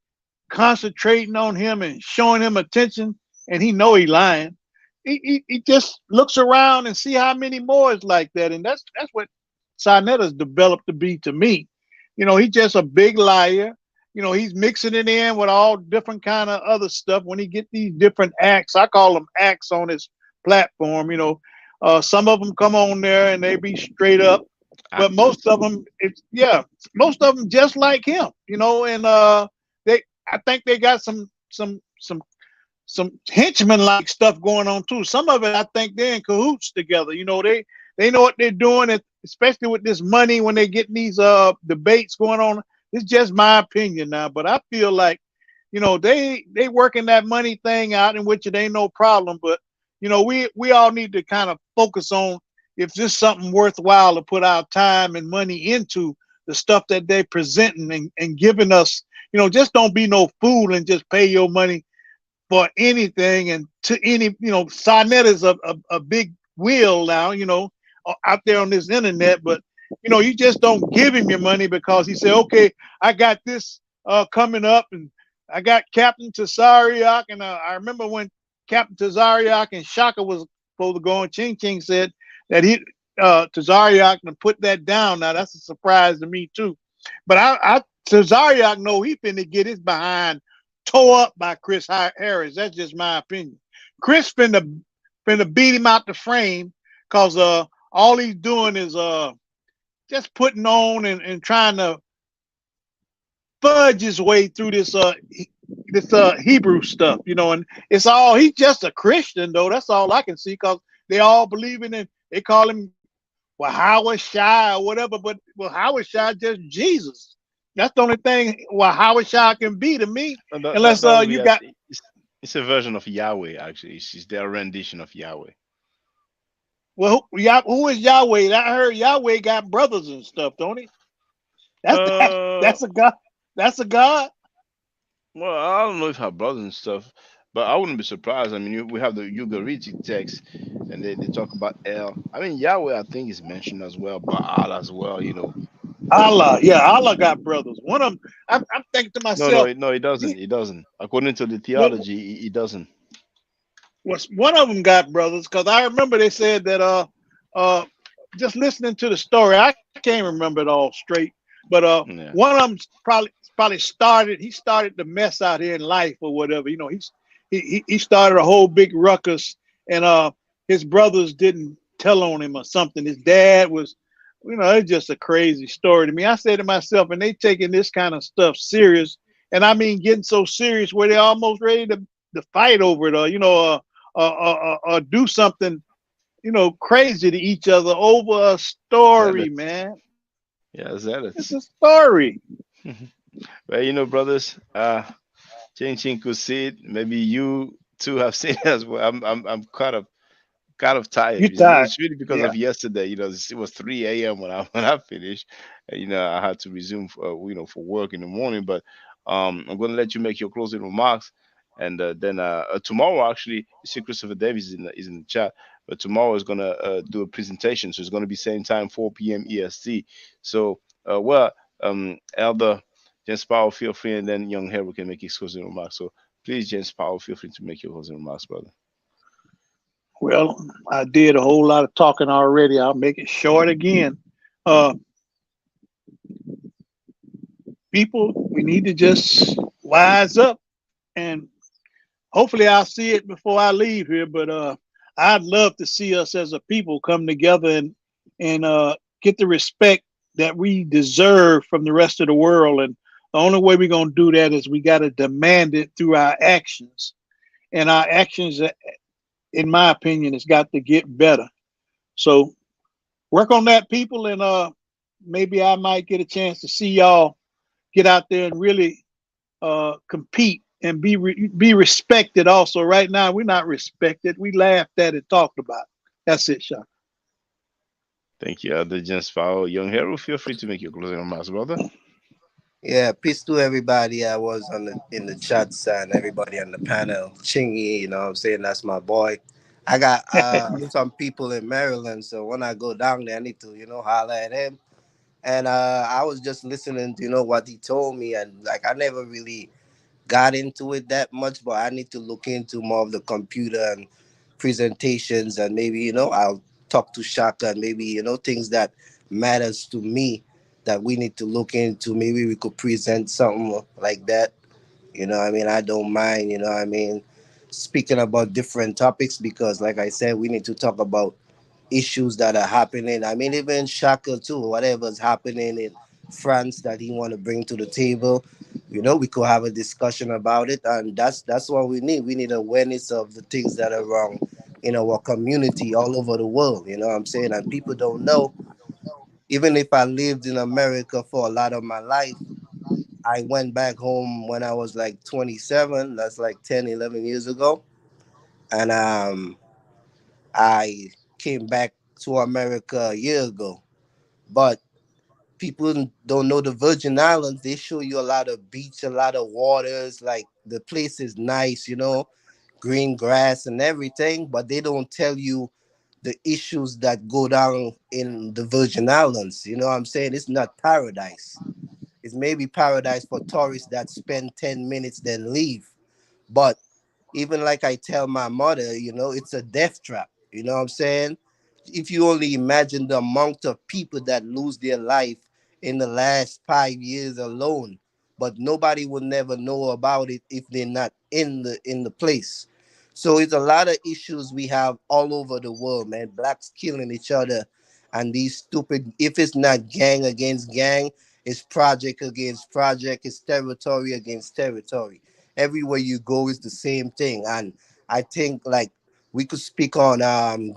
concentrating on him and showing him attention, and he know he lying. He just looks around and see how many more is like that, and that's what Sinetta's developed to be to me. He's just a big liar. He's mixing it in with all different kind of other stuff. When he get these different acts, I call them acts on his platform. Some of them come on there and they be straight up, but most of them, most of them just like him. And I think they got some henchmen like stuff going on too. Some of it, I think they're in cahoots together. They know what they're doing, especially with this money when they get these debates going on. It's just my opinion now, but I feel like, they working that money thing out, in which it ain't no problem. But we all need to kind of focus on if this something worthwhile to put our time and money into the stuff that they're presenting and giving us. Just don't be no fool and just pay your money for anything and to any. Sonnet is a big wheel now. Out there on this internet, but you just don't give him your money because he said, okay, I got this coming up, and I got Captain Tazariak, and I remember when Captain Tazariak and Shaka was supposed to go on, Ching Ching said that Tazariak to put that down. Now that's a surprise to me too, but I Tazariak know he finna get his behind tore up by Chris Harris. That's just my opinion. Chris finna beat him out the frame because all he's doing is just putting on and trying to fudge his way through this Hebrew stuff, and it's all, he's just a Christian though. That's all I can see, because they all believe in him. They call him Howard Shai or whatever, but Howard Shai just Jesus. That's the only thing Howard Shai can be to me, unless you got. It's a version of Yahweh, actually. It's their rendition of Yahweh. Well, who is Yahweh? I heard Yahweh got brothers and stuff, don't he? That's a God. That's a God. Well, I don't know if her brothers and stuff, but I wouldn't be surprised. I mean, we have the Ugaritic text, and they talk about El. I mean, Yahweh, I think, is mentioned as well, Baal as well. Allah, yeah, Allah got brothers. One of them, I'm thinking to myself. No, he doesn't. He doesn't. According to the theology, he doesn't. One of them got brothers, because I remember they said that just listening to the story, I can't remember it all straight, but one of them probably started the mess out here in life or whatever. He started a whole big ruckus, and his brothers didn't tell on him or something. His dad was, it's just a crazy story to me. I say to myself, and they taking this kind of stuff serious, and I mean getting so serious where they're almost ready to fight over it, or do something, crazy to each other over a story, man. Yeah, zealots. It's a story. Well, brothers, Ching Ching could see it. Maybe you too have seen it as well. I'm kind of tired. You're tired. It's really because of yesterday. It was 3 a.m. when I finished. And, I had to resume for work in the morning. But I'm going to let you make your closing remarks, and then tomorrow, actually, see Christopher Davis is in the chat. But tomorrow is going to do a presentation, so it's going to be same time, 4 p.m. EST. So, Elder James Powell, feel free, and then Young Harold can make his closing remarks. So, please, James Powell, feel free to make your closing remarks, brother. Well, I did a whole lot of talking already. I'll make it short again. People, we need to just wise up, and hopefully I'll see it before I leave here. But I'd love to see us as a people come together and get the respect that we deserve from the rest of the world. And the only way we're going to do that is we got to demand it through our actions. And our actions, in my opinion, has got to get better. So work on that, people, and maybe I might get a chance to see y'all get out there and really compete and be respected also. Right now, we're not respected. We laughed at and talked about. That's it, Sean. Thank you, Elder James Powell. Young Hero, feel free to make your closing remarks, brother. Yeah, peace to everybody. I was in the chat and everybody on the panel. Chingy, you know what I'm saying? That's my boy. I got some people in Maryland, so when I go down there, I need to, holler at him. And I was just listening to, what he told me, and like I never really got into it that much, but I need to look into more of the computer and presentations, and maybe, I'll talk to Shaka, and maybe, things that matters to me that we need to look into. Maybe we could present something like that. I mean, I don't mind, I mean, speaking about different topics, because like I said, we need to talk about issues that are happening. I mean, even Shaka too, whatever's happening in France that he want to bring to the table, we could have a discussion about it, and that's what we need. We need awareness of the things that are wrong in our community all over the world. You know what I'm saying? And people don't know. Even if I lived in America for a lot of my life, I went back home when I was like 27. That's like 10, 11 years ago. And I came back to America a year ago. But people don't know the Virgin Islands. They show you a lot of beach, a lot of waters. Like the place is nice, green grass and everything. But they don't tell you the issues that go down in the Virgin Islands. You know what I'm saying? It's not paradise. It's maybe paradise for tourists that spend 10 minutes then leave. But even like I tell my mother, it's a death trap. You know what I'm saying? If you only imagine the amount of people that lose their life in the last 5 years alone, but nobody will never know about it if they're not in the place. So it's a lot of issues we have all over the world, man. Blacks killing each other, and these stupid. If it's not gang against gang, it's project against project. It's territory against territory. Everywhere you go is the same thing, and I think like we could speak on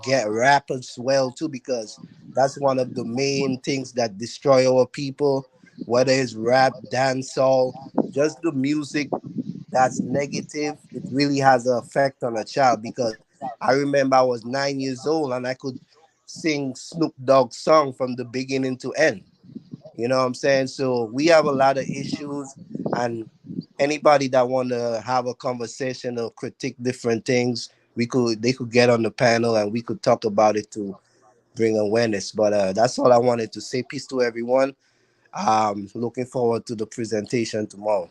get rap as well too, because that's one of the main things that destroy our people, whether it's rap, dancehall, just the music that's negative. It really has an effect on a child, because I remember I was 9 years old and I could sing Snoop Dogg's song from the beginning to end. You know what I'm saying? So we have a lot of issues, and anybody that want to have a conversation or critique different things, they could get on the panel and we could talk about it to bring awareness. But that's all I wanted to say. Peace to everyone. Looking forward to the presentation tomorrow.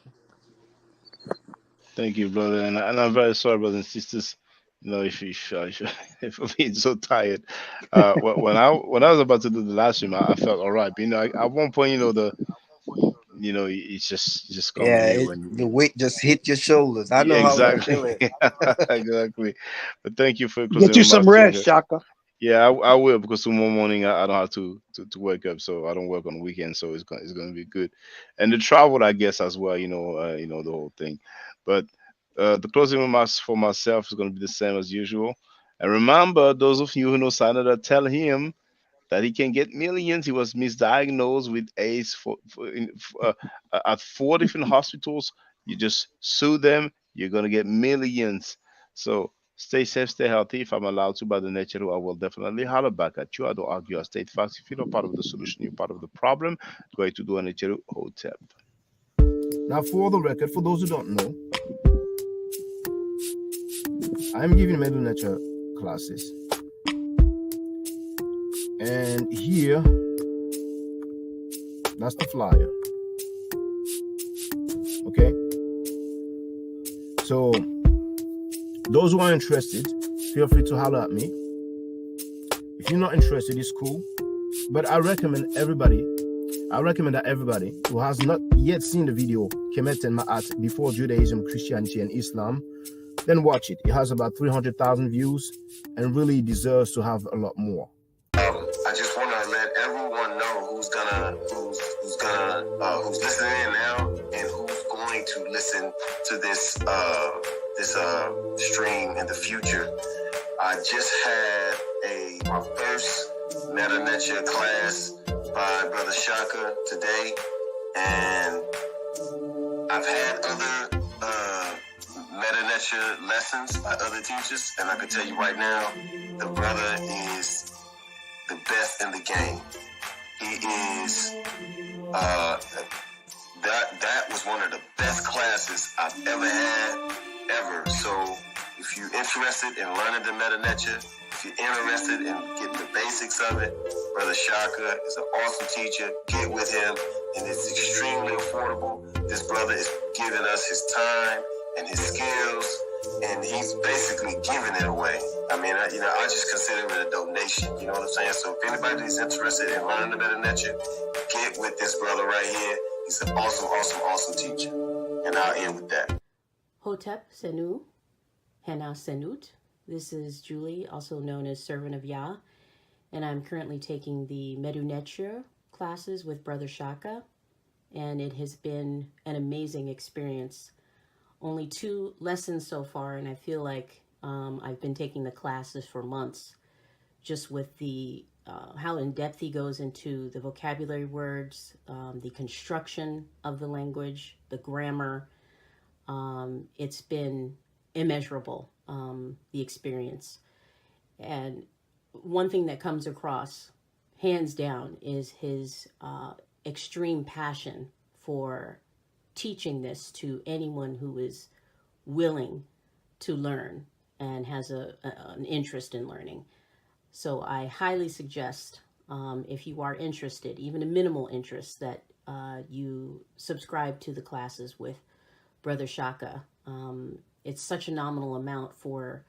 Thank you, brother. And I'm very sorry, brothers and sisters. If I'm being so tired. When I was about to do the last stream, I felt all right. But at one point, it's just come Yeah, here when the weight just hit your shoulders. I know how that exactly, feeling. exactly. But thank you for Get closing you some remarks, rest, Younger. Shaka. Yeah, I will, because tomorrow morning I don't have to wake up, so I don't work on the weekend, so it's gonna be good, and the travel I guess as well, the whole thing, but the closing remarks for myself is gonna be the same as usual, and remember, those of you who know Senator, tell him that he can get millions. He was misdiagnosed with AIDS at 4 different hospitals. You just sue them, you're gonna get millions. So stay safe, stay healthy. If I'm allowed to by the nature, I will definitely holler back at you. I don't argue, I state facts. If you're not part of the solution, you're part of the problem. Go to do a nature hotel. Now, for the record, for those who don't know, I'm giving middle nature classes. And here, that's the flyer. Okay? So, those who are interested, feel free to holler at me. If you're not interested, it's cool. But I recommend that everybody who has not yet seen the video, Kemet and Ma'at, before Judaism, Christianity, and Islam, then watch it. It has about 300,000 views and really deserves to have a lot more. I just want to let everyone know who's listening now and who's going to listen to this stream in the future. I just had my first meta nature class by Brother Shaka today, and I've had other meta-nature lessons by other teachers, and I can tell you right now, the brother is the best in the game. He is, that was one of the best classes I've ever had, ever. So if you're interested in learning the meta-nature, if you're interested in getting the basics of it, Brother Shaka is an awesome teacher. Get with him, and it's extremely affordable. This brother is giving us his time and his skills, and he's basically giving it away. I mean, I just consider it a donation. You know what I'm saying? So if anybody is interested in learning the meta-nature, get with this brother right here. He's an awesome, awesome, awesome teacher. And I'll end with that. Hotep Senu, Hena Senut. This is Julie, also known as Servant of Yah, and I'm currently taking the Medu-Neture classes with Brother Shaka, and it has been an amazing experience. Only 2 lessons so far, and I feel like I've been taking the classes for months, just with the how in-depth he goes into the vocabulary words, the construction of the language, the grammar. It's been immeasurable, the experience. And one thing that comes across, hands down, is his extreme passion for teaching this to anyone who is willing to learn and has an interest in learning. So I highly suggest, if you are interested, even a minimal interest, that you subscribe to the classes with Brother Shaka. It's such a nominal amount for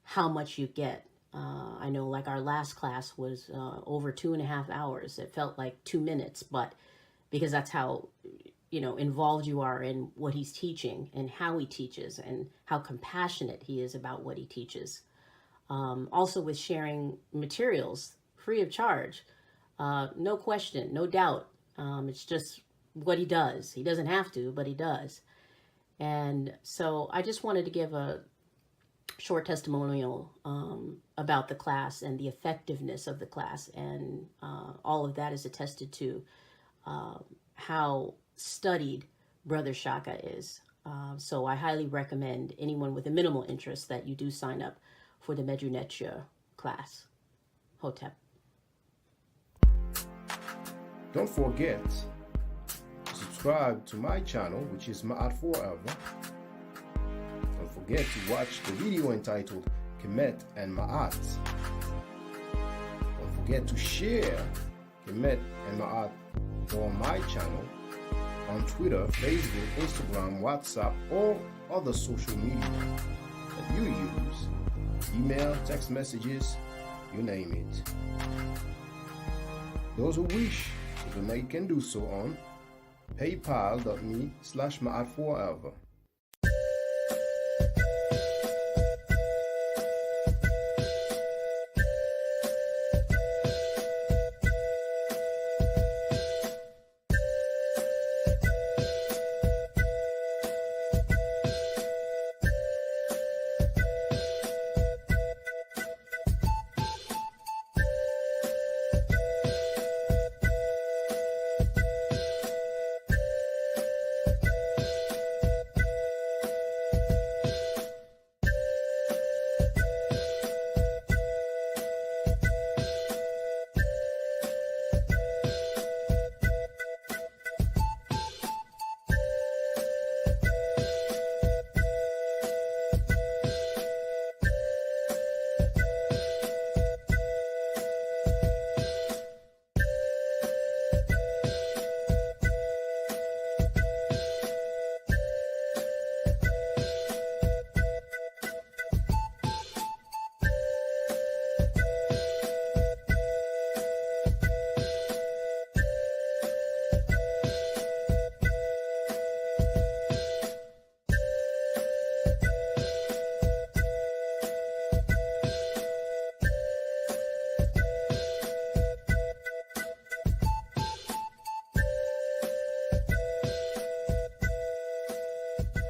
how much you get. I know, like, our last class was over 2.5 hours. It felt like 2 minutes, but because that's how, involved you are in what he's teaching and how he teaches and how compassionate he is about what he teaches. Also with sharing materials free of charge, no question, no doubt. It's just what he does. He doesn't have to, but he does. And so I just wanted to give a short testimonial about the class and the effectiveness of the class, and all of that is attested to how studied Brother Shaka is. So I highly recommend anyone with a minimal interest that you do sign up for the Medu-Neture class. Hotep. Don't forget to subscribe to my channel, which is Ma'at Forever. Don't forget to watch the video entitled Kemet and Ma'at. Don't forget to share Kemet and Ma'at on my channel on Twitter, Facebook, Instagram, WhatsApp, or other social media that you use. Email, text messages, you name it. Those who wish to donate can do so on paypal.me/Ma'at Forever.